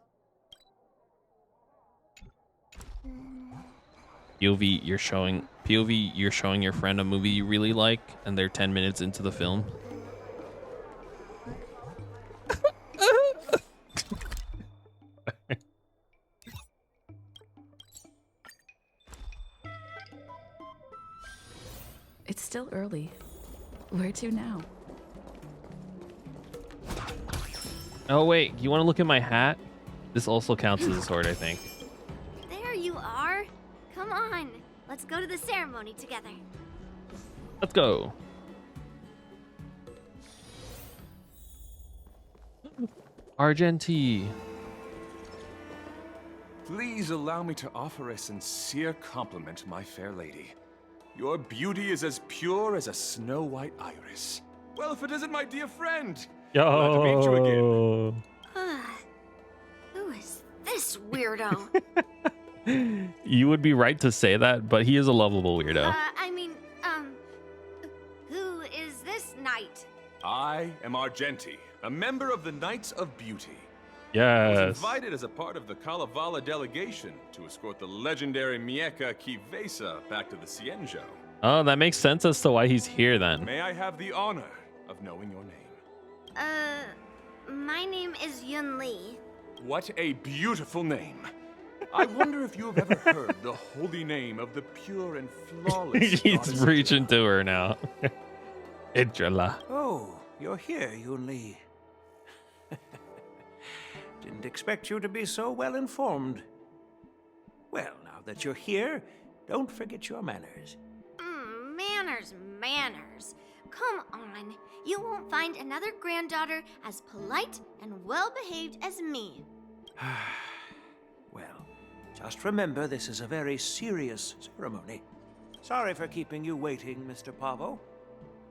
POV, you're showing your friend a movie you really like, and they're 10 minutes into the film. It's still early. Where to now? Oh wait, you want to look at my hat? This also counts as a sword, I think. There you are. Come on. Let's go to the ceremony together. Let's go. Argenti. Please allow me to offer a sincere compliment to my fair lady. Your beauty is as pure as a snow-white iris. Well, if it isn't my dear friend. Glad to meet you again. Who is this weirdo? You would be right to say that, but he is a lovable weirdo. Who is this knight? I am Argenti, a member of the Knights of Beauty. I Yes. was invited as a part of the Kalevala delegation to escort the legendary Mieka Kivesa back to the Cienjo. Oh, that makes sense as to why he's here then. May I have the honor of knowing your name? My name is Yun Li. What a beautiful name. I wonder if you have ever heard the holy name of the pure and flawless He's goddess reaching to her now. Idrila. Oh, you're here, Yun Li. Didn't expect you to be so well informed. Well, now that you're here, don't forget your manners. Manners. Come on. You won't find another granddaughter as polite and well-behaved as me. Well, just remember this is a very serious ceremony. Sorry for keeping you waiting, Mr. Pavo.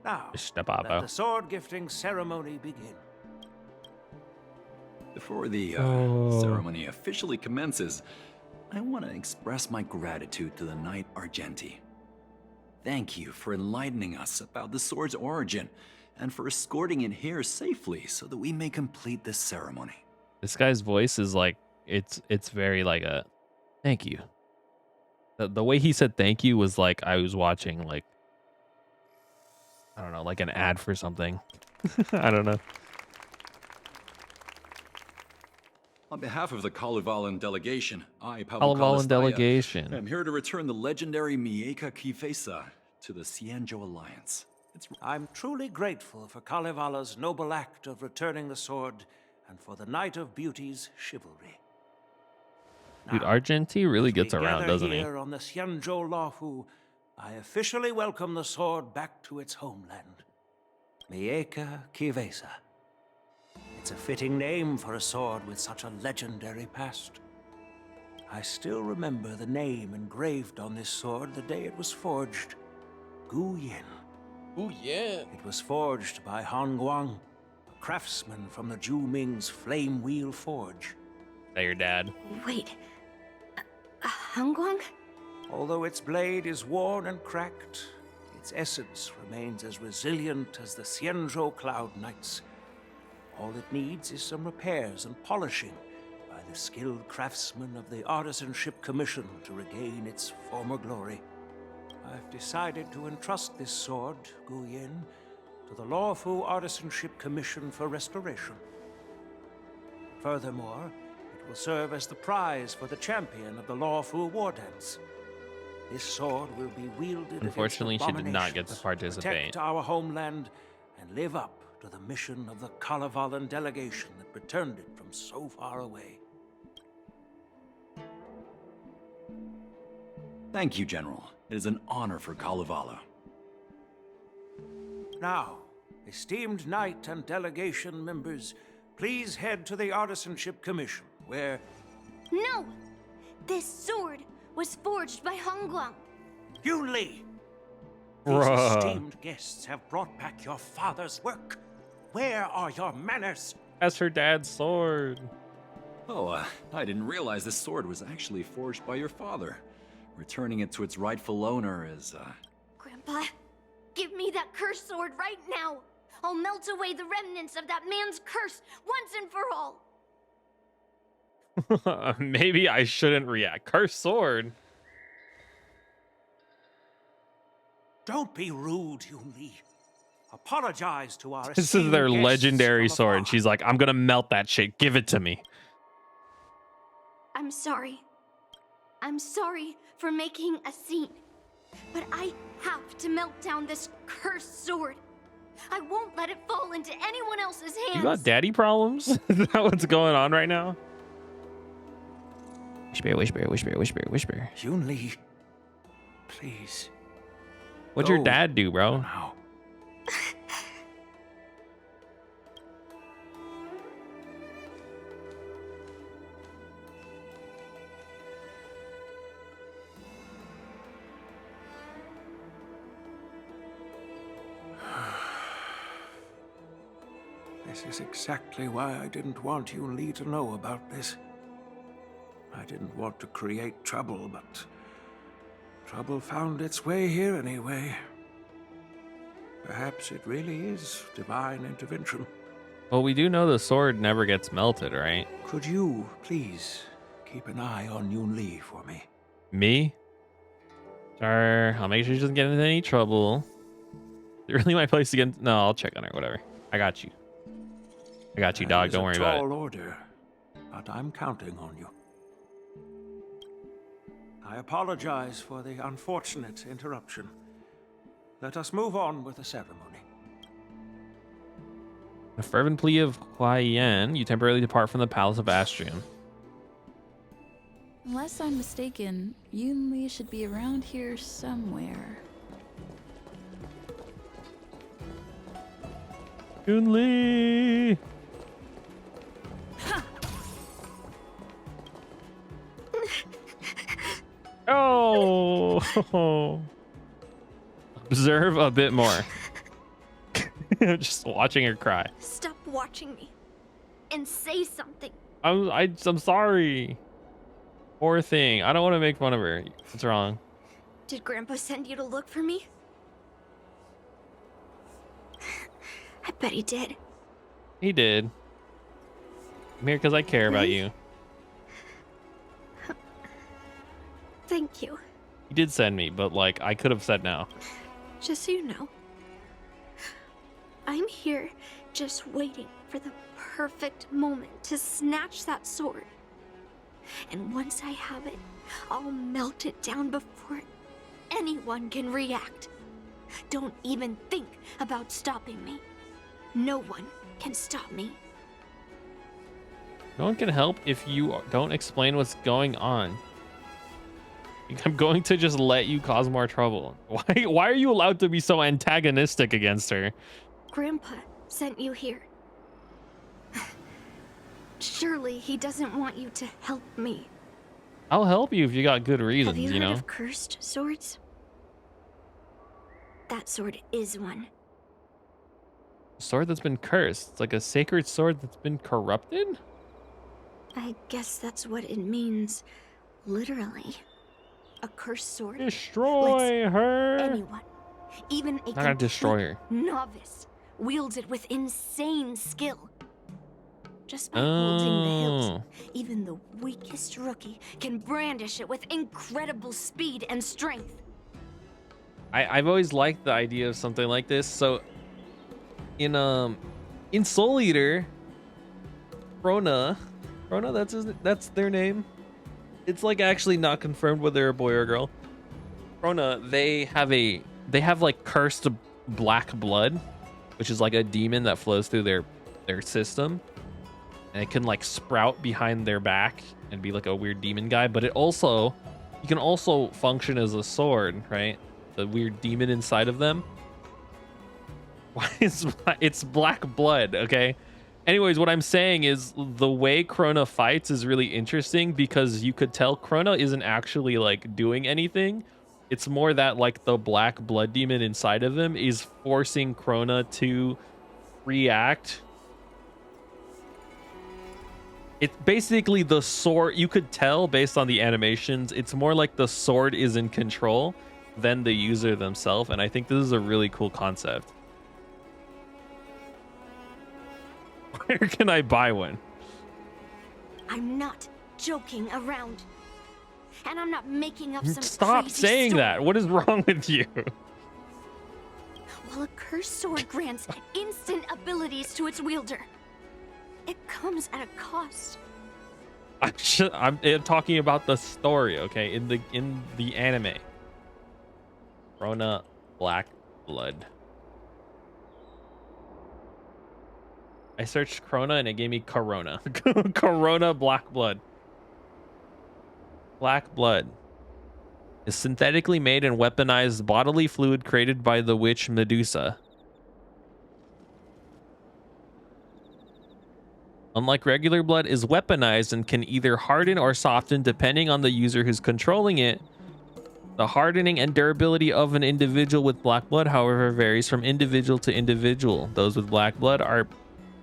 Now, Mr. let Pavo. the sword gifting ceremony begin. Before the Oh. ceremony officially commences, I want to express my gratitude to the Knight Argenti. Thank you for enlightening us about the sword's origin and for escorting it here safely so that we may complete this ceremony. This guy's voice is like, it's very like a thank you. The way he said thank you was like I was watching like, I don't know, like an ad for something. I don't know. On behalf of the Kalevalan delegation, I, Kalevalan delegation. am here to return the legendary Mieka Kivesa to the Cienjo Alliance. I'm truly grateful for Kalevala's noble act of returning the sword and for the Knight of Beauty's chivalry. Dude, Argenti really As gets we around, gather doesn't he? here on the Cienjo Lafu, I officially welcome the sword back to its homeland. Mieka Kivesa. It's a fitting name for a sword with such a legendary past. I still remember the name engraved on this sword the day it was forged. Gu Yin. Gu Yin. It was forged by Han Guang, a craftsman from the Zhu Ming's Flame Wheel Forge. Is that your dad? Wait. Hangguang? Although its blade is worn and cracked, its essence remains as resilient as the Cienjo Cloud Knights. All it needs is some repairs and polishing by the skilled craftsmen of the Artisanship Commission to regain its former glory. I've decided to entrust this sword, Gu Yin, to the Lawfu Artisanship Commission for restoration. Furthermore, it will serve as the prize for the champion of the Lawfu War Dance. This sword will be wielded Unfortunately, against she did not get to abominations, participate. protect our homeland, and live up to the mission of the Kalevalan delegation that returned it from so far away. Thank you, General. It is an honor for Kalevala. Now, esteemed knight and delegation members, please head to the Artisanship Commission, where... No! This sword was forged by Hangguang. Yun Li! These Bruh. esteemed guests have brought back your father's work. Where are your manners? That's her dad's sword. Oh, I didn't realize this sword was actually forged by your father. Returning it to its rightful owner is, Grandpa, give me that cursed sword right now. I'll melt away the remnants of that man's curse once and for all. Maybe I shouldn't react. Cursed sword. Don't be rude, Yun Li. Apologize to our This is their esteemed guests legendary from sword. afar. And she's like, I'm gonna melt that shit. Give it to me. I'm sorry. I'm sorry for making a scene. But I have to melt down this cursed sword. I won't let it fall into anyone else's hands. You got daddy problems? Is that what's going on right now? Whisper, whisper, whisper, whisper, whisper. Yunli, please. What'd your dad do, bro? Now. This is exactly why I didn't want Yunli to know about this. I didn't want to create trouble, but trouble found its way here anyway. Perhaps it really is divine intervention. Well, we do know the sword never gets melted, right? Could you, please, keep an eye on Yunli for me? Me? Sure, I'll make sure she doesn't get into any trouble. Is it really my place again? No, I'll check on her, whatever. I got you. I got you, dog. Don't worry about it. Tall order, but I'm counting on you. I apologize for the unfortunate interruption. Let us move on with the ceremony. A fervent plea of Kuai Yen, you temporarily depart from the Palace of Astrium. Unless I'm mistaken, Yunli should be around here somewhere. Yunli! Oh! Observe a bit more. Just watching her cry. Stop watching me and say something. I'm sorry. Poor thing. I don't want to make fun of her. What's wrong? Did Grandpa send you to look for me? I bet he did. He did. I'm here because I care about you. Thank you. He did send me, but like I could have said no. Just so you know, I'm here just waiting for the perfect moment to snatch that sword. And once I have it, I'll melt it down before anyone can react. Don't even think about stopping me. No one can stop me. No one can help if you don't explain what's going on. I'm going to just let you cause more trouble. Why are you allowed to be so antagonistic against her? Grandpa sent you here. Surely he doesn't want you to help me. I'll help you if you got good reasons, Have you heard know? of cursed swords? That sword is one. Sword that's been cursed. It's like a sacred sword that's been corrupted? I guess that's what it means, literally. A cursed sword. Destroy her! Anyone, even a Not gonna destroy her. novice, wields it with insane skill. Just by holding the hilt, even the weakest rookie can brandish it with incredible speed and strength. I've always liked the idea of something like this. So in Soul Eater, Krona, that's their name. It's like actually not confirmed whether they're a boy or a girl. Krona, they have like cursed black blood, which is like a demon that flows through their system. And it can like sprout behind their back and be like a weird demon guy, but you can also function as a sword, right? The weird demon inside of them. Why is it's black blood, okay? Anyways, what I'm saying is the way Krona fights is really interesting because you could tell Krona isn't actually like doing anything. It's more that like the black blood demon inside of him is forcing Krona to react. It's basically the sword. You could tell based on the animations, it's more like the sword is in control than the user themselves. And I think this is a really cool concept. Where can I buy one? I'm not joking around. And I'm not making up some Stop crazy saying story. that. What is wrong with you? While a cursed sword grants instant abilities to its wielder, it comes at a cost. I'm talking about the story, okay? In the anime. Corona Black Blood. I searched Corona and it gave me Corona. Corona Black Blood. Black Blood is synthetically made and weaponized bodily fluid created by the witch Medusa. Unlike regular blood, is weaponized and can either harden or soften depending on the user who's controlling it. The hardening and durability of an individual with black blood, however, varies from individual to individual. Those with black blood are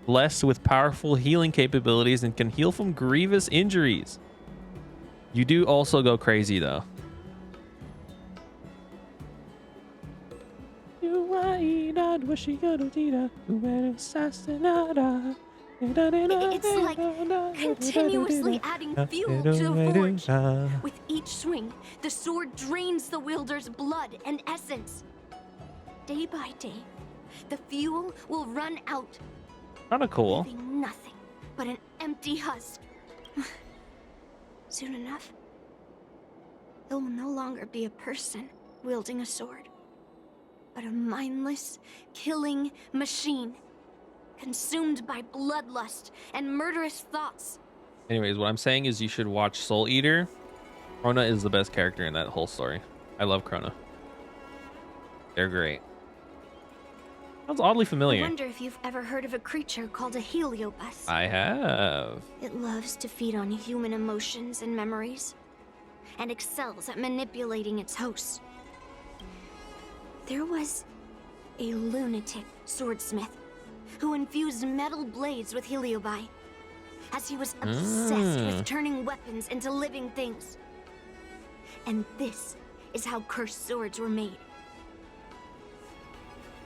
blessed with powerful healing capabilities and can heal from grievous injuries. You do also go crazy though. It's like continuously adding fuel to the forge. With each swing, the sword drains the wielder's blood and essence. Day by day, the fuel will run out. Kinda cool. Leaving nothing but an empty husk. Soon enough, it will no longer be a person wielding a sword, but a mindless, killing machine. Consumed by bloodlust and murderous thoughts. Anyways, what I'm saying is you should watch Soul Eater. Krona is the best character in that whole story. I love Krona. They're great. Sounds oddly familiar. I wonder if you've ever heard of a creature called a heliobus. I have. It loves to feed on human emotions and memories, and excels at manipulating its hosts. There was a lunatic swordsmith who infused metal blades with heliobi, as he was obsessed with turning weapons into living things. And this is how cursed swords were made.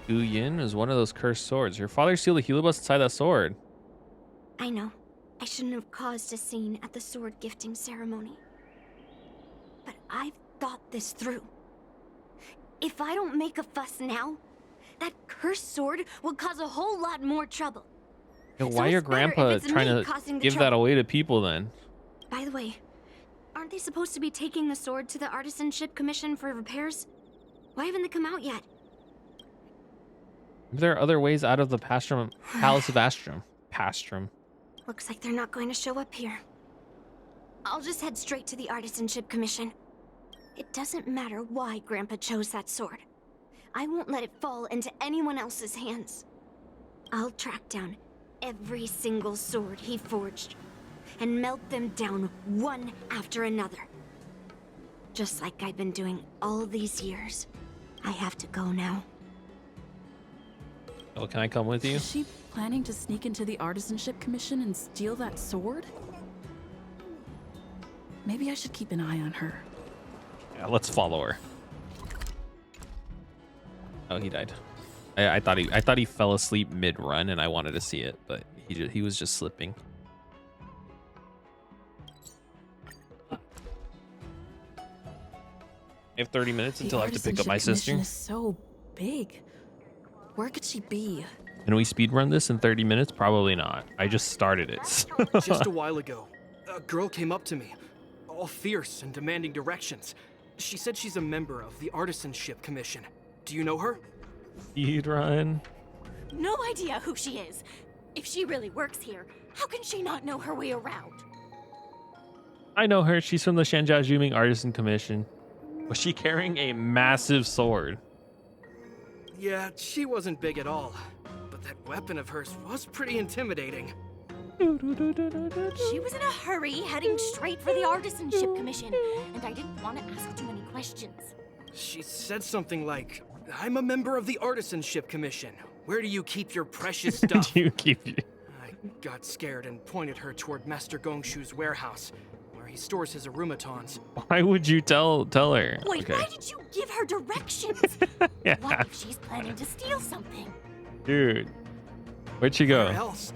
Gu Yin is one of those cursed swords. Your father sealed the heliobus inside that sword. I know, I shouldn't have caused a scene at the sword gifting ceremony. But I've thought this through. If I don't make a fuss now, that cursed sword will cause a whole lot more trouble. Yo, why your grandpa trying to give that away to people then? By the way, aren't they supposed to be taking the sword to the Artisanship Commission for repairs? Why haven't they come out yet? There are other ways out of the Pastrum, Palace of Astrum. Pastrum. Looks like they're not going to show up here. I'll just head straight to the Artisanship Commission. It doesn't matter why Grandpa chose that sword. I won't let it fall into anyone else's hands. I'll track down every single sword he forged and melt them down one after another. Just like I've been doing all these years. I have to go now. Oh, can I come with you? Is she planning to sneak into the Artisanship Commission and steal that sword? Maybe I should keep an eye on her. Yeah, let's follow her. Oh, he died. I thought he fell asleep mid-run, and I wanted to see it, but he was just slipping. I have 30 minutes until I have to pick up my sister. Is so big. Where could she be? Can we speedrun this in 30 minutes? Probably not. I just started it. Just a while ago, a girl came up to me, all fierce and demanding directions. She said she's a member of the Artisanship Commission. Do you know her? Speedrun. No idea who she is. If she really works here, how can she not know her way around? I know her. She's from the Shanjiajuming Artisan Commission. Was she carrying a massive sword? Yeah, she wasn't big at all. But that weapon of hers was pretty intimidating. She was in a hurry, heading straight for the Artisanship Commission, and I didn't want to ask too many questions. She said something like, "I'm a member of the Artisanship Commission. Where do you keep your precious stuff?" Do you keep it? I got scared and pointed her toward Master Gongshu's warehouse, where he stores his aromatons. Why would you tell her? Wait, Okay. why did you give her directions? Yeah. What if she's planning to steal something? Dude, where'd she go? Where else?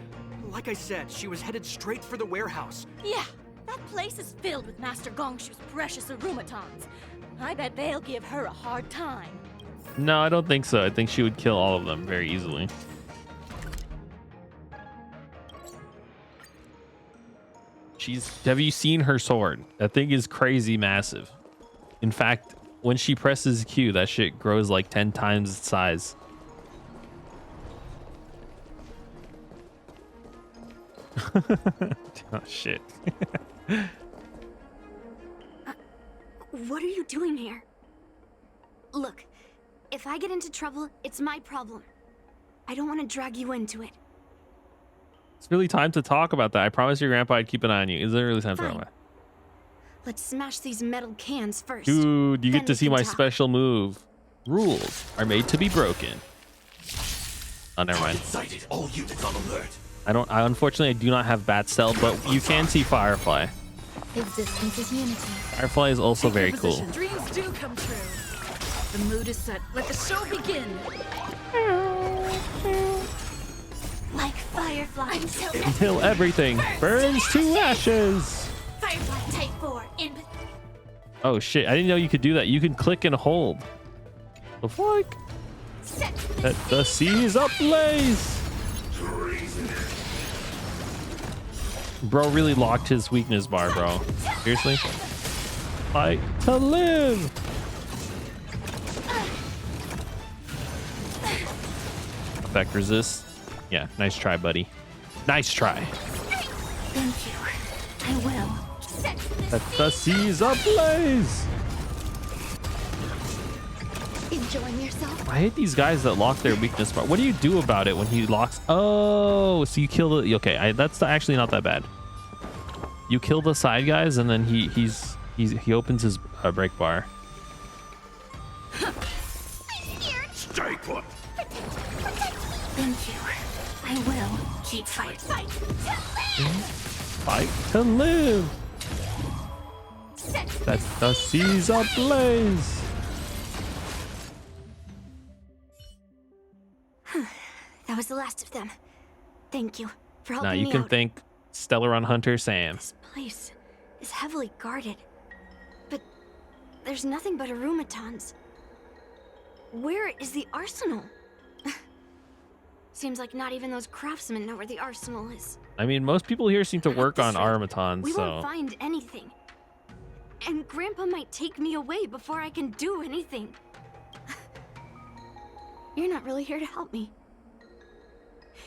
Like I said, she was headed straight for the warehouse. Yeah, that place is filled with Master Gongshu's precious aromatons. I bet they'll give her a hard time. No, I don't think so. I think she would kill all of them very easily. Have you seen her sword? That thing is crazy massive. In fact, when she presses Q, that shit grows like 10 times its size. Oh shit. What are you doing here? Look, if I get into trouble, it's my problem. I don't want to drag you into it. It's really time to talk about that. I promised your grandpa I'd keep an eye on you. Is it really time to talk about it? Let's smash these metal cans first. Dude, you Then get to we see can my talk. special move. Rules are made to be broken. Oh, never mind. All units on alert. I unfortunately I do not have bat cell, but you can see Firefly. Existence is unity. Firefly is also very cool. Dreams do come true. The mood is set. Let the show begin. Like Firefly Until everything burns to ashes. Firefly Type 4 in. Oh shit, I didn't know you could do that. You can click and hold. The fuck? Set the seas ablaze. Bro really locked his weakness bar, bro. Seriously? Fight to live. Effect resist. Yeah, nice try, buddy. Nice try. Thank you. I will. Set the seas ablaze. Enjoying yourself? I hate these guys that lock their weakness bar. What do you do about it when he locks? Oh, so you kill the. Okay, that's actually not that bad. You kill the side guys, and then he opens his break bar. Stay put. Thank you. I will keep fighting. Fight to live. Set the seas ablaze. That was the last of them. Thank you for helping Now me you can out. thank Stellaron Hunter Sam. This place is heavily guarded, but there's nothing but automatons. Where is the arsenal? Seems like not even those craftsmen know where the arsenal is. I mean, most people here seem to work on This rate, automatons, we so won't find anything. And Grandpa might take me away before I can do anything. You're not really here to help me.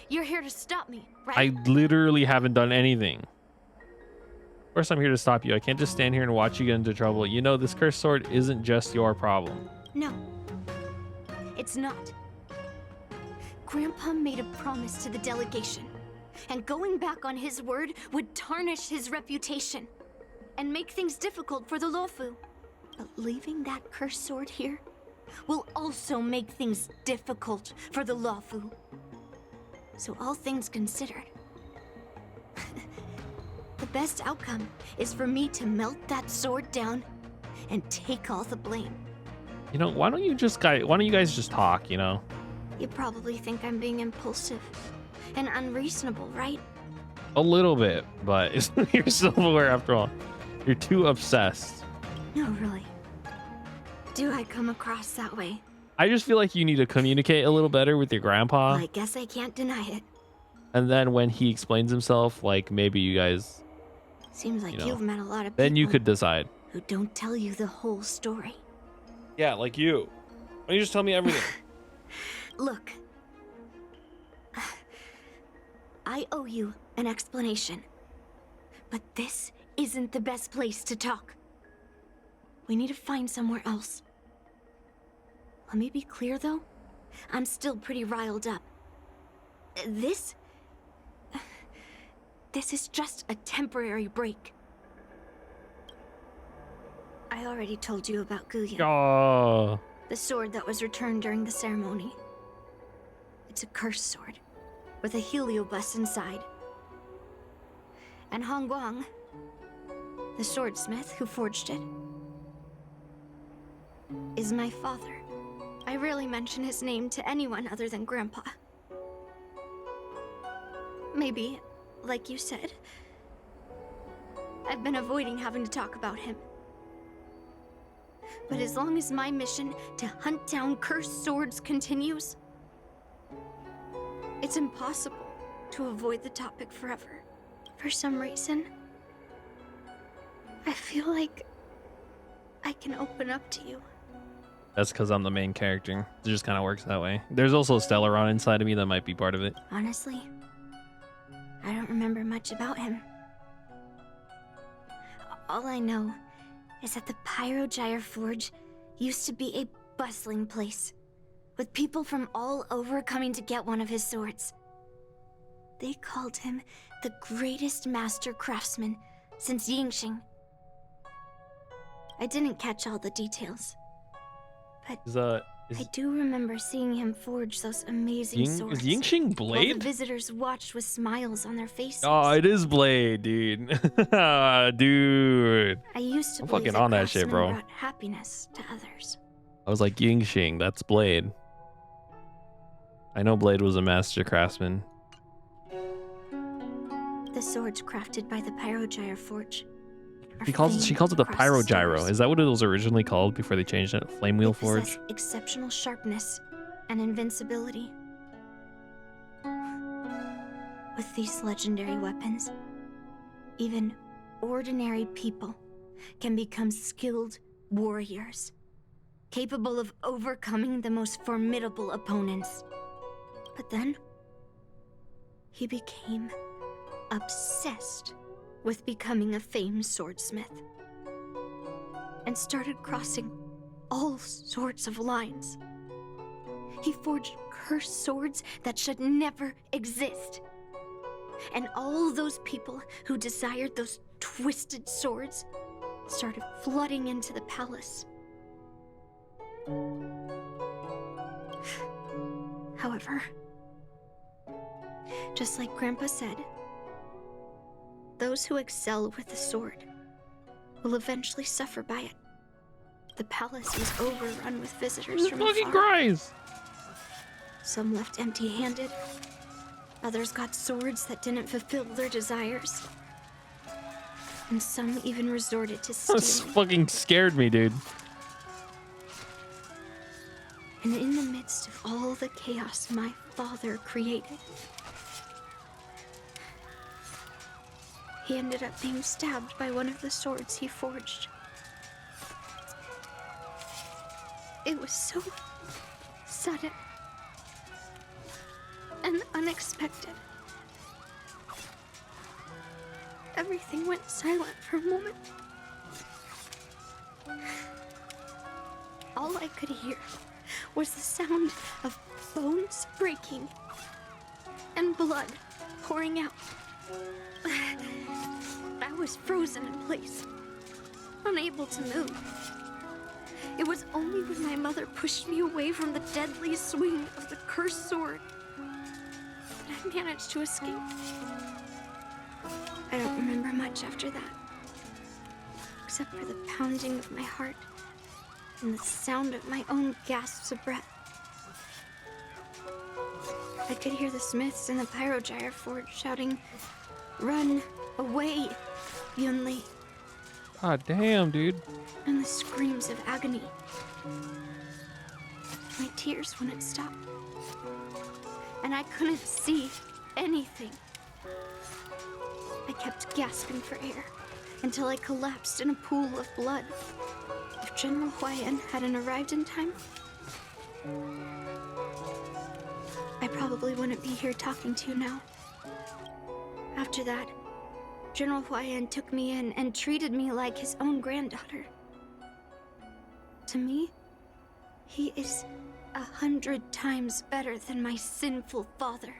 You're here to stop me, right? I literally haven't done anything. Of course, I'm here to stop you. I can't just stand here and watch you get into trouble. You know, this cursed sword isn't just your problem. No, it's not. Grandpa made a promise to the delegation, and going back on his word would tarnish his reputation and make things difficult for the Luofu. But leaving that cursed sword here will also make things difficult for the Luofu. So all things considered, the best outcome is for me to melt that sword down and take all the blame. You know, why don't you guys just talk, you know? You probably think I'm being impulsive and unreasonable, right? A little bit, but you're silverware after all. You're too obsessed. No, really. Do I come across that way? I just feel like you need to communicate a little better with your grandpa. Well, I guess I can't deny it. And then when he explains himself, like maybe you guys, Seems like you know, you've met a lot of people then you could decide. who don't tell you the whole story. Yeah, like you. Why don't you just tell me everything? Look, I owe you an explanation. But this isn't the best place to talk. We need to find somewhere else. Let me be clear, though. I'm still pretty riled up. This is just a temporary break. I already told you about Guyan. Oh. The sword that was returned during the ceremony. It's a cursed sword, with a heliobus inside. And Hongguang, the swordsmith who forged it, is my father. I rarely mention his name to anyone other than Grandpa. Maybe, like you said, I've been avoiding having to talk about him. But as long as my mission to hunt down cursed swords continues, it's impossible to avoid the topic forever. For some reason, I feel like I can open up to you. That's because I'm the main character. It just kind of works that way. There's also Stellaron inside of me that might be part of it. Honestly, I don't remember much about him. All I know is that the Pyrogyre Forge used to be a bustling place, with people from all over coming to get one of his swords. They called him the greatest master craftsman since Yingxing. I didn't catch all the details, but I do remember seeing him forge those amazing swords. Is Yingxing While Blade? the visitors watched with smiles on their faces. Oh, it is Blade, dude. Dude. I used to I'm believe fucking on that shit, craftsmen bro. brought happiness to others. I was like, Yingxing, that's Blade. I know Blade was a master craftsman. The swords crafted by the Pyrogyre Forge. She calls it the Pyrogyro. Is that what it was originally called before they changed it? Flame Wheel Forge? Possess exceptional sharpness and invincibility. With these legendary weapons, even ordinary people can become skilled warriors, capable of overcoming the most formidable opponents. But then, he became obsessed with becoming a famed swordsmith, and started crossing all sorts of lines. He forged cursed swords that should never exist. And all those people who desired those twisted swords started flooding into the palace. However, just like Grandpa said, those who excel with the sword will eventually suffer by it. The palace was overrun with visitors from afar. Some left empty-handed. Others got swords that didn't fulfill their desires. And some even resorted to stealing. This fucking scared me, dude. And in the midst of all the chaos my father created, he ended up being stabbed by one of the swords he forged. It was so sudden and unexpected. Everything went silent for a moment. All I could hear was the sound of bones breaking and blood pouring out. I was frozen in place, unable to move. It was only when my mother pushed me away from the deadly swing of the cursed sword that I managed to escape. I don't remember much after that, except for the pounding of my heart and the sound of my own gasps of breath. I could hear the smiths in the Pyrogyre Forge shouting, "Run away, Yunli," God damn, dude. and the screams of agony. My tears wouldn't stop, and I couldn't see anything. I kept gasping for air until I collapsed in a pool of blood. If General Huayan hadn't arrived in time, I probably wouldn't be here talking to you now. After that, General Huayan took me in and treated me like his own granddaughter. To me, he is 100 times better than my sinful father.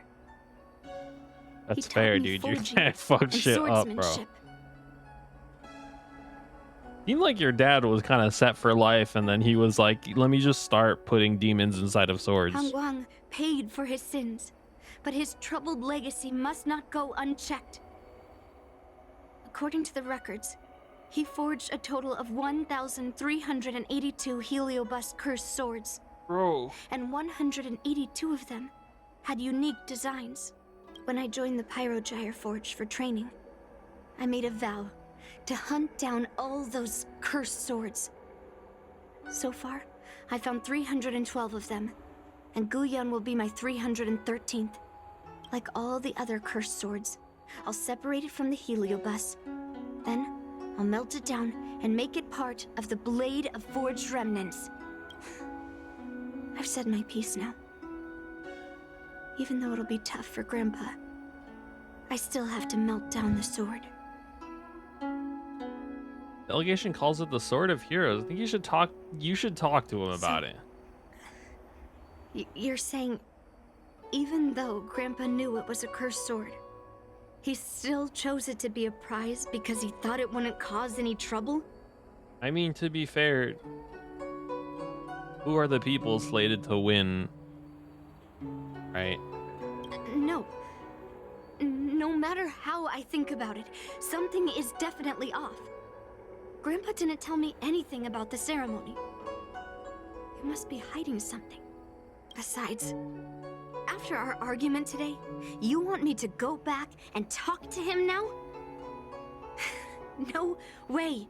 That's fair, dude. You can't fuck shit up, bro. Seemed like your dad was kind of set for life, and then he was like, let me just start putting demons inside of swords. Han Guang paid for his sins, but his troubled legacy must not go unchecked. According to the records, he forged a total of 1,382 Heliobus cursed swords. Bro. And 182 of them had unique designs. When I joined the Pyrogyre Forge for training, I made a vow to hunt down all those cursed swords. So far, I found 312 of them, and Guyan will be my 313th. Like all the other cursed swords, I'll separate it from the Heliobus. Then, I'll melt it down and make it part of the Blade of Forged Remnants. I've said my piece now. Even though it'll be tough for Grandpa, I still have to melt down the sword. Delegation calls it the Sword of Heroes. I think you should talk to him about it. You're saying, even though Grandpa knew it was a cursed sword, he still chose it to be a prize because he thought it wouldn't cause any trouble? I mean, to be fair, who are the people slated to win? Right? No. No matter how I think about it, something is definitely off. Grandpa didn't tell me anything about the ceremony. He must be hiding something. Besides, after our argument today, you want me to go back and talk to him now? No way.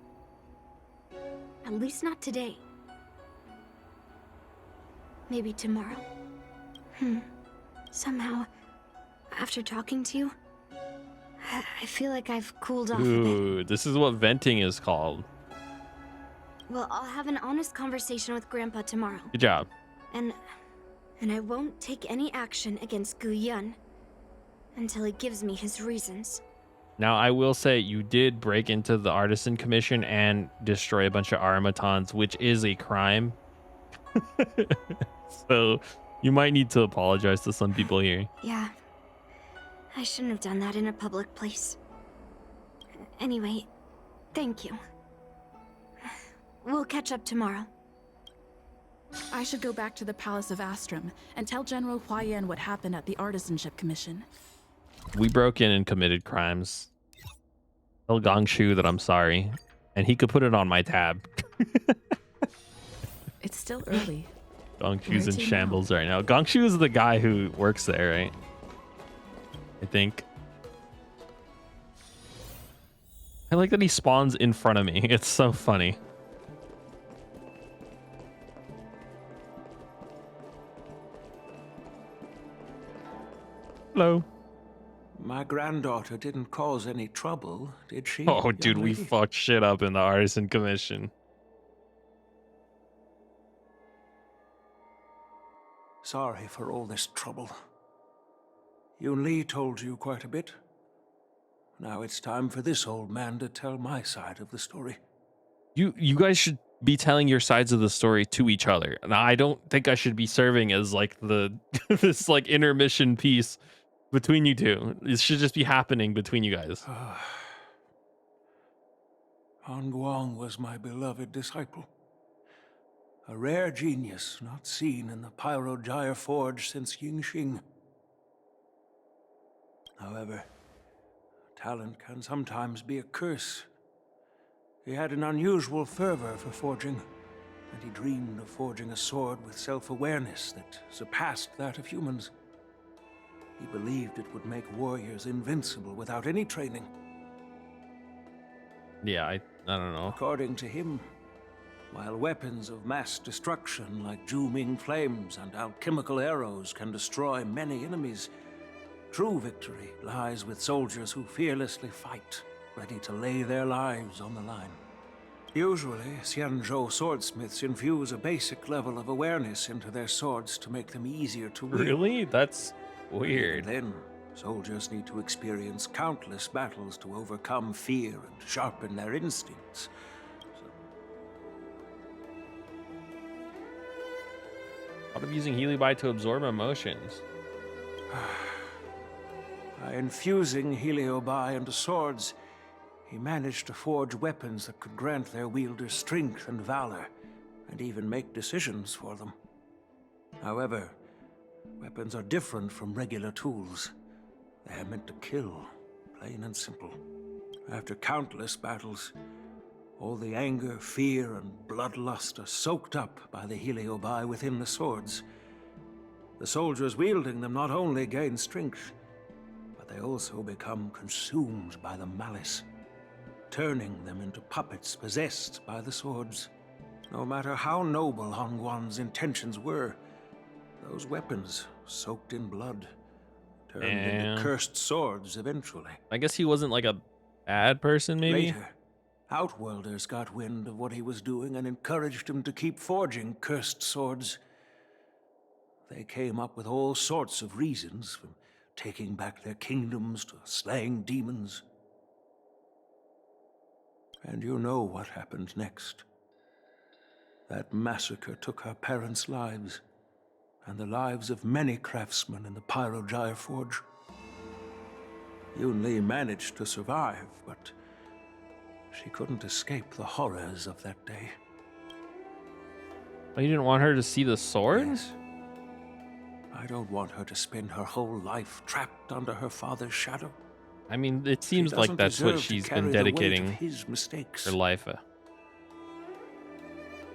At least not today. Maybe tomorrow. Somehow, after talking to you, I feel like I've cooled off a bit. Ooh, this is what venting is called. Well, I'll have an honest conversation with Grandpa tomorrow. Good job. And I won't take any action against Gu Yun until he gives me his reasons. Now, I will say you did break into the Artisan Commission and destroy a bunch of automatons, which is a crime. So you might need to apologize to some people here. Yeah. I shouldn't have done that in a public place. Anyway, thank you. We'll catch up tomorrow. I should go back to the Palace of Astrum and tell General Huayan what happened at the Artisanship Commission. We broke in and committed crimes. Tell Gongshu that I'm sorry, and he could put it on my tab. It's still early. Gongshu's in shambles right now. Gongshu is the guy who works there, right? I think. I like that he spawns in front of me. It's so funny. Hello. My granddaughter didn't cause any trouble, did she? Oh, dude, we fucked shit up in the Artisan Commission. Sorry for all this trouble. Yun Li told you quite a bit. Now it's time for this old man to tell my side of the story. You guys should be telling your sides of the story to each other. Now, I don't think I should be serving as like the this like intermission piece between you two. It should just be happening between you guys. Han Guang was my beloved disciple. A rare genius not seen in the Pyrogyre Forge since Yingxing. However, talent can sometimes be a curse. He had an unusual fervor for forging, and he dreamed of forging a sword with self-awareness that surpassed that of humans. He believed it would make warriors invincible without any training. Yeah, I don't know. According to him, while weapons of mass destruction like Zhu-Ming flames and alchemical arrows can destroy many enemies, true victory lies with soldiers who fearlessly fight, ready to lay their lives on the line. Usually, Xianzhou swordsmiths infuse a basic level of awareness into their swords to make them easier to wield. Really? That's weird. Then, soldiers need to experience countless battles to overcome fear and sharpen their instincts. Thought of using Helibi to absorb emotions. By infusing Heliobi into swords, he managed to forge weapons that could grant their wielders strength and valor, and even make decisions for them. However, weapons are different from regular tools. They are meant to kill, plain and simple. After countless battles, all the anger, fear, and bloodlust are soaked up by the Heliobi within the swords. The soldiers wielding them not only gain strength, but they also become consumed by the malice, turning them into puppets possessed by the swords. No matter how noble Han Guan's intentions were, those weapons, soaked in blood, turned into cursed swords eventually. I guess he wasn't like a bad person, maybe? Later, Outworlders got wind of what he was doing and encouraged him to keep forging cursed swords. They came up with all sorts of reasons, from taking back their kingdoms to slaying demons. And you know what happened next. That massacre took her parents' lives, and the lives of many craftsmen in the Pyrogyre Forge. Yun-Li managed to survive, but she couldn't escape the horrors of that day. Oh, you didn't want her to see the sword? Yes. I don't want her to spend her whole life trapped under her father's shadow. I mean, it seems like that's what she's been dedicating her life.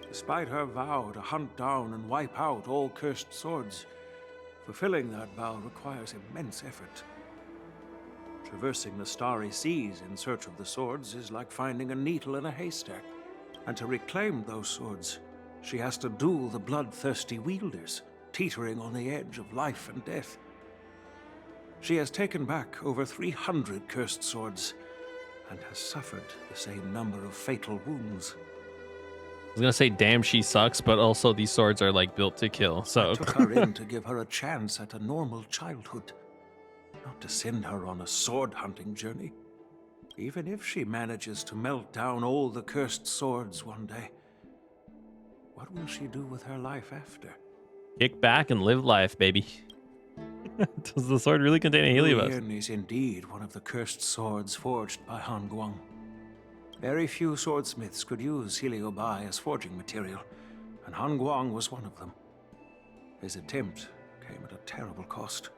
Despite her vow to hunt down and wipe out all cursed swords, fulfilling that vow requires immense effort. Traversing the starry seas in search of the swords is like finding a needle in a haystack. And to reclaim those swords, she has to duel the bloodthirsty wielders, teetering on the edge of life and death. She has taken back over 300 cursed swords, and has suffered the same number of fatal wounds. I was gonna say, damn, she sucks, but also these swords are like built to kill, so. I took her in to give her a chance at a normal childhood, not to send her on a sword hunting journey. Even if she manages to melt down all the cursed swords one day, what will she do with her life after? Kick back and live life, baby. Does the sword really contain a heliobus? Yin is indeed one of the cursed swords forged by Han Guang. Very few swordsmiths could use heliobi as forging material, and Han Guang was one of them. His attempt came at a terrible cost.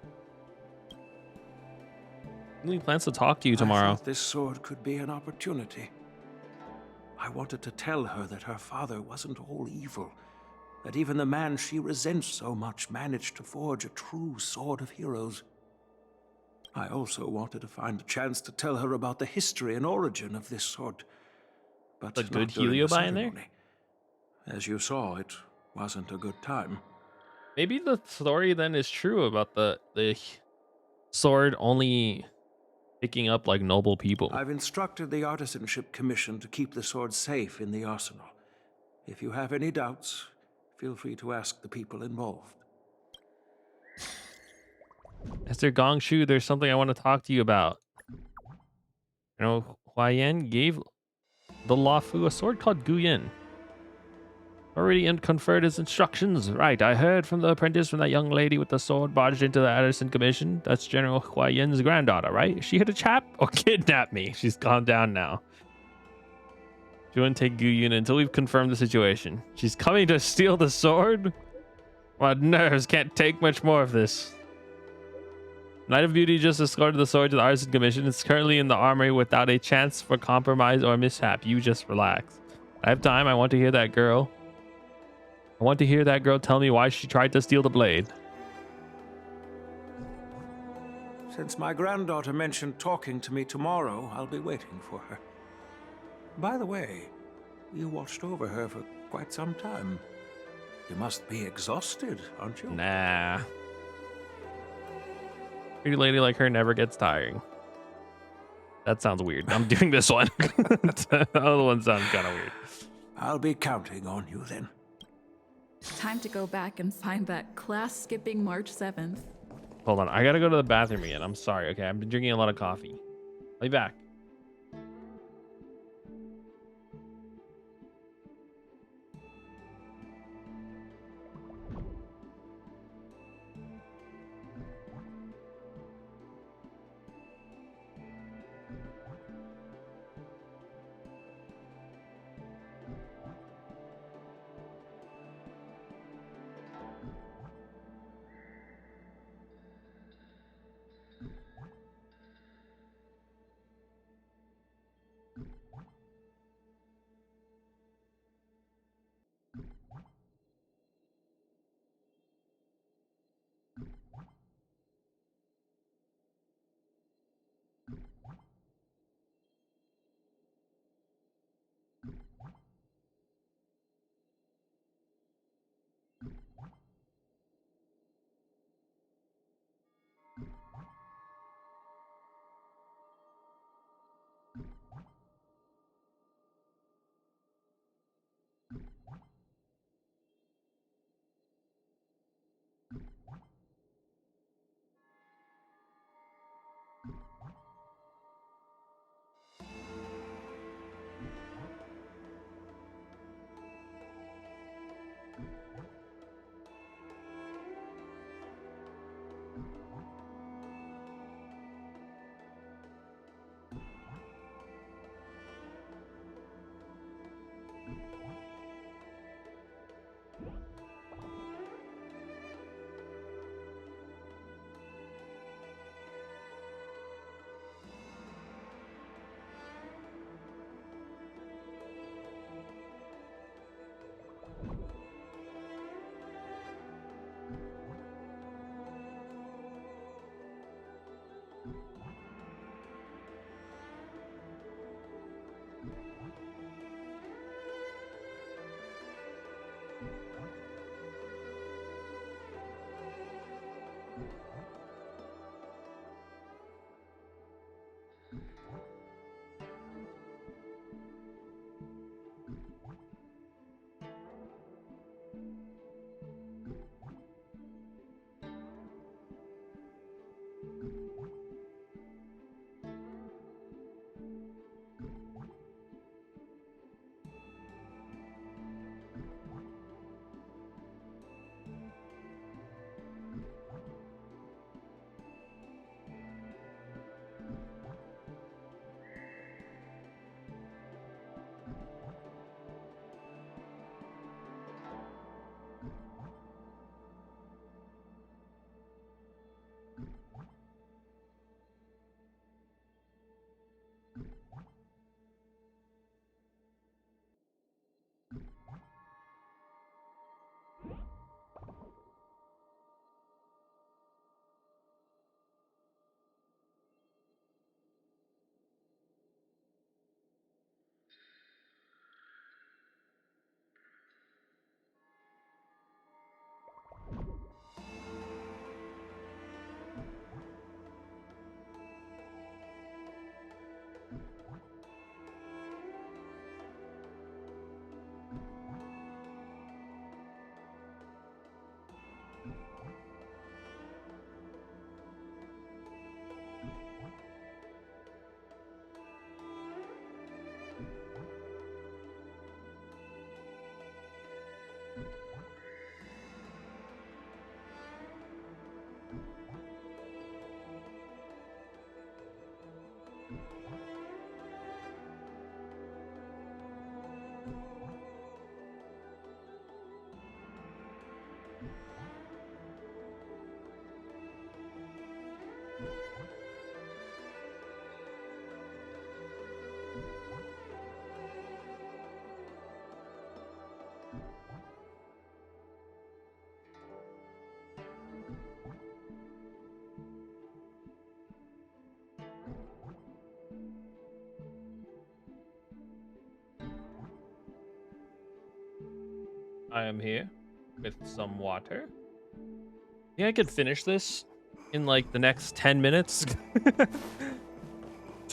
He plans to talk to you tomorrow. I thought this sword could be an opportunity. I wanted to tell her that her father wasn't all evil, that even the man she resents so much managed to forge a true sword of heroes. I also wanted to find a chance to tell her about the history and origin of this sword. But a good heliobi in there? As you saw, it wasn't a good time. Maybe the story then is true about the sword only picking up like noble people. I've instructed the Artisanship Commission to keep the sword safe in the arsenal. If you have any doubts, feel free to ask the people involved. Mr. Gongshu, there's something I want to talk to you about. You know, Huayan gave the Luofu a sword called Guyan. Already conferred his instructions. Right, I heard from the apprentice from that young lady with the sword barged into the Artisan Commission. That's General Huayan's granddaughter, right? She hit a chap or kidnapped me. She's calmed down now. She wouldn't take Guyan until we've confirmed the situation. She's coming to steal the sword? My nerves can't take much more of this. Knight of Beauty just escorted the sword to the Artisan Commission. It's currently in the armory without a chance for compromise or mishap. You just relax. I have time. I want to hear that girl. I want to hear that girl tell me why she tried to steal the blade. Since my granddaughter mentioned talking to me tomorrow, I'll be waiting for her. By the way, you watched over her for quite some time. You must be exhausted, aren't you? Nah. Pretty lady like her never gets tiring. That sounds weird. I'm doing this one. The other one sounds kind of weird. I'll be counting on you then. Time to go back and find that class-skipping March 7th. Hold on. I gotta go to the bathroom again. I'm sorry. Okay, I've been drinking a lot of coffee. I'll be back. I am here with some water. Yeah, I could finish this in like the next 10 minutes.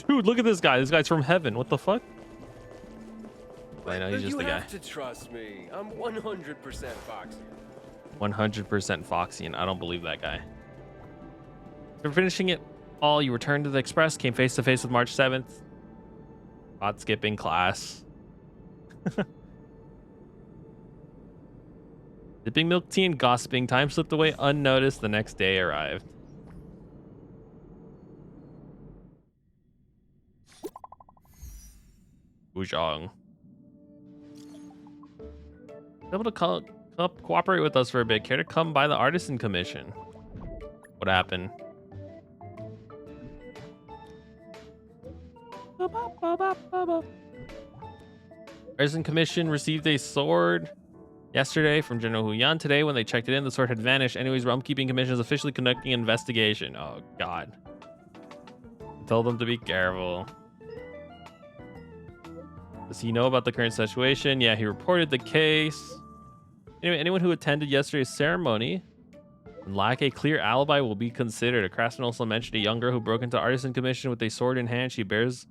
Dude, look at this guy. This guy's from heaven. What the fuck? I know he's just the guy. You have to trust me. I'm 100% Foxy. 100% Foxy, and I don't believe that guy. After finishing it all, you returned to the Express, came face to face with March 7th. Not skipping class. Sipping milk tea and gossiping, time slipped away unnoticed. The next day arrived. Wuzhong. Able to cooperate with us for a bit. Care to come by the Artisan Commission? What happened? Artisan Commission received a sword yesterday from General Hu Yan. Today, when they checked it in, the sword had vanished. Anyways, Realm Keeping Commission is officially conducting an investigation. Oh, God. I told them to be careful. Does he know about the current situation? Yeah, he reported the case. Anyway, anyone who attended yesterday's ceremony and lack a clear alibi will be considered. A craftsman also mentioned a young girl who broke into Artisan Commission with a sword in hand. She bears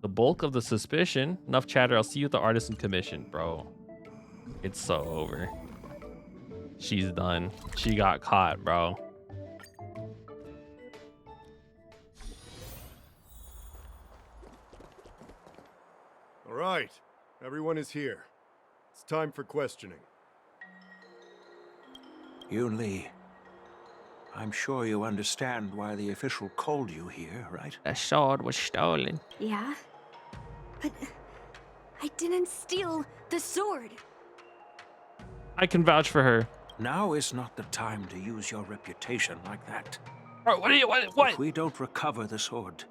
the bulk of the suspicion. Enough chatter. I'll see you at the Artisan Commission, bro. It's so over. She's done. She got caught, bro. All right, everyone is here. It's time for questioning. Yun Li, I'm sure you understand why the official called you here, right? The sword was stolen. Yeah? But I didn't steal the sword. I can vouch for her. Now is not the time to use your reputation like that. Bro, what? If we don't recover the sword,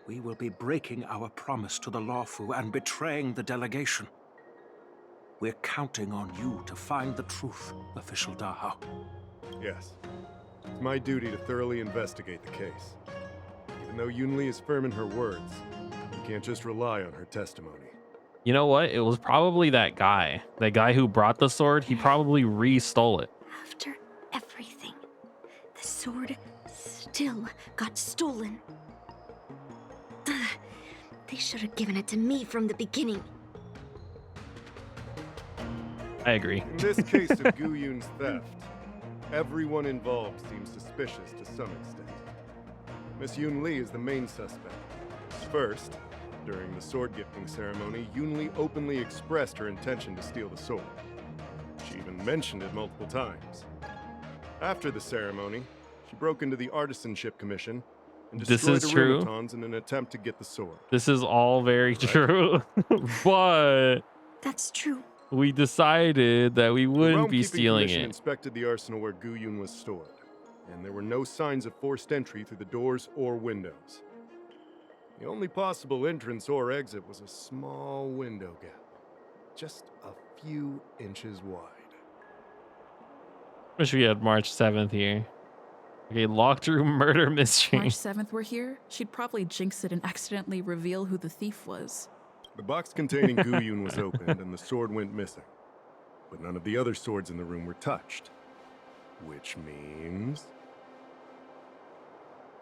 we will be breaking our promise to the Lawfu and betraying the delegation. We're counting on you to find the truth, Official Dahao. Yes. It's my duty to thoroughly investigate the case. Even though Yun Li is firm in her words, you can't just rely on her testimony. You know what? It was probably that guy. That guy who brought the sword. He probably re-stole it. After everything, the sword still got stolen. They should have given it to me from the beginning. I agree. In this case of Gu Yun's theft, everyone involved seems suspicious to some extent. Miss Yun Li is the main suspect. First, during the sword gifting ceremony, Yun Li openly expressed her intention to steal the sword. She even mentioned it multiple times. After the ceremony, she broke into the Artisanship Commission and destroyed the Rumatons in an attempt to get the sword. This is all very true, but that's true. We decided that we wouldn't be stealing it. The inspected the arsenal where Gu Yun was stored, and there were no signs of forced entry through the doors or windows. The only possible entrance or exit was a small window gap, just a few inches wide. Wish we had March 7th here. Okay, locked room murder mystery. March 7th were here, she'd probably jinx it and accidentally reveal who the thief was. The box containing Gu Yun was opened and the sword went missing. But none of the other swords in the room were touched. Which means...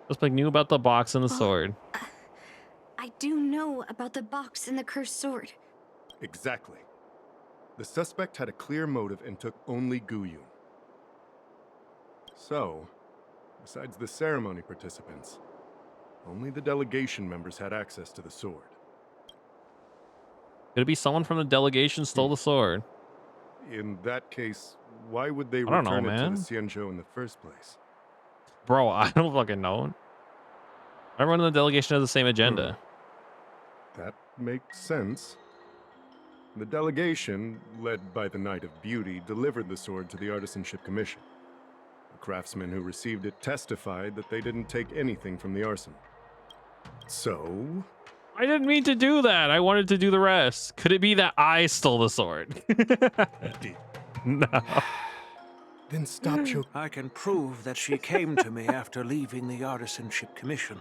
Suspect knew about the box and the sword. I do know about the box and the cursed sword. Exactly. The suspect had a clear motive and took only Gu Yun. So, besides the ceremony participants, only the delegation members had access to the sword. Could it be someone from the delegation stole the sword? In that case, why would they I don't return know, it to man. the Xianzhou in the first place? Bro, I don't fucking know. Everyone in the delegation has the same agenda. That makes sense. The delegation, led by the Knight of Beauty, delivered the sword to the Artisanship Commission. The craftsmen who received it testified that they didn't take anything from the arsenal. So... I didn't mean to do that. I wanted to do the rest. Could it be that I stole the sword? No. Then stop choking. I can prove that she came to me after leaving the Artisanship Commission,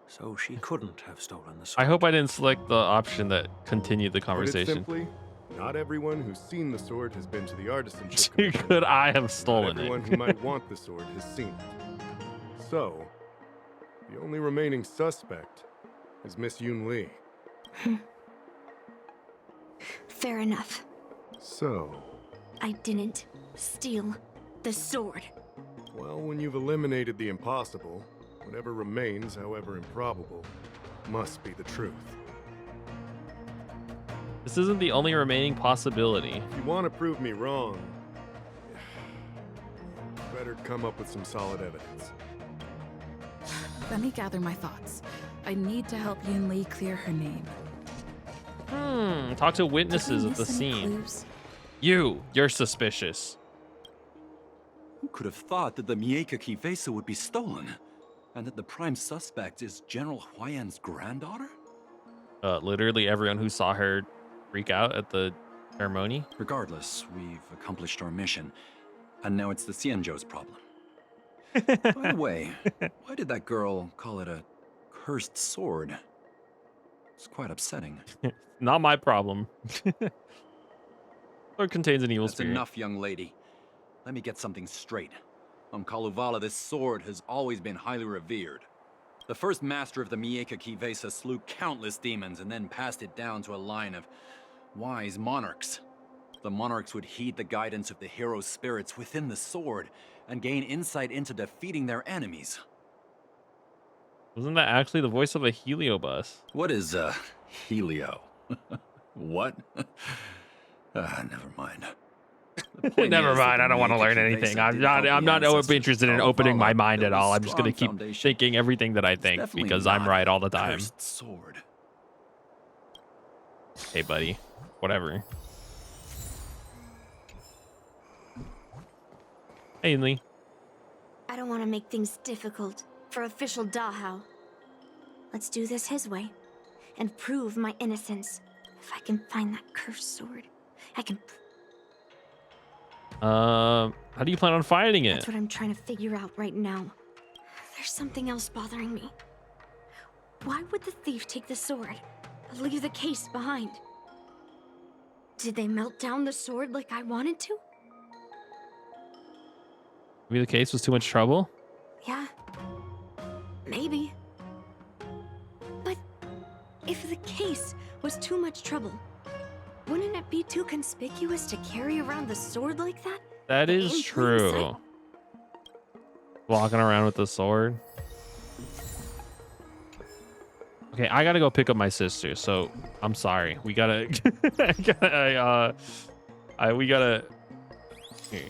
so she couldn't have stolen the sword. I hope I didn't select the option that continued the Put it conversation. simply, Not everyone who's seen the sword has been to the artisanship Too commission. good I have Not stolen everyone it. who might want the sword has seen it. So, the only remaining suspect is Miss Yoon Lee. Fair enough. So, I didn't steal the sword. well, when you've eliminated the impossible, whatever remains, however improbable, must be the truth. This isn't the only remaining possibility. If you want to prove me wrong, you better come up with some solid evidence. Let me gather my thoughts. I need to help Yoon Lee clear her name. Talk to witnesses at the miss any scene. clues? You're suspicious. Who could have thought that the Miekaki vesa would be stolen? And that the prime suspect is General Huayan's granddaughter? Literally everyone who saw her freak out at the ceremony. Regardless, we've accomplished our mission. And now it's the Xianzhou's problem. By the way, why did that girl call it a cursed sword? It's quite upsetting. Not my problem. Or contains an evil That's spirit. enough, young lady. Let me get something straight. On Kalevala, this sword has always been highly revered. The first master of the Miekaki vesa slew countless demons and then passed it down to a line of wise monarchs. The monarchs would heed the guidance of the hero spirits within the sword and gain insight into defeating their enemies. Wasn't that actually the voice of a Heliobus? What is, Helio? What? Never mind. Never mind. I don't want to learn anything. I'm not interested in opening my mind at all. I'm just gonna keep thinking everything that I think because I'm right all the time. Sword. Hey, buddy. Whatever. Hey, Lee. I don't want to make things difficult for official Dahao. Let's do this his way and prove my innocence. If I can find that cursed sword, I can. How do you plan on finding it? That's what I'm trying to figure out right now. There's something else bothering me. Why would the thief take the sword and leave the case behind? Did they melt down the sword like I wanted to? Maybe the case was too much trouble? Yeah. Maybe. But if the case was too much trouble, wouldn't it be too conspicuous to carry around the sword like that? That is true. Walking around with the sword. Okay, I gotta go pick up my sister, so I'm sorry. We gotta we gotta here.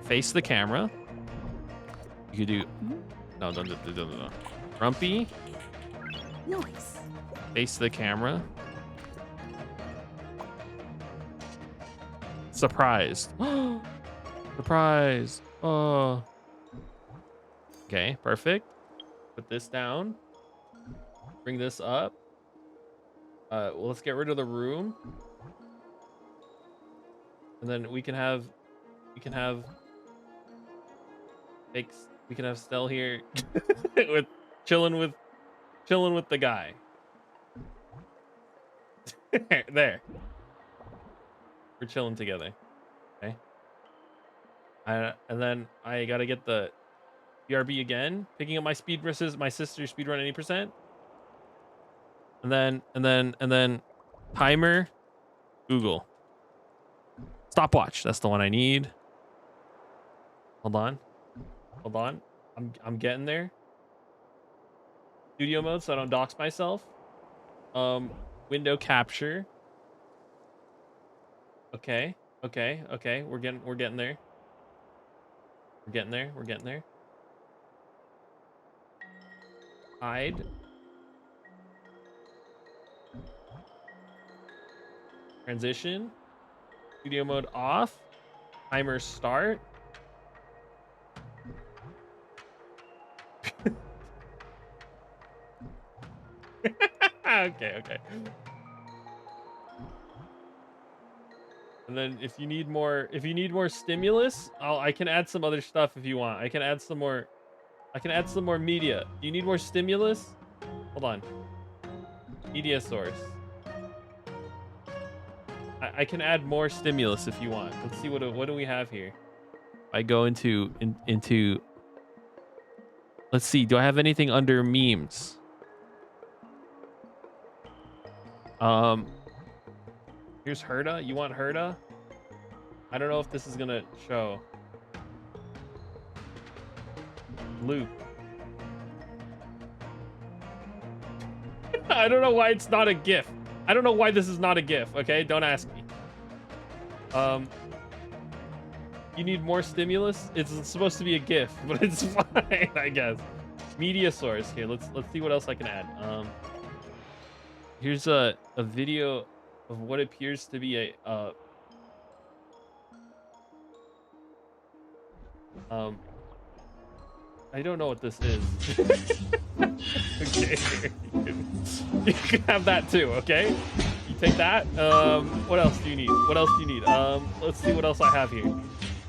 Face the camera. You could do no. Grumpy. Noise. Face the camera. Surprised. Surprise. Oh. Okay, perfect. Put this down. Bring this up. Well, let's get rid of the room. And then we can have Stell here with chilling with the guy. There. We're chilling together. Okay. And then I gotta get the BRB again, picking up my speed versus my sister's speed run 80%. And then timer, Google. Stopwatch. That's the one I need. Hold on. I'm getting there. Studio mode so I don't dox myself. Window capture. Okay. We're getting there. We're getting there. Hide. Transition. Studio mode off. Timer start. Okay. And then if you need more stimulus, I can add some other stuff if you want. I can add some more I can add some more media. Do you need more stimulus? Hold on. Media source. I can add more stimulus if you want. Let's see what do we have here. I go into let's see. Do I have anything under memes? Here's Herda. You want Herda? I don't know if this is gonna show. Luke. I don't know why it's not a GIF. I don't know why this is not a GIF. Okay, don't ask me. You need more stimulus? It's supposed to be a GIF, but it's fine, I guess. Media source. Here, let's see what else I can add. Here's a video of what appears to be a I don't know what this is. Okay, you can have that too. Okay, you take that. What else do you need? What else do you need? Let's see what else I have here.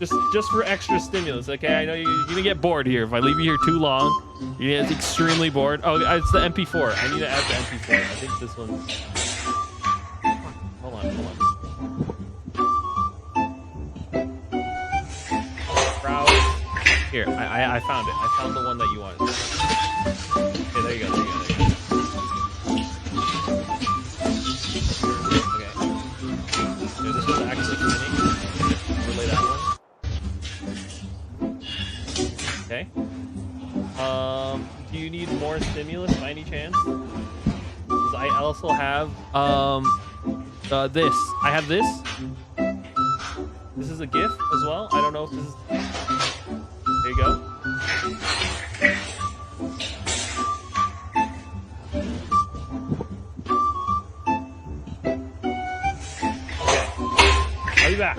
Just for extra stimulus. Okay, I know you're gonna get bored here. If I leave you here too long, you're gonna get extremely bored. Oh, it's the MP4. I need to add the MP4. I think this one. Hold on. Here, I found it. I found the one that you wanted. Okay, there you go. Okay. Here, this was actually spinning. Relay that one. Okay. Do you need more stimulus by any chance? Because I also have this. I have this. This is a GIF as well. I don't know if this is. There you go. Okay. I'll be back.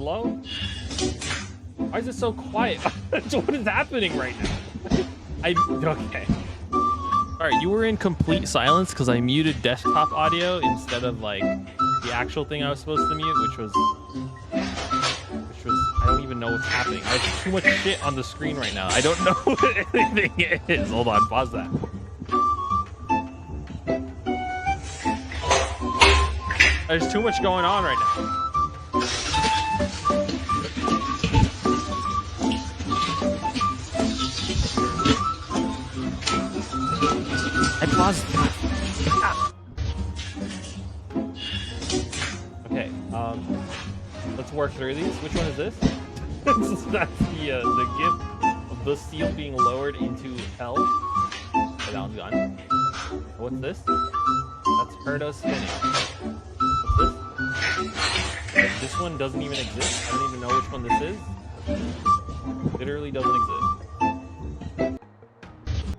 Hello? Why is it so quiet? What is happening right now? Okay. All right, you were in complete silence because I muted desktop audio instead of like the actual thing I was supposed to mute, which was I don't even know what's happening. I have too much shit on the screen right now. I don't know what anything is. Hold on, pause that. There's too much going on right now. I paused. Ah. Okay, let's work through these. Which one is this? That's the gift of the seal being lowered into hell. Okay, that one's gone. What's this? That's Herdo spinning. What's this? This one doesn't even exist. I don't even know which one this is. Literally doesn't exist.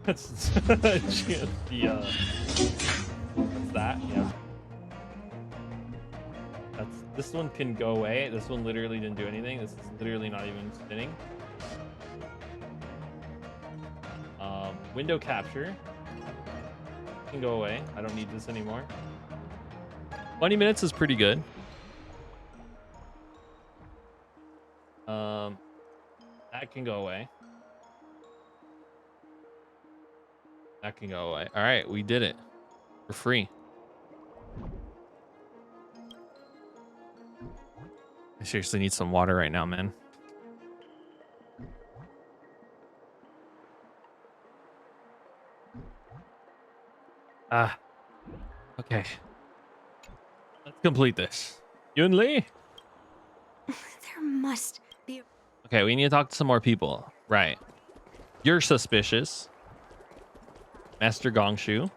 That's just the that's that, yeah. This one can go away. This one literally didn't do anything. This is literally not even spinning. Window capture can go away. I don't need this anymore. 20 minutes is pretty good. That can go away. That can go away. All right, we did it for free. I seriously need some water right now, man. Okay. Let's complete this. Yun Lee? There must be. Okay, we need to talk to some more people. Right. You're suspicious. Master Gongshu.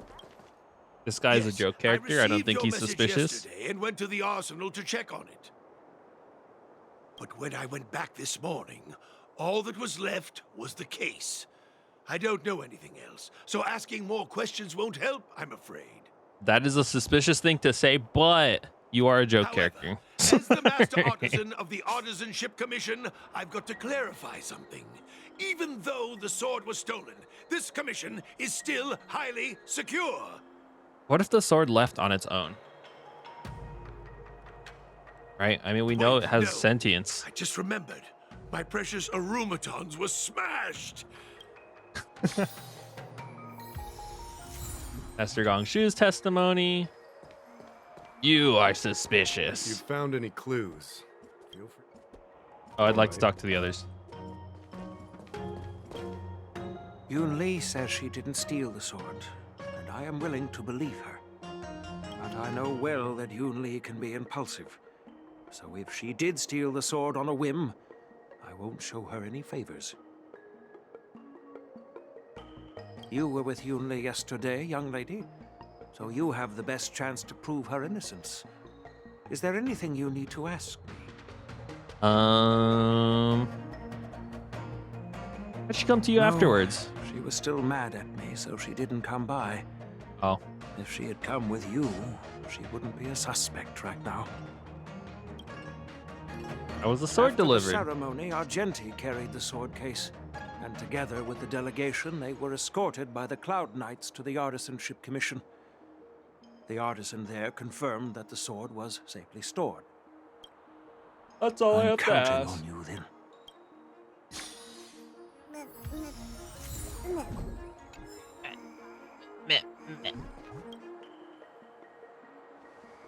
This guy's a joke character. I don't think he's suspicious. And went to the arsenal to check on it. But when I went back this morning, all that was left was the case. I don't know anything else, so asking more questions won't help, I'm afraid. That is a suspicious thing to say, but you are a joke character. As the master artisan of the Artisanship Commission, I've got to clarify something. Even though the sword was stolen, this commission is still highly secure. What if the sword left on its own? Right? I mean, we know it has sentience. I just remembered. My precious arumatons were smashed. Master Gongshu's testimony. You are suspicious. If you found any clues, feel free. Oh, I'd like to talk to the others. Yun Li says she didn't steal the sword, and I am willing to believe her. But I know well that Yun Li can be impulsive. So if she did steal the sword on a whim, I won't show her any favors. You were with Yun Li yesterday, young lady, so you have the best chance to prove her innocence. Is there anything you need to ask me? How'd she come to you afterwards? She was still mad at me, so she didn't come by. Oh. If she had come with you, she wouldn't be a suspect right now. How was the sword delivered? After the ceremony, Argenti carried the sword case, and together with the delegation, they were escorted by the Cloud Knights to the Artisanship Commission. The artisan there confirmed that the sword was safely stored. That's all I have to ask. I'm counting on you then.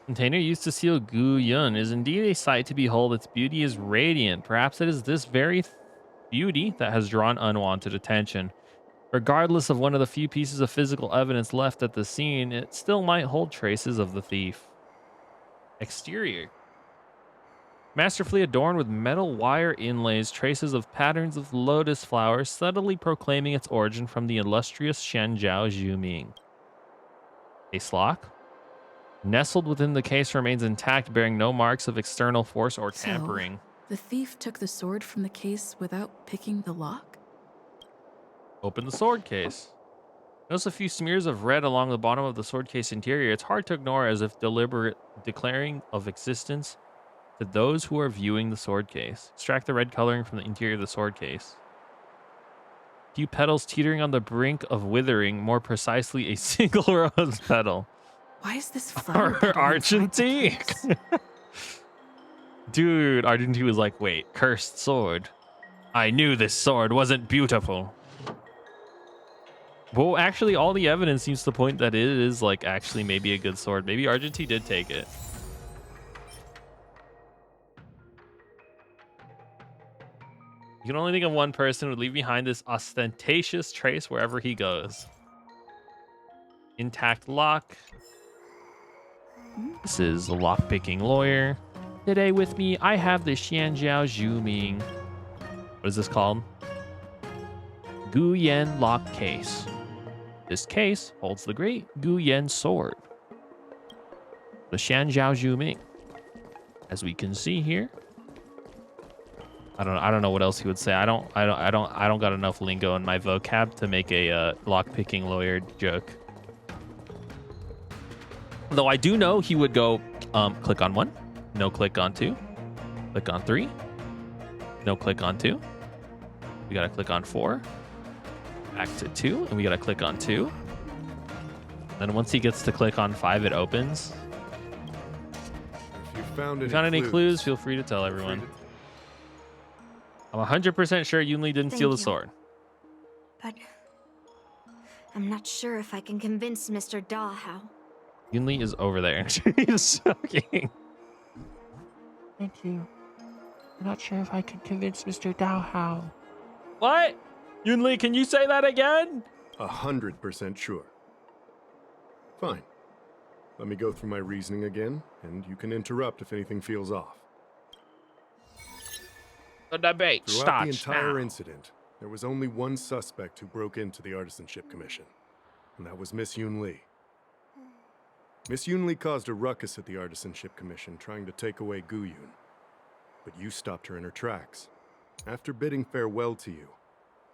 Container used to seal Gu Yun is indeed a sight to behold. Its beauty is radiant. Perhaps it is this very beauty that has drawn unwanted attention. Regardless of one of the few pieces of physical evidence left at the scene, it still might hold traces of the thief. Exterior. Masterfully adorned with metal wire inlays, traces of patterns of lotus flowers, subtly proclaiming its origin from the illustrious Shenjiao Zhuming. Case lock. Nestled within the case remains intact, bearing no marks of external force or tampering. So, the thief took the sword from the case without picking the lock? Open the sword case. Notice a few smears of red along the bottom of the sword case interior. It's hard to ignore, as if deliberate declaring of existence To those who are viewing the sword case, extract the red coloring from the interior of the sword case. Few petals teetering on the brink of withering, more precisely a single rose petal. Why is this flower petal Argentine? Dude, Argentine was like, wait, cursed sword. I knew this sword wasn't beautiful. Well, actually, all the evidence seems to point that it is like actually maybe a good sword. Maybe Argentine did take it. You can only think of one person who would leave behind this ostentatious trace wherever he goes. Intact lock. This is the lock-picking lawyer. Today with me, I have the Xianjiao Zhuming. What is this called? Guyan lock case. This case holds the great Guyan sword. The Xianjiao Zhuming. As we can see here. I don't know what else he would say. I don't got enough lingo in my vocab to make a lock-picking lawyer joke. Though I do know he would go click on 1, no click on 2, click on 3, no click on 2. We gotta click on 4, back to 2, and we gotta click on 2. Then once he gets to click on 5, it opens. If you found any clues, feel free to tell everyone. I'm 100% sure Yunli didn't steal the sword. But I'm not sure if I can convince Mr. Da how. Yunli is over there. He's soaking. Thank you. I'm not sure if I can convince Mr. Dao how. What? Yunli, can you say that again? 100% sure. Fine. Let me go through my reasoning again, and you can interrupt if anything feels off. The debate Throughout the starts entire now. incident, there was only one suspect who broke into the Artisanship Commission, and that was Miss Yunli. Miss Yunli caused a ruckus at the Artisanship Commission trying to take away Guyun, but you stopped her in her tracks. After bidding farewell to you,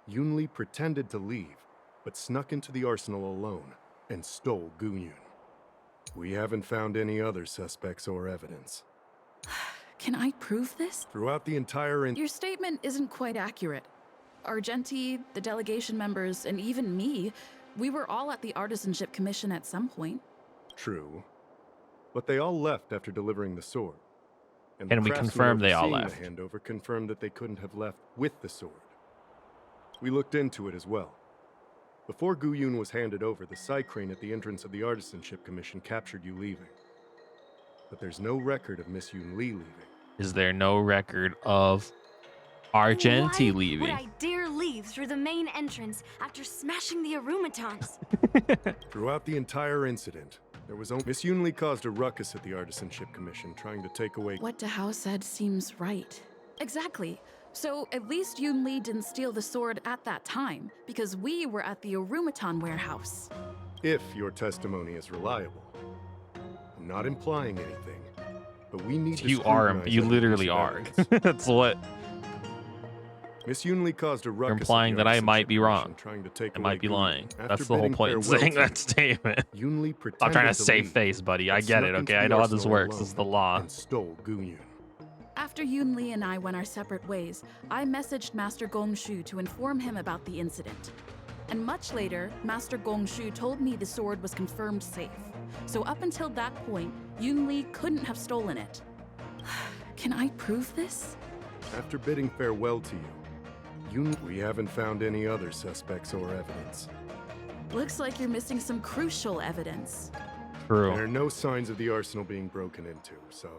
Yunli pretended to leave, but snuck into the arsenal alone and stole Guyun. We haven't found any other suspects or evidence. Can I prove this? Throughout the entire Your statement isn't quite accurate. Argenti, the delegation members, and even me, we were all at the Artisanship Commission at some point. True. But they all left after delivering the sword. And the we craftsman confirmed they all overseeing left. The handover confirmed that they couldn't have left with the sword. We looked into it as well. Before Guyun was handed over, the side crane at the entrance of the Artisanship Commission captured you leaving. But there's no record of Miss Yunli leaving. Is there no record of Argenti leaving? Would I dare leave through the main entrance after smashing the Arumatons? Throughout the entire incident, there was only Miss Yunli caused a ruckus at the Artisanship Commission trying to take away. What Dahao said seems right. Exactly. So at least Yunli didn't steal the sword at that time, because we were at the Arumaton warehouse. If your testimony is reliable. I'm not implying anything, but we need to You are. scrutinize You every literally piece of are. evidence. That's what. Miss Yunli caused a ruckus. You're implying that I might be wrong. Trying to take I might be away lying. Guyun. That's After the whole bidding point in farewell saying to that statement. Yunli I'm trying to pretended save leave, face, buddy. I but get snuck it, into okay? I the know how this arsenal works. alone This is the law. And stole Guyun. After Yunli and I went our separate ways, I messaged Master Gongshu to inform him about the incident. And much later, Master Gongshu told me the sword was confirmed safe. So up until that point, Yunli couldn't have stolen it. Can I prove this? After bidding farewell to you, we haven't found any other suspects or evidence. Looks like you're missing some crucial evidence. True. There are no signs of the arsenal being broken into, so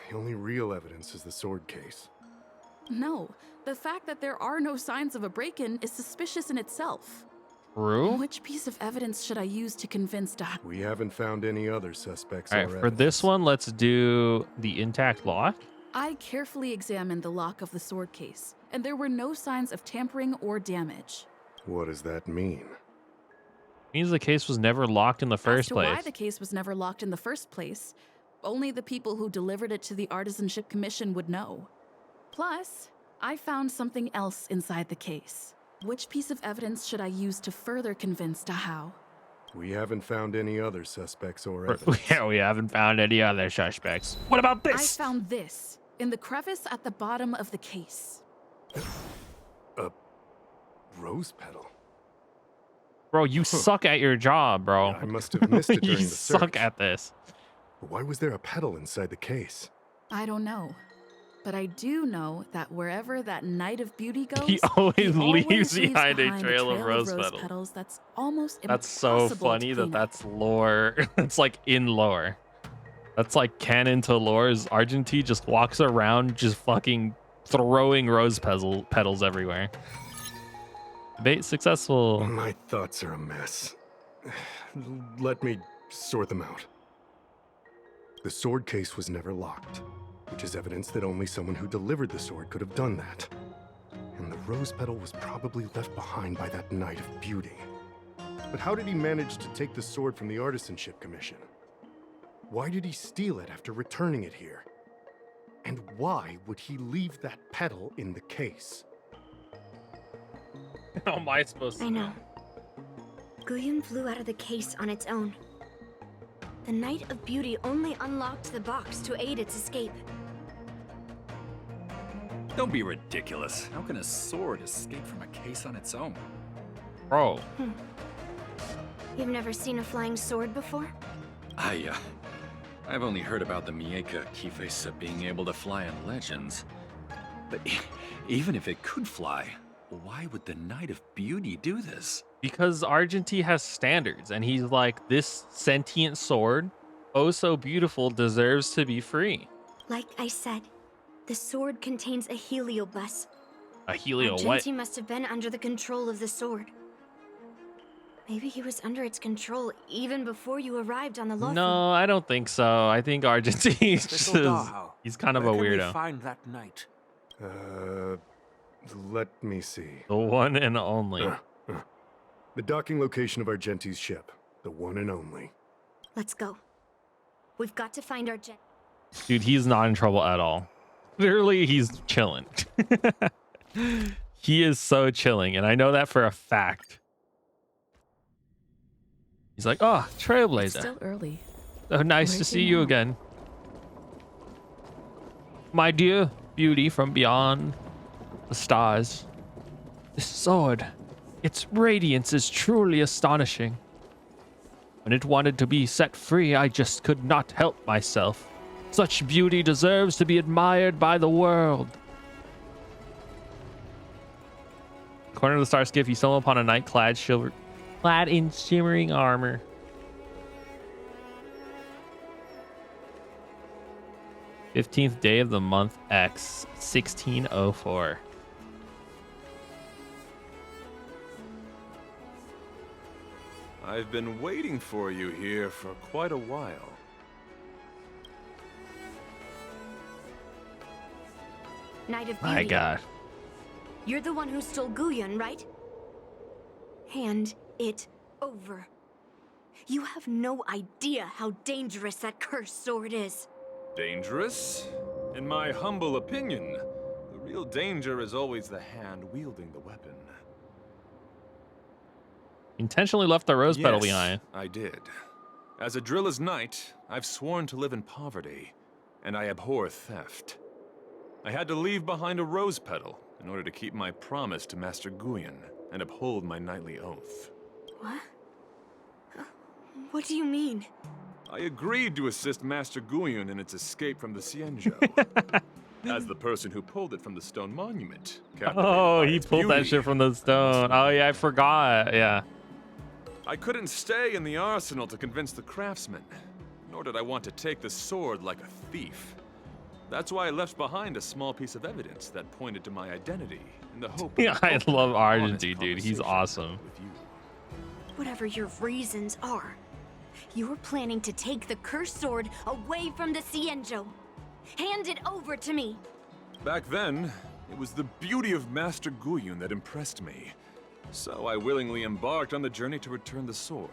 the only real evidence is the sword case. No, the fact that there are no signs of a break-in is suspicious in itself. True. Which piece of evidence should I use to convince Dahao? We haven't found any other suspects All or right, for evidence. this one, let's do the intact lock. I carefully examined the lock of the sword case, and there were no signs of tampering or damage. What does that mean? Means the case was never locked in the As first to place. why the case was never locked in the first place, only the people who delivered it to the Artisanship Commission would know. Plus, I found something else inside the case. Which piece of evidence should I use to further convince Dahao? We haven't found any other suspects or evidence. Yeah, we haven't found any other suspects. What about this? I found this in the crevice at the bottom of the case. A rose petal. Bro, you suck at your job, bro. I must have missed it during You the search. suck at this. Why was there a petal inside the case? I don't know. But I do know that wherever that Knight of Beauty goes, He always leaves behind a trail of rose petals. petals. That's almost That's so impossible funny to that clean up. that's lore. It's like in lore. That's like canon to lore. Is Argentine just walks around just fucking throwing rose petals everywhere. Bait successful. My thoughts are a mess. Let me sort them out. The sword case was never locked, which is evidence that only someone who delivered the sword could have done that. And the rose petal was probably left behind by that Knight of Beauty. But how did he manage to take the sword from the Artisanship Commission? Why did he steal it after returning it here? And why would he leave that petal in the case? How am I supposed to I know. Guyon flew out of the case on its own. The Knight of Beauty only unlocked the box to aid its escape. Don't be ridiculous. How can a sword escape from a case on its own? Bro. You've never seen a flying sword before? I've only heard about the Mieka Kifesa being able to fly in legends. But even if it could fly, why would the Knight of Beauty do this? Because Argentine has standards, and he's like, this sentient sword, oh so beautiful, deserves to be free. Like I said, the sword contains a heliobus. A helio what? Argentine must have been under the control of the sword. Maybe he was under its control even before you arrived on the Lofu. No, I don't think so. I think Argentine is just, he's kind of a Where can weirdo. we find that knight? Let me see. The one and only. The docking location of Argenti's ship. The one and only. Let's go. We've got to find Argent. Dude, he's not in trouble at all. Clearly, he's chilling. He is so chilling, and I know that for a fact. He's like, oh, Trailblazer. It's still early. So nice Where's to see he you now? again. My dear beauty from beyond the stars. This sword, its radiance is truly astonishing. When it wanted to be set free, I just could not help myself. Such beauty deserves to be admired by the world. Corner of the star skiff, you stumble upon a knight clad in shimmering armor. "15th day of the month X, 1604. I've been waiting for you here for quite a while. Knight of Beauty. My God. You're the one who stole Guyon, right? Hand it over. You have no idea how dangerous that cursed sword is. Dangerous? In my humble opinion, the real danger is always the hand wielding the weapon. Intentionally left the rose petal behind. I did. As a Drilla's knight, I've sworn to live in poverty, and I abhor theft. I had to leave behind a rose petal in order to keep my promise to Master Guyon and uphold my knightly oath. What? What do you mean? I agreed to assist Master Guyon in its escape from the Xianzhou. As the person who pulled it from the stone monument. Oh, he pulled that shit from the stone. Oh, yeah, I forgot. Yeah. I couldn't stay in the arsenal to convince the craftsman, nor did I want to take the sword like a thief. That's why I left behind a small piece of evidence that pointed to my identity in the hope Yeah, I love Argentine, dude. He's awesome. Whatever your reasons are, you're planning to take the cursed sword away from the Xianzhou. Hand it over to me. Back then, it was the beauty of Master Guyon that impressed me. So I willingly embarked on the journey to return the sword.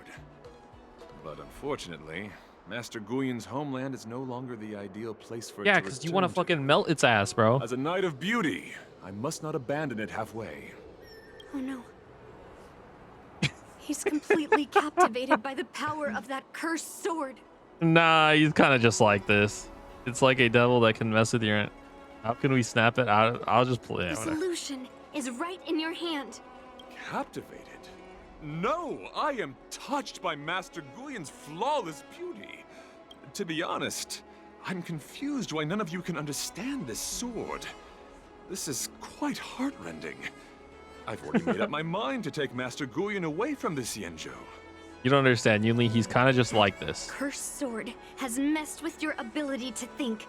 But unfortunately, Master Guyon's homeland is no longer the ideal place for it Yeah, to because you return want to fucking melt its ass, bro. As a knight of beauty, I must not abandon it halfway. Oh no. He's completely captivated by the power of that cursed sword. Nah, he's kind of just like this. It's like a devil that can mess with your... How can we snap it? I'll just play The it. solution is right in your hand. Captivated? No, I am touched by Master Guyon's flawless beauty. To be honest, I'm confused why none of you can understand this sword. This is quite heartrending. I've already made up my mind to take Master Guyon away from the Xianzhou. You don't understand, Yunli. He's kind of just like this. Cursed sword has messed with your ability to think.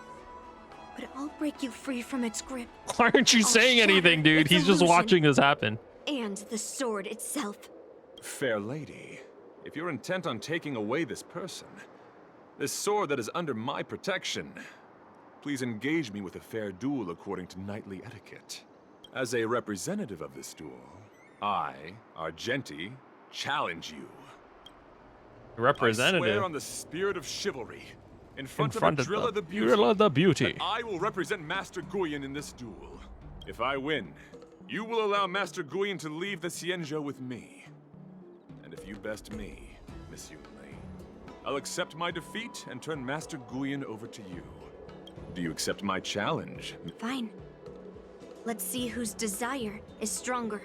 But I'll break you free from its grip. Why aren't you saying anything, dude? He's just watching this happen. And the sword itself. Fair lady, if you're intent on taking away this person, this sword that is under my protection, please engage me with a fair duel according to knightly etiquette. As a representative of this duel, I, Argenti, challenge you. Representative? I swear on the spirit of chivalry, in front of Drilla the Beauty, that I will represent Master Guyon in this duel. If I win, you will allow Master Guyon to leave the Xianzhou with me. And if you best me, Miss Yunli, I'll accept my defeat and turn Master Guyon over to you. Do you accept my challenge? Fine. Let's see whose desire is stronger.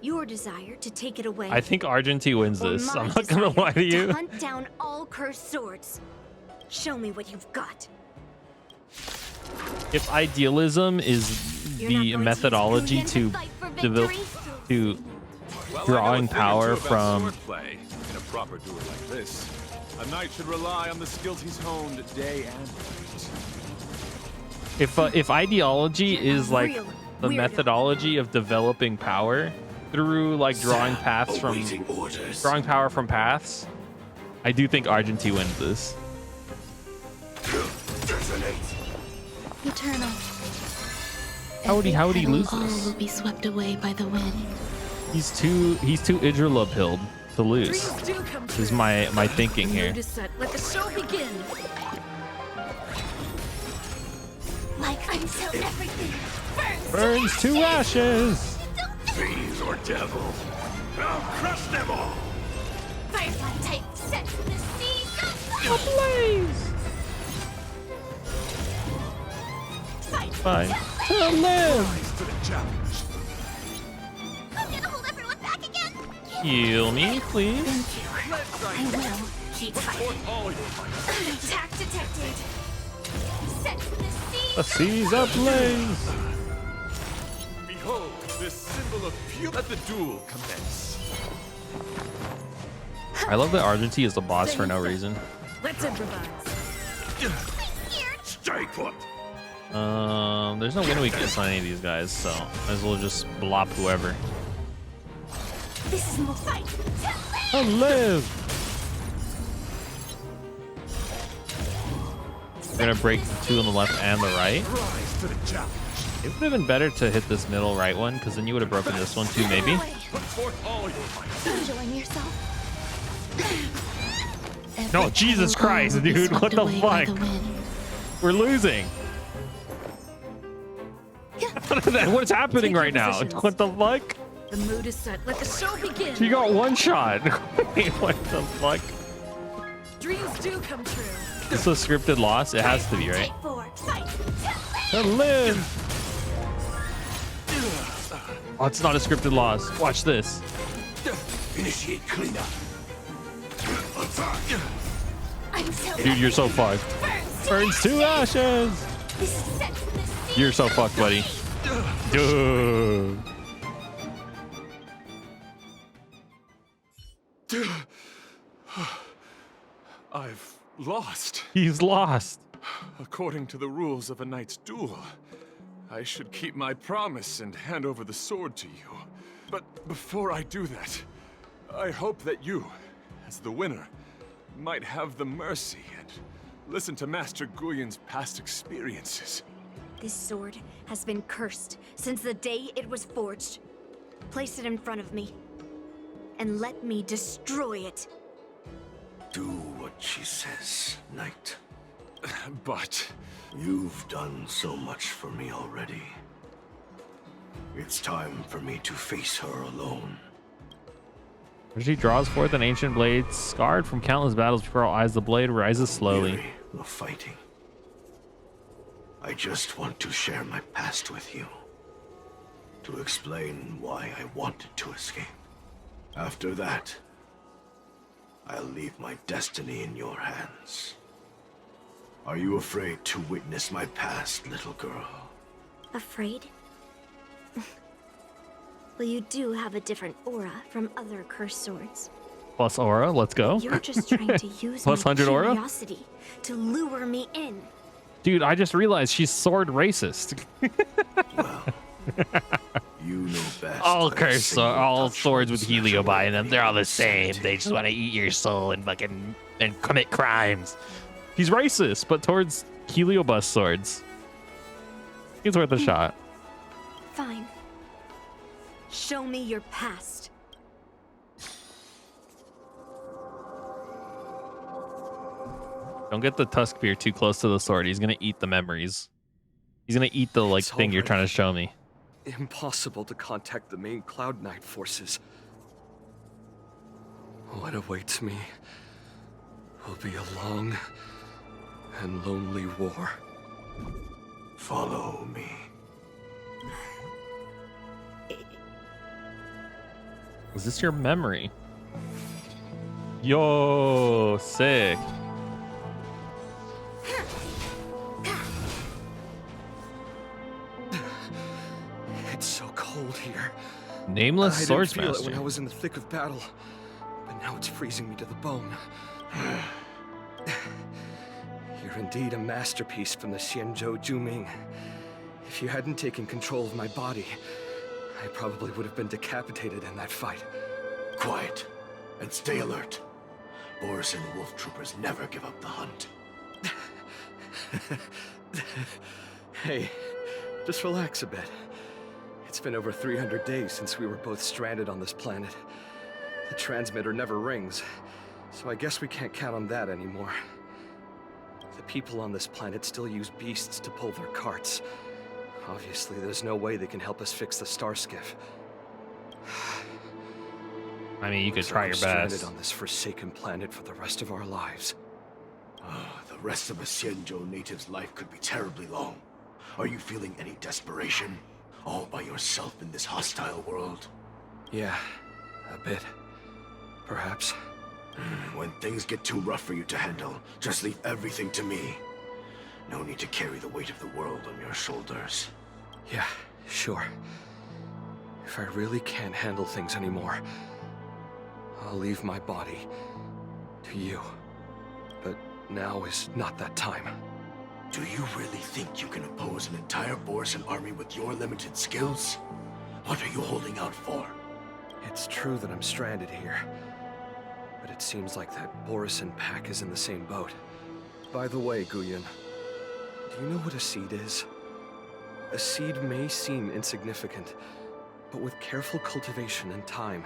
Your desire to take it away. I think Argenti wins or this. my I'm not gonna lie to desire you. To hunt down all cursed swords. Show me what you've got. If idealism is the methodology to develop, to drawing power from... Swordplay. In a proper duel like this, a knight should rely on the skills he's honed day and night. If ideology is like the methodology of developing power through like drawing paths from power from paths, I do think Argenti wins this. Eternal. How would he lose All this? will be swept away by the wind. He's too Idrila pilled to lose. Is my thinking here. Let the show begin. Like until everything Burns to ashes. Fiends or devils, I'll crush them all. Firefly type set the seas ablaze. Fine. To live. To the challenge. I'm gonna hold everyone back again. Heal me, please. I will. Keep fighting. Attack detected. Set the seas ablaze. Behold, this symbol of pure. Let the duel commence. I love that Argenti is the boss for no reason. Let's improvise. Stay put. There's no win weakness on any of these guys, so might as well just blop whoever. This is more fight. To live. We're gonna break the two on the left and the right. Rise to the challenge. It would have been better to hit this middle right one, because then you would have broken this one too, maybe. Put forth all your might. Enjoying yourself? No, Jesus Christ, dude, what the fuck? We're losing. What's happening right now? What the fuck? The mood is set. Let the show begin. She got one shot. Wait, what the fuck? Dreams do come true. This is a scripted loss? It has to be, right? To live. Oh, it's not a scripted loss. Watch this. Initiate cleanup. Dude, you're so fucked. Burns to ashes. You're so fucked, buddy. Dude. I've lost. He's lost. According to the rules of a knight's duel, I should keep my promise and hand over the sword to you. But before I do that, I hope that you, as the winner, might have the mercy and listen to Master Guyon's past experiences. This sword has been cursed since the day it was forged. Place it in front of me, and let me destroy it. Do what she says, knight. But... You've done so much for me already. It's time for me to face her alone. As she draws forth an ancient blade, scarred from countless battles before our eyes, the blade rises slowly. Weary of fighting. I just want to share my past with you. To explain why I wanted to escape. After that, I'll leave my destiny in your hands. Are you afraid to witness my past, little girl? Afraid? Well, you do have a different aura from other cursed swords. Plus aura, let's go. You're just trying to use Plus my 100 aura? curiosity to lure me in. Dude, I just realized she's sword racist. You know best. All swords with heliobi in them, they're all the same. They just want to eat your soul and fucking and commit crimes. He's racist, but towards heliobus swords. It's worth a shot. Fine. Show me your past. Don't get the tusk spear too close to the sword. He's gonna eat the memories. He's gonna eat the like thing you're trying to show me. Impossible to contact the main Cloud Knight forces. What awaits me will be a long and lonely war. Follow me. Is this your memory? Yo, sick. It's so cold here. Nameless I Swords didn't feel Master. it when I was in the thick of battle, but now it's freezing me to the bone. You're indeed a masterpiece from the Xianzhou Juming. If you hadn't taken control of my body, I probably would have been decapitated in that fight. Quiet, and stay alert. Boris and the Wolf Troopers never give up the hunt. Hey, just relax a bit. It's been over 300 days since we were both stranded on this planet. The transmitter never rings, so I guess we can't count on that anymore. The people on this planet still use beasts to pull their carts. Obviously, there's no way they can help us fix the star skiff. I mean, you could So try I'm your stranded best. on this forsaken planet for the rest of our lives. The rest of a Xianzhou native's life could be terribly long. Are you feeling any desperation? All by yourself in this hostile world? Yeah, a bit. Perhaps. When things get too rough for you to handle, just leave everything to me. No need to carry the weight of the world on your shoulders. Yeah, sure. If I really can't handle things anymore, I'll leave my body to you. But now is not that time. Do you really think you can oppose an entire Borisan army with your limited skills? What are you holding out for? It's true that I'm stranded here, but it seems like that Borisan pack is in the same boat. By the way, Guyan, do you know what a seed is? A seed may seem insignificant, but with careful cultivation and time,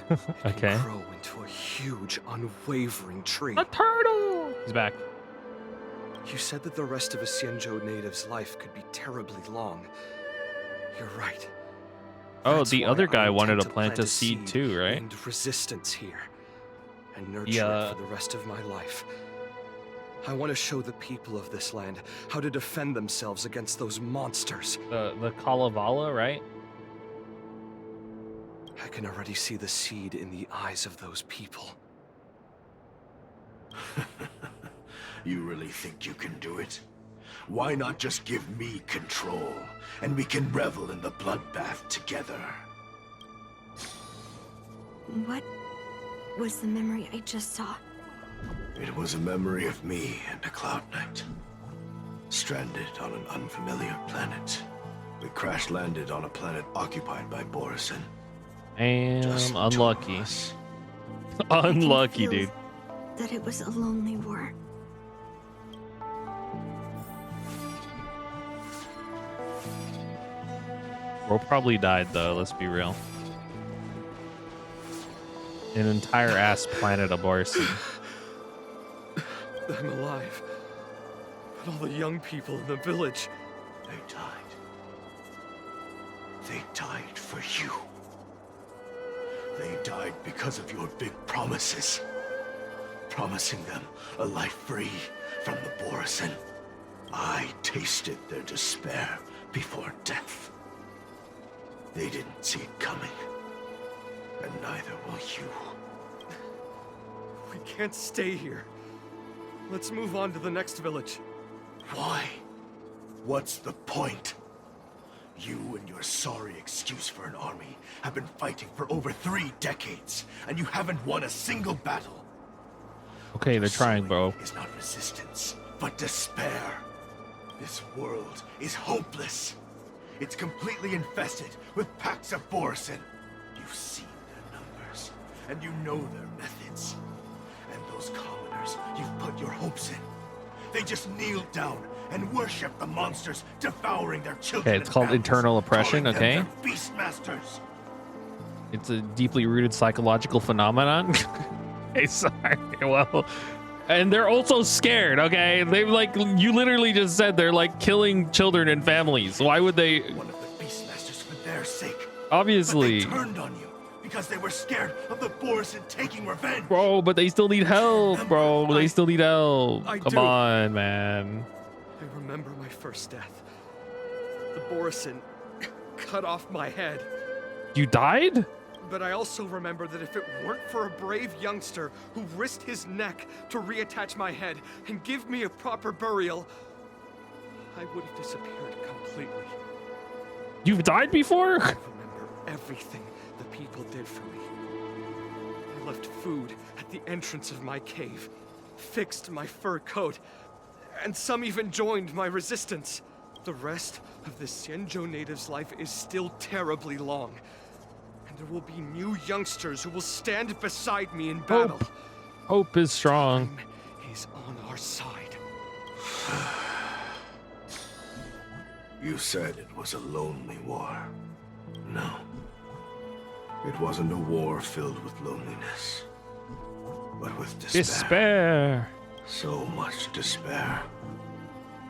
it Okay. can grow into a huge, unwavering tree. A turtle! He's back. You said that the rest of a Xianzhou native's life could be terribly long. You're right. Oh, That's the why other I guy wanted intend to plant a seed too, right? And resistance here, and nurture Yeah. it for the rest of my life. I want to show the people of this land how to defend themselves against those monsters. The Kalevala, right? I can already see the seed in the eyes of those people. You really think you can do it? Why not just give me control, and we can revel in the bloodbath together? What was the memory I just saw? It was a memory of me and a Cloud Knight. Stranded on an unfamiliar planet. We crash-landed on a planet occupied by Borisan. Just Unlucky. I can Unlucky, feel dude. That it was a lonely war. Bro probably died though, let's be real. An entire ass planet of Borisan. I'm alive. But all the young people in the village... They died. They died for you. They died because of your big promises. Promising them a life free from the Borisin. I tasted their despair before death. They didn't see it coming. And neither will you. We can't stay here. Let's move on to the next village. Why? What's the point? You and your sorry excuse for an army have been fighting for over 3 decades, and you haven't won a single battle. Okay, they're trying, bro. It's not resistance, but despair. This world is hopeless. It's completely infested with packs of Borisin. You've seen their numbers, and you know their methods. And those commoners you've put your hopes in, they just kneel down and worship the monsters devouring their children. Okay, it's called internal oppression, okay? Beastmasters. It's a deeply rooted psychological phenomenon. Okay, sorry. Well, and they're also scared, okay? They've like, you literally just said they're like killing children and families. Why would they? One of the Beastmasters for their sake. Obviously. But they turned on you because they were scared of the Borisin taking revenge. Bro, but they still need help, bro. They still need help. Come on, man. I remember my first death. The Borisin cut off my head. You died? But I also remember that if it weren't for a brave youngster who risked his neck to reattach my head and give me a proper burial, I would have disappeared completely. You've died before? I remember everything the people did for me. I left food at the entrance of my cave, fixed my fur coat, and some even joined my resistance. The rest of the Xianzhou native's life is still terribly long. And there will be new youngsters who will stand beside me in battle. Hope is strong. Time is on our side. You said it was a lonely war. No. It wasn't a war filled with loneliness, but with despair. Despair. So much despair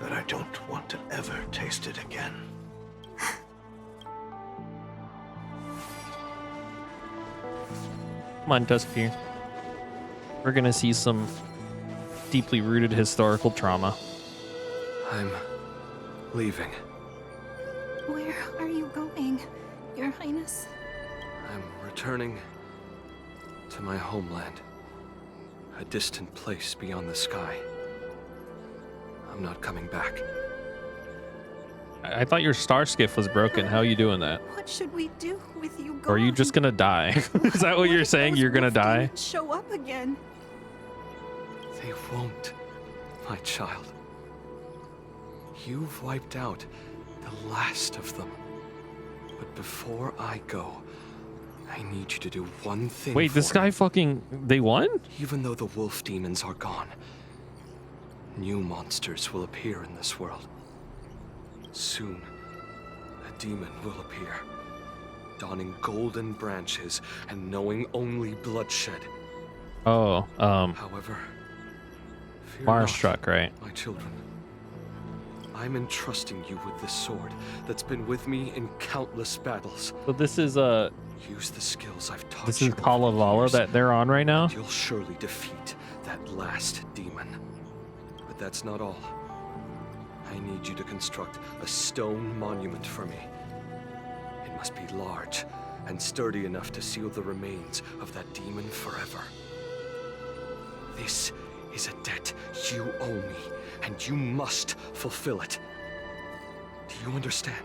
that I don't want to ever taste it again. Come on, Dusky. We're gonna see some deeply rooted historical trauma. I'm leaving. Where are you going, Your Highness? I'm returning to my homeland. A distant place beyond the sky. I'm not coming back. I thought your star skiff was broken. How are you doing that? What should we do with you gone? Or are you just gonna die? Is that what you're saying? You're gonna die? Show up again. They won't, my child. You've wiped out the last of them. But before I go, I need you to do one thing. Wait, this guy fucking... They won? Even though the wolf demons are gone, new monsters will appear in this world. Soon, a demon will appear, donning golden branches and knowing only bloodshed. Oh, However, fear Mars not, struck, right? my children. I'm entrusting you with this sword that's been with me in countless battles. So this is Use the skills I've taught this you is over Kalevala years, that they're on right now? and you'll surely defeat that last demon. But that's not all. I need you to construct a stone monument for me. It must be large and sturdy enough to seal the remains of that demon forever. This is a debt you owe me, and you must fulfill it. Do you understand?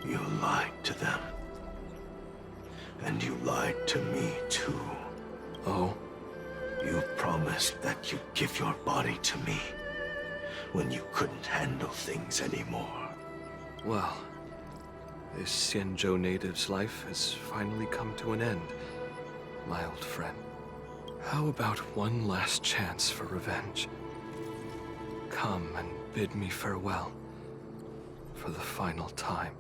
You lied to them. And you lied to me, too. Oh? You promised that you'd give your body to me when you couldn't handle things anymore. Well, this Xianzhou native's life has finally come to an end, my old friend. How about one last chance for revenge? Come and bid me farewell for the final time.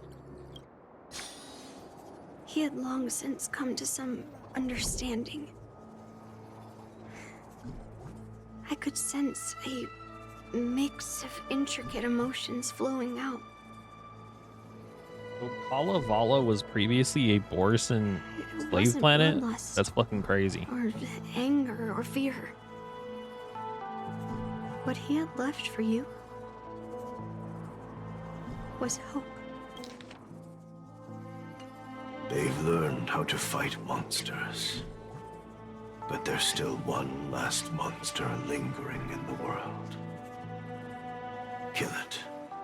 He had long since come to some understanding. I could sense a mix of intricate emotions flowing out. Kalevala was previously a Borson slave wasn't planet? bloodlust. That's fucking crazy. Or anger or fear. What he had left for you was hope. They've learned how to fight monsters. But there's still one last monster lingering in the world. Kill it,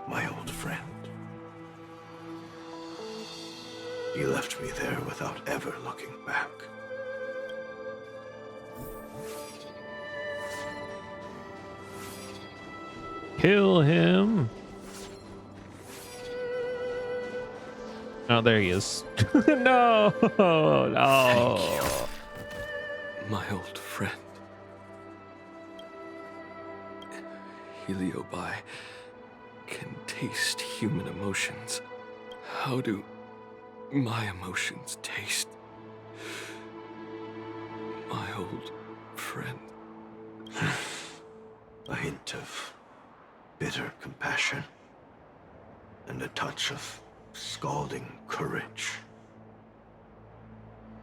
my old friend. He left me there without ever looking back. Kill him. Oh, there he is. No, no. My old friend. Heliobi can taste human emotions. How do my emotions taste? My old friend. A hint of bitter compassion and a touch of scalding courage.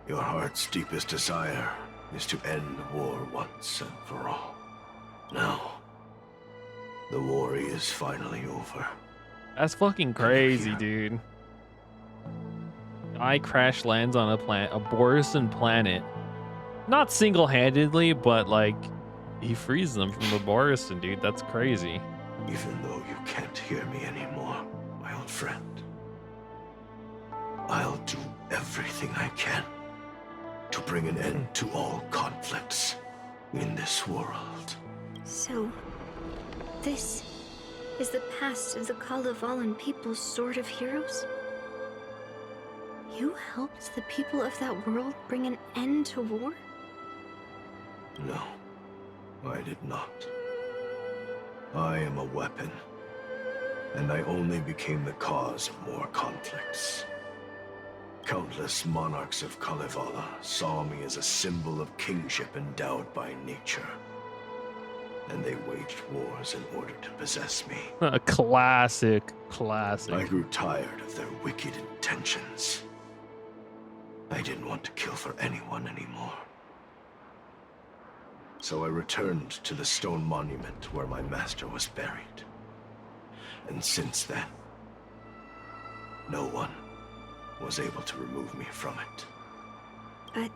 Your heart's deepest desire is to end war once and for all. Now, the war is finally over. That's fucking crazy, dude. Guy crash lands on a Borson planet. Not single-handedly, but like he frees them from the Borson, dude. That's crazy. Even though you can't hear me anymore, my old friend, I'll do everything I can to bring an end to all conflicts in this world. So, this is the past of the Kalevalan people's Sword of Heroes? You helped the people of that world bring an end to war? No, I did not. I am a weapon, and I only became the cause of more conflicts. Countless monarchs of Kalevala saw me as a symbol of kingship endowed by nature, and they waged wars in order to possess me. A classic. I grew tired of their wicked intentions. I didn't want to kill for anyone anymore. So I returned to the stone monument where my master was buried. And since then, no one was able to remove me from it. But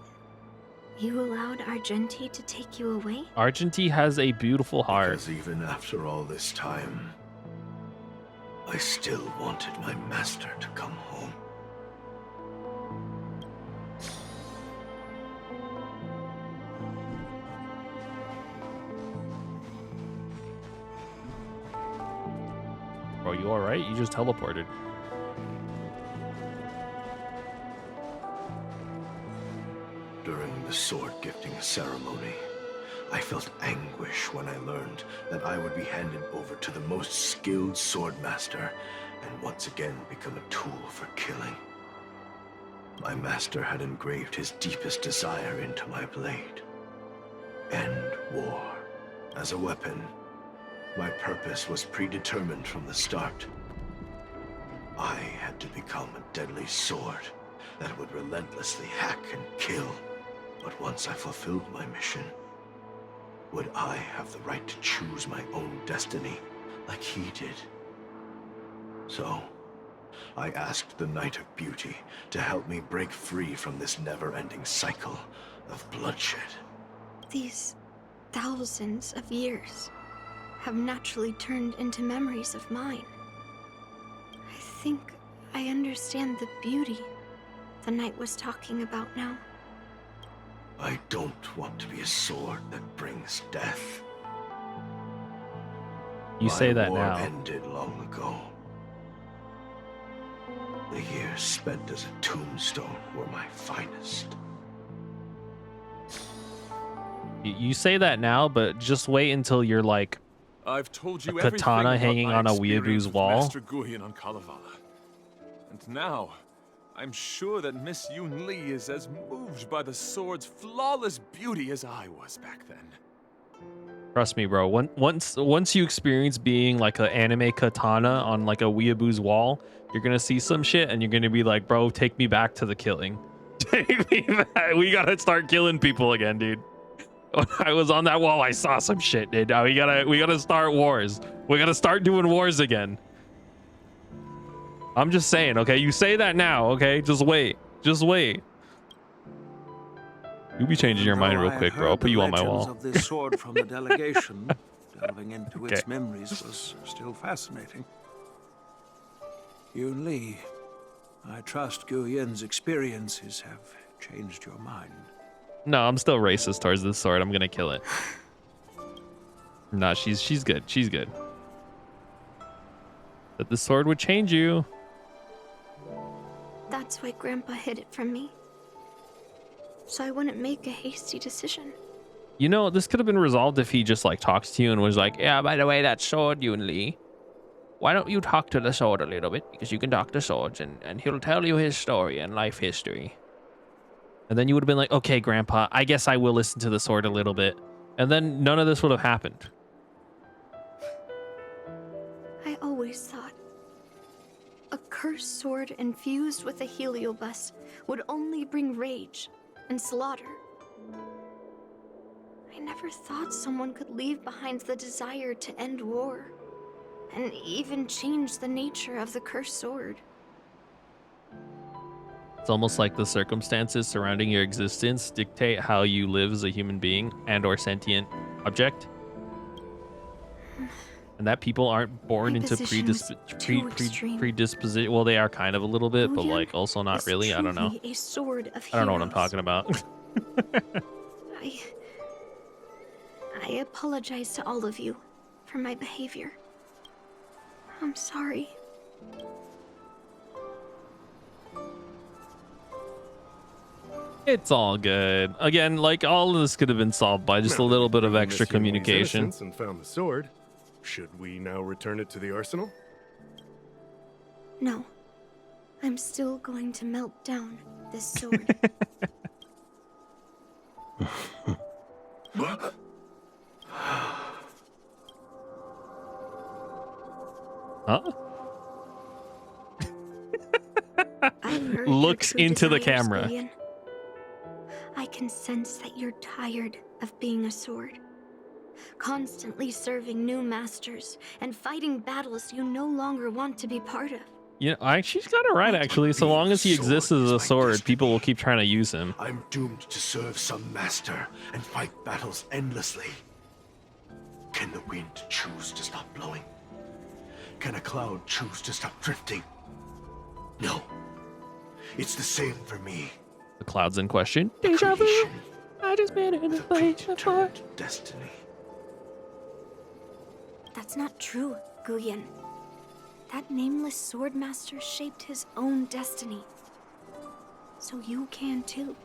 you allowed Argenti to take you away? Argenti has a beautiful heart. Because even after all this time, I still wanted my master to come home. Bro, you alright? You just teleported. During the sword gifting ceremony, I felt anguish when I learned that I would be handed over to the most skilled swordmaster and once again become a tool for killing. My master had engraved his deepest desire into my blade. End war. As a weapon, my purpose was predetermined from the start. I had to become a deadly sword that would relentlessly hack and kill. But once I fulfilled my mission, would I have the right to choose my own destiny like he did? So, I asked the Knight of Beauty to help me break free from this never-ending cycle of bloodshed. These thousands of years have naturally turned into memories of mine. I think I understand the beauty the knight was talking about now. I don't want to be a sword that brings death. You say that My war now. ended long ago. The years spent as a tombstone were my finest. You say that now, but just wait until you're like I've told you a katana everything hanging about on my a experience weeaboo's with wall. Master Guhian on Kalevala. And now, I'm sure that Miss Yoon Lee is as moved by the sword's flawless beauty as I was back then. Trust me, bro. Once you experience being like an anime katana on like a weeaboo's wall, you're gonna see some shit and you're gonna be like, bro, take me back to the killing. Take me back. We gotta start killing people again, dude. When I was on that wall, I saw some shit, dude. Now we gotta start wars. We gotta start doing wars again. I'm just saying, okay? You say that now, okay? Just wait. Just wait. You'll be changing your mind real quick, bro. I'll put you on my wall. Of this sword from the delegation, delving into its memories was still fascinating. Yun Li, I trust Gu Yin's experiences have changed your mind. No, I'm still racist towards this sword. I'm gonna kill it. No, she's good. She's good. That the sword would change you. That's why Grandpa hid it from me. So I wouldn't make a hasty decision. You know, this could have been resolved if he just like talks to you and was like, yeah, by the way, that sword, Yun Li, why don't you talk to the sword a little bit? Because you can talk to swords and he'll tell you his story and life history. And then you would have been like, okay, Grandpa, I guess I will listen to the sword a little bit. And then none of this would have happened. I always thought a cursed sword infused with a heliobus would only bring rage and slaughter. I never thought someone could leave behind the desire to end war, and even change the nature of the cursed sword. It's almost like the circumstances surrounding your existence dictate how you live as a human being and or sentient object. And that people aren't born into predisposition. Well, they are kind of a little bit, but like also not really. I don't know. A sword of I don't know what I'm talking about. I apologize to all of you for my behavior. I'm sorry. It's all good. Again, like all of this could have been solved by just a little bit of extra communication. And found the sword. Should we now return it to the arsenal? No. I'm still going to melt down this sword. Huh? Looks into the camera. Julian. I can sense that you're tired of being a sword. Constantly serving new masters and fighting battles you no longer want to be part of. Yeah, she's got it right, actually. So long as he exists as a sword, people will keep trying to use him. I'm doomed to serve some master and fight battles endlessly. Can the wind choose to stop blowing? Can a cloud choose to stop drifting? No. It's the same for me. The cloud's in question. Deja vu. I just been in a place before. Destiny. That's not true, Gu Yin. That nameless swordmaster shaped his own destiny. So you can too.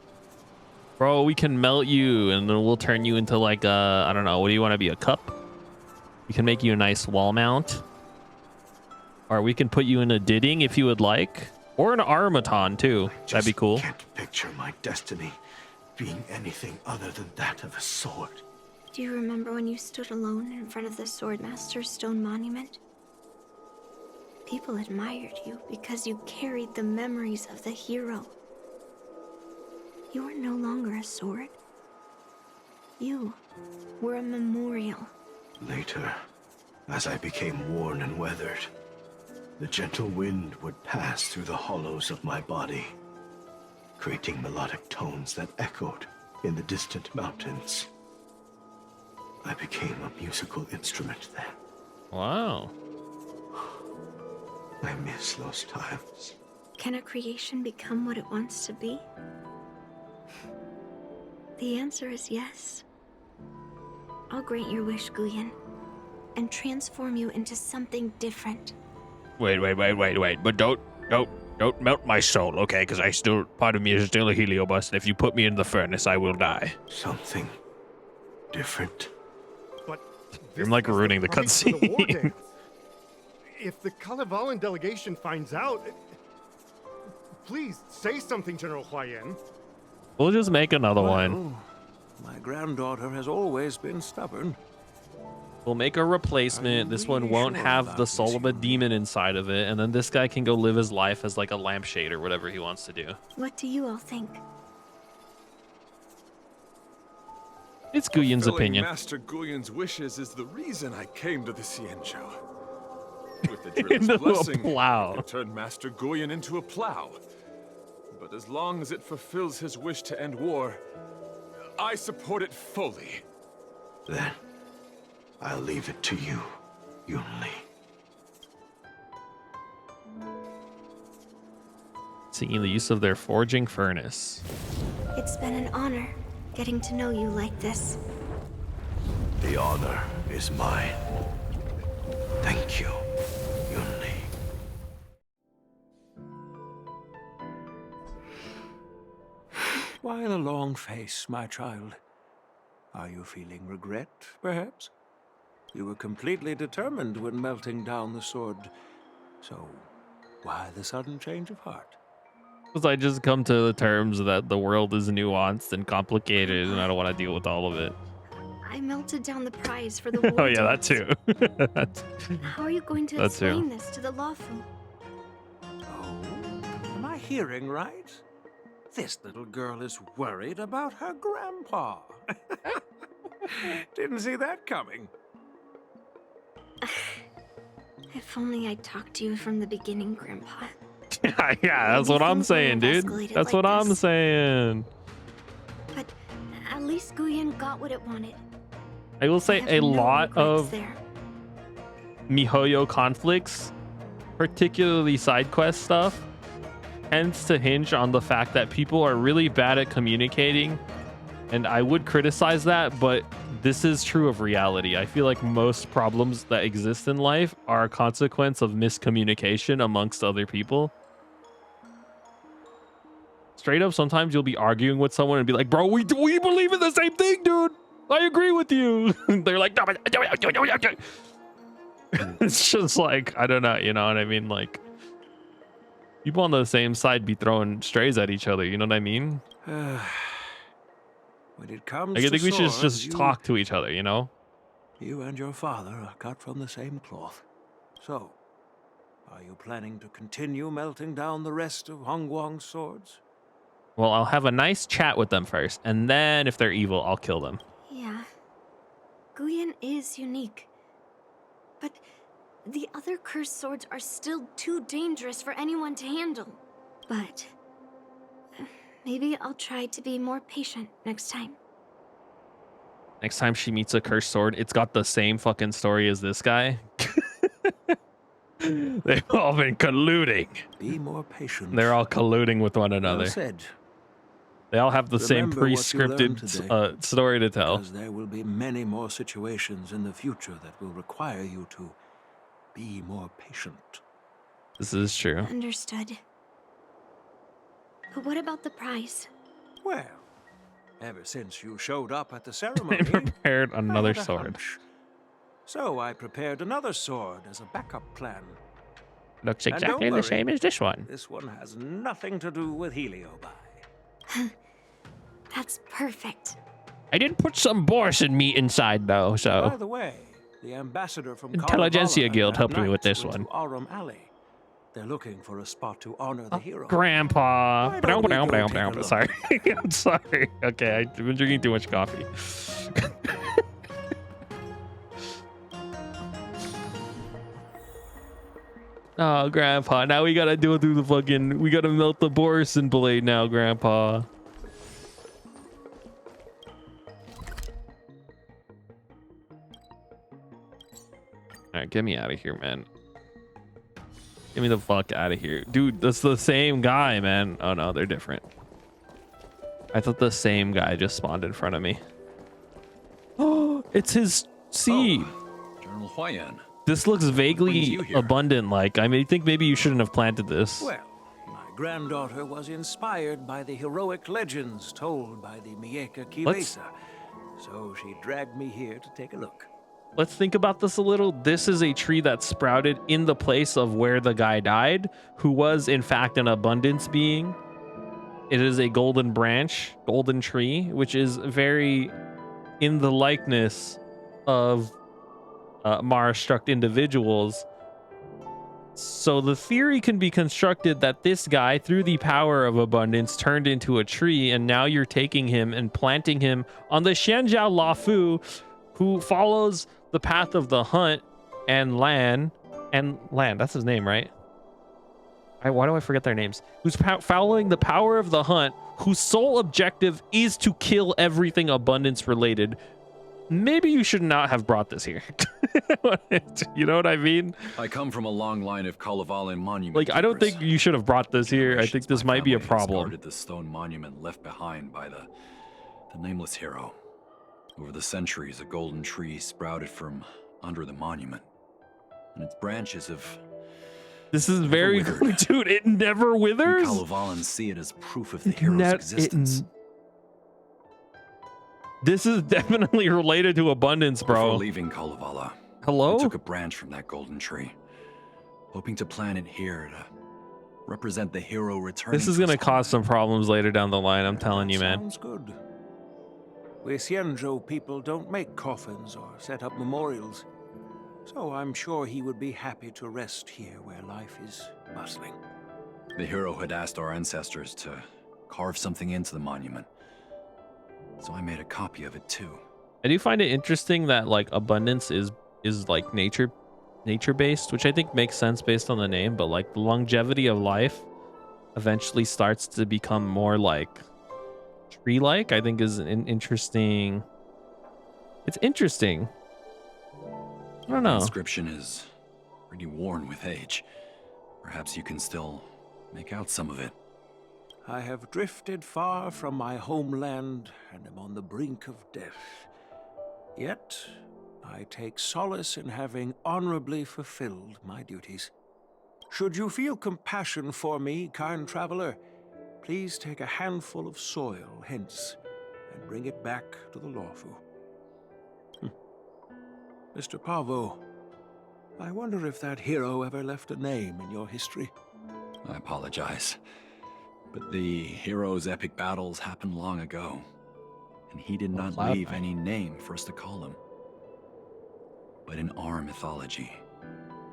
Bro, we can melt you and then we'll turn you into like a, I don't know, what do you want to be, a cup? We can make you a nice wall mount. Or we can put you in a didding if you would like. Or an armaton too. That'd be cool. I can't picture my destiny being anything other than that of a sword. Do you remember when you stood alone in front of the Swordmaster's stone monument? People admired you because you carried the memories of the hero. You were no longer a sword. You were a memorial. Later, as I became worn and weathered, the gentle wind would pass through the hollows of my body, creating melodic tones that echoed in the distant mountains. I became a musical instrument then. Wow. I miss those times. Can a creation become what it wants to be? The answer is yes. I'll grant your wish, Gu Yin, and transform you into something different. Wait. But don't melt my soul, okay? Because part of me is still a heliobus, and if you put me in the furnace, I will die. Something different. But I'm like ruining the cutscene. If the Kalevalan delegation finds out, please say something, General Huayan. We'll just make another one. My granddaughter has always been stubborn. We'll make a replacement. This one won't have the soul of a demon inside of it, and then this guy can go live his life as like a lampshade or whatever he wants to do. What do you all think? It's Guyon's opinion. Master Guyon's wishes is the reason I came to the Xianzhou. With the Into drill's a blessing, plow. I can turn Master Guyon into a plow. But as long as it fulfills his wish to end war, I support it fully. Then, I'll leave it to you, Yunli. Seeing the use of their forging furnace. It's been an honor getting to know you like this. The honor is mine. Thank you, Yunli. Why the long face, my child? Are you feeling regret, perhaps? You were completely determined when melting down the sword. So, why the sudden change of heart? Because I just come to the terms that the world is nuanced and complicated, and I don't want to deal with all of it. I melted down the prize for the war. Oh yeah, that dance. too. How are you going to That too. explain this to the Luofu? Am I hearing right? This little girl is worried about her grandpa. Didn't see that coming. If only I talked to you from the beginning, Grandpa. Yeah, that's what I'm saying, dude. That's what I'm saying. But at least Guyon got what it wanted. I will say a lot of There. MiHoYo conflicts, particularly side quest stuff, tends to hinge on the fact that people are really bad at communicating. And I would criticize that, but this is true of reality. I feel like most problems that exist in life are a consequence of miscommunication amongst other people. Straight up, sometimes you'll be arguing with someone and be like, bro, we believe in the same thing, dude. I agree with you. They're like, no, it's just like, I don't know, you know what I mean? Like, people on the same side be throwing strays at each other, you know what I mean? When it comes Like, I think to we should swords, just talk to each other, you know? You and your father are cut from the same cloth. So, are you planning to continue melting down the rest of Hongguang's swords? Well, I'll have a nice chat with them first, and then if they're evil, I'll kill them. Yeah. Guyon is unique. But the other cursed swords are still too dangerous for anyone to handle. But maybe I'll try to be more patient next time. Next time she meets a cursed sword, it's got the same fucking story as this guy. They've all been colluding. Be more patient. They're all colluding with one another. Well said. They all have the same Remember what you learned pre-scripted today, story to tell. Because there will be many more situations in the future that will require you to be more patient. This is true. Understood. But what about the prize? Well, ever since you showed up at the ceremony, They prepared another I had a sword. hunch. So I prepared another sword as a backup plan. Looks And exactly don't the worry, same as this one. This one has nothing to do with Heliobi. That's perfect. I did put some Borson meat inside though, By so the way, the ambassador from Intelligentsia Kalevala Guild and helped me Knights with this went one. to Arum Alley. They're looking for a spot to honor the hero. Grandpa. Why don't we go take a look? Sorry. I'm sorry. Okay, I've been drinking too much coffee. Oh, Grandpa. Now we gotta do it through the fucking... We gotta melt the Borson blade now, Grandpa. Alright, get me out of here, man. Get me the fuck out of here. Dude, that's the same guy, man. Oh, no, they're different. I thought the same guy just spawned in front of me. Oh, it's his seed. General Huayan. This looks vaguely abundant-like. I mean, I think maybe you shouldn't have planted this. Well, my granddaughter was inspired by the heroic legends told by the Mieka Kilesa. So she dragged me here to take a look. Let's think about this a little. This is a tree that sprouted in the place of where the guy died, who was, in fact, an abundance being. It is a golden branch, golden tree, which is very in the likeness of Mara-struck individuals. So the theory can be constructed that this guy, through the power of abundance, turned into a tree, and now you're taking him and planting him on the Xianzhou Lafu, who follows the path of the hunt and Lan. That's his name, right? Why do I forget their names? Who's following the power of the hunt, whose sole objective is to kill everything abundance related. Maybe you should not have brought this here. You know what I mean? I come from a long line of Kalevala monument. Like, I don't think you should have brought this here. I think this might be a problem. Guarded the stone monument left behind by the nameless hero. Over the centuries, a golden tree sprouted from under the monument, and its branches have. This is very cool, dude. It never withers. Kalevalans see it as proof of the hero's existence. This is definitely related to abundance, bro. Before leaving Kalevala, hello? I took a branch from that golden tree, hoping to plant it here to represent the hero returning. This is gonna cause some problems later down the line. I'm telling you, man. Sounds good. We Xianzhou people don't make coffins or set up memorials, so I'm sure he would be happy to rest here where life is bustling. The hero had asked our ancestors to carve something into the monument, so I made a copy of it too. I do find it interesting that like abundance is like nature based, which I think makes sense based on the name, but like the longevity of life eventually starts to become more like tree-like. I think is an interesting. It's interesting. I don't know. The inscription is pretty worn with age. Perhaps you can still make out some of it. I have drifted far from my homeland and am on the brink of death. Yet, I take solace in having honorably fulfilled my duties. Should you feel compassion for me, kind traveler, please take a handful of soil hence and bring it back to the Lawfu. Mr. Pavo, I wonder if that hero ever left a name in your history. I apologize, but the hero's epic battles happened long ago, and he did not leave any name for us to call him. But in our mythology,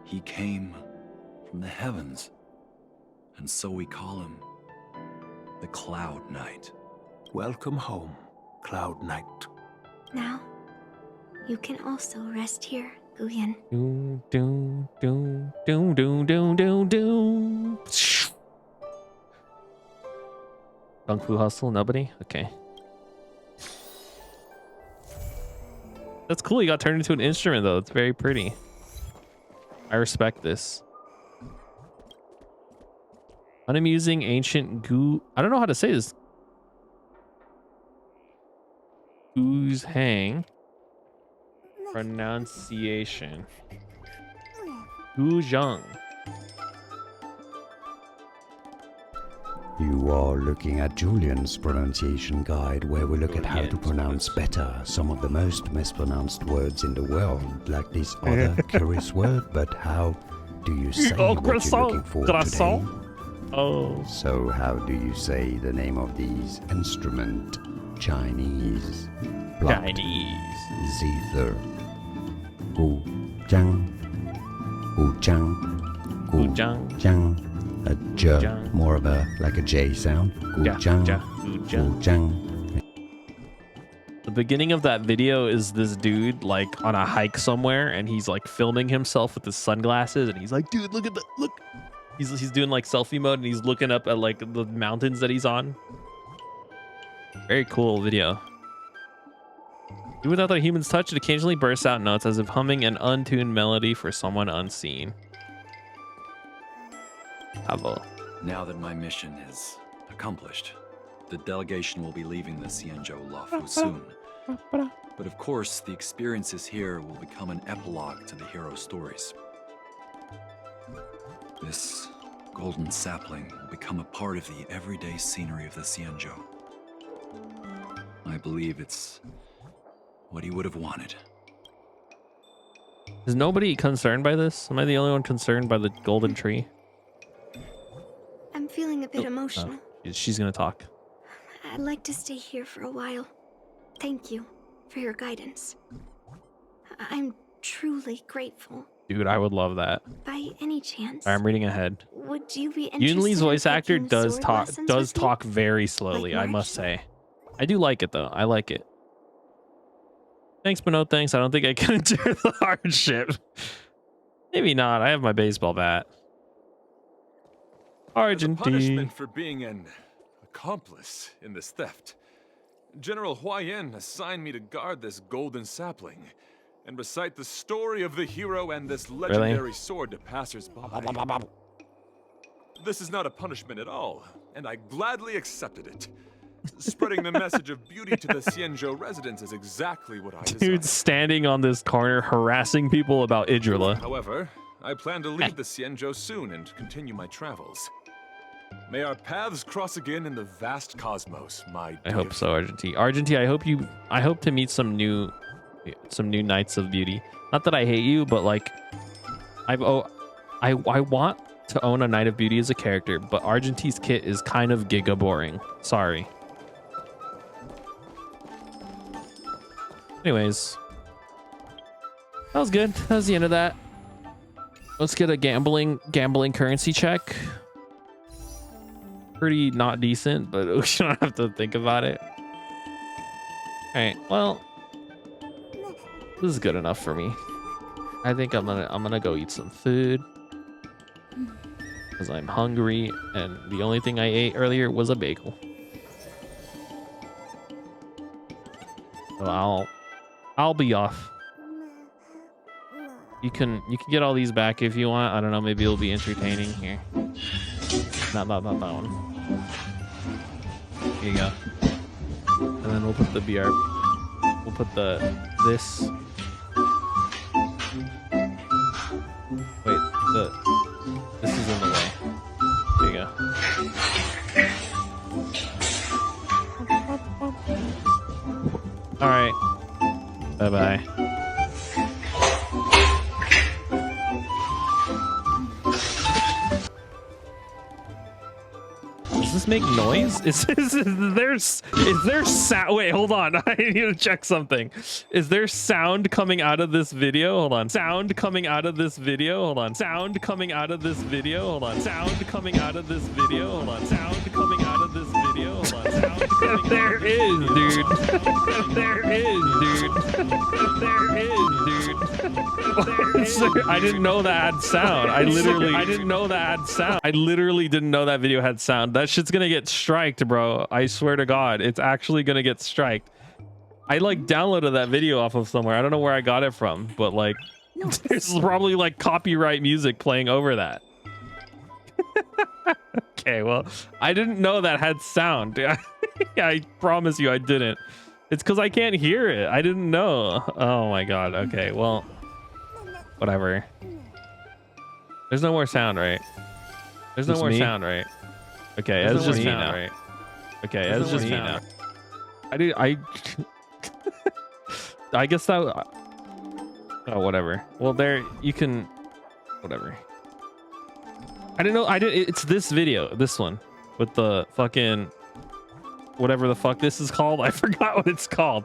he came from the heavens, and so we call him the Cloud Knight. Welcome home, Cloud Knight. Now, you can also rest here, Guyan. Do, do, do, do, do, do, do, do. Kung Fu Hustle, nobody? Okay. That's cool. He got turned into an instrument, though. It's very pretty. I respect this. Unamusing ancient goo. I don't know how to say this. Goose hang. Pronunciation. Guzheng. You are looking at Julian's pronunciation guide, where we look at how to pronounce better some of the most mispronounced words in the world, like this other curious word. But how do you say what you're looking for today? Oh. So how do you say the name of these instrument? Chinese. Chinese. Zither. Gu Zhang. Gu Zhang. Gu Zhang. A J, more of a like a J sound. Gu Zhang. Gu Zhang. The beginning of that video is this dude like on a hike somewhere, and he's like filming himself with his sunglasses, and he's like, dude, look at the look. He's doing like selfie mode, and he's looking up at like the mountains that he's on. Very cool video. Even without the human's touch, it occasionally bursts out notes as if humming an untuned melody for someone unseen. Bravo. Now that my mission is accomplished, the delegation will be leaving the Xianzhou Lafu soon. But of course, the experiences here will become an epilogue to the hero's stories. This golden sapling will become a part of the everyday scenery of the Xianzhou. I believe it's what he would have wanted. Is nobody concerned by this? Am I the only one concerned by the golden tree? I'm feeling a bit emotional. She's gonna talk. I'd like to stay here for a while. Thank you for your guidance. I'm truly grateful. Dude, I would love that. By any chance, I'm reading ahead. would you be interested Yun Lee's voice in actor taking does sword lessons with me? talk very slowly, Like I must March? say. I do like it though. I like it. Thanks, but no thanks. I don't think I can endure the hardship. Maybe not. I have my baseball bat. As a Argentine. punishment for being an accomplice in this theft, General Huayan assigned me to guard this golden sapling and recite the story of the hero and this legendary sword to passersby. This is not a punishment at all, and I gladly accepted it. Spreading the message of beauty to the Xianzhou residents is exactly what I desire. Dude standing on this corner harassing people about Idrila. However, I plan to leave the Xianzhou soon and continue my travels. May our paths cross again in the vast cosmos, my I hope so, Argentine. Argentine, I hope to meet some new Knights of Beauty. Not that I hate you, but like I want to own a Knight of Beauty as a character, but Argentine's kit is kind of giga boring. Sorry. Anyways, that was good. That was the end of that. Let's get a gambling currency check. Pretty not decent, but we don't have to think about it. All right, well, this is good enough for me. I think I'm gonna go eat some food because I'm hungry, and the only thing I ate earlier was a bagel. So I'll be off. You can get all these back if you want. I don't know, maybe it'll be entertaining here. Not that one. Here you go. And then we'll put the BR. We'll put this. Wait, this is in the way. Here you go. All right. Bye bye. Does this make noise? Is there sound? Wait, hold on. I need to check something. Is there sound coming out of this video? Hold on. Sound coming out of this video? Hold on. Sound coming out of this video? Hold on. Sound coming out of this video? Hold on. Sound coming out of this video? Hold on. Sound coming There is, dude. There is, dude. There is, dude. I didn't know that had sound. I didn't know that had sound. I literally didn't know that video had sound. That shit's gonna get striked, bro. I swear to God, it's actually gonna get striked. I like downloaded that video off of somewhere. I don't know where I got it from, but like, there's probably like copyright music playing over that. Okay, well, I didn't know that had sound. I promise you I didn't. It's because I can't hear it. I didn't know. Oh my God. Okay, well, whatever. There's no more sound, right? There's no more sound, right? Okay, it's just me now, right? Okay, it's just me now. I guess that. Oh, whatever. Well, there you can. Whatever. I didn't know. It's this video, this one, with the fucking whatever the fuck this is called. I forgot what it's called.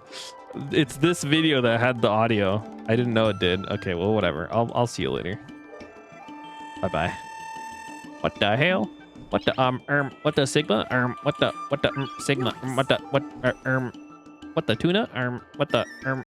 It's this video that had the audio. I didn't know it did. Okay, well, whatever. I'll see you later. Bye bye. What the hell? What the what the sigma? What the sigma? What the tuna? What the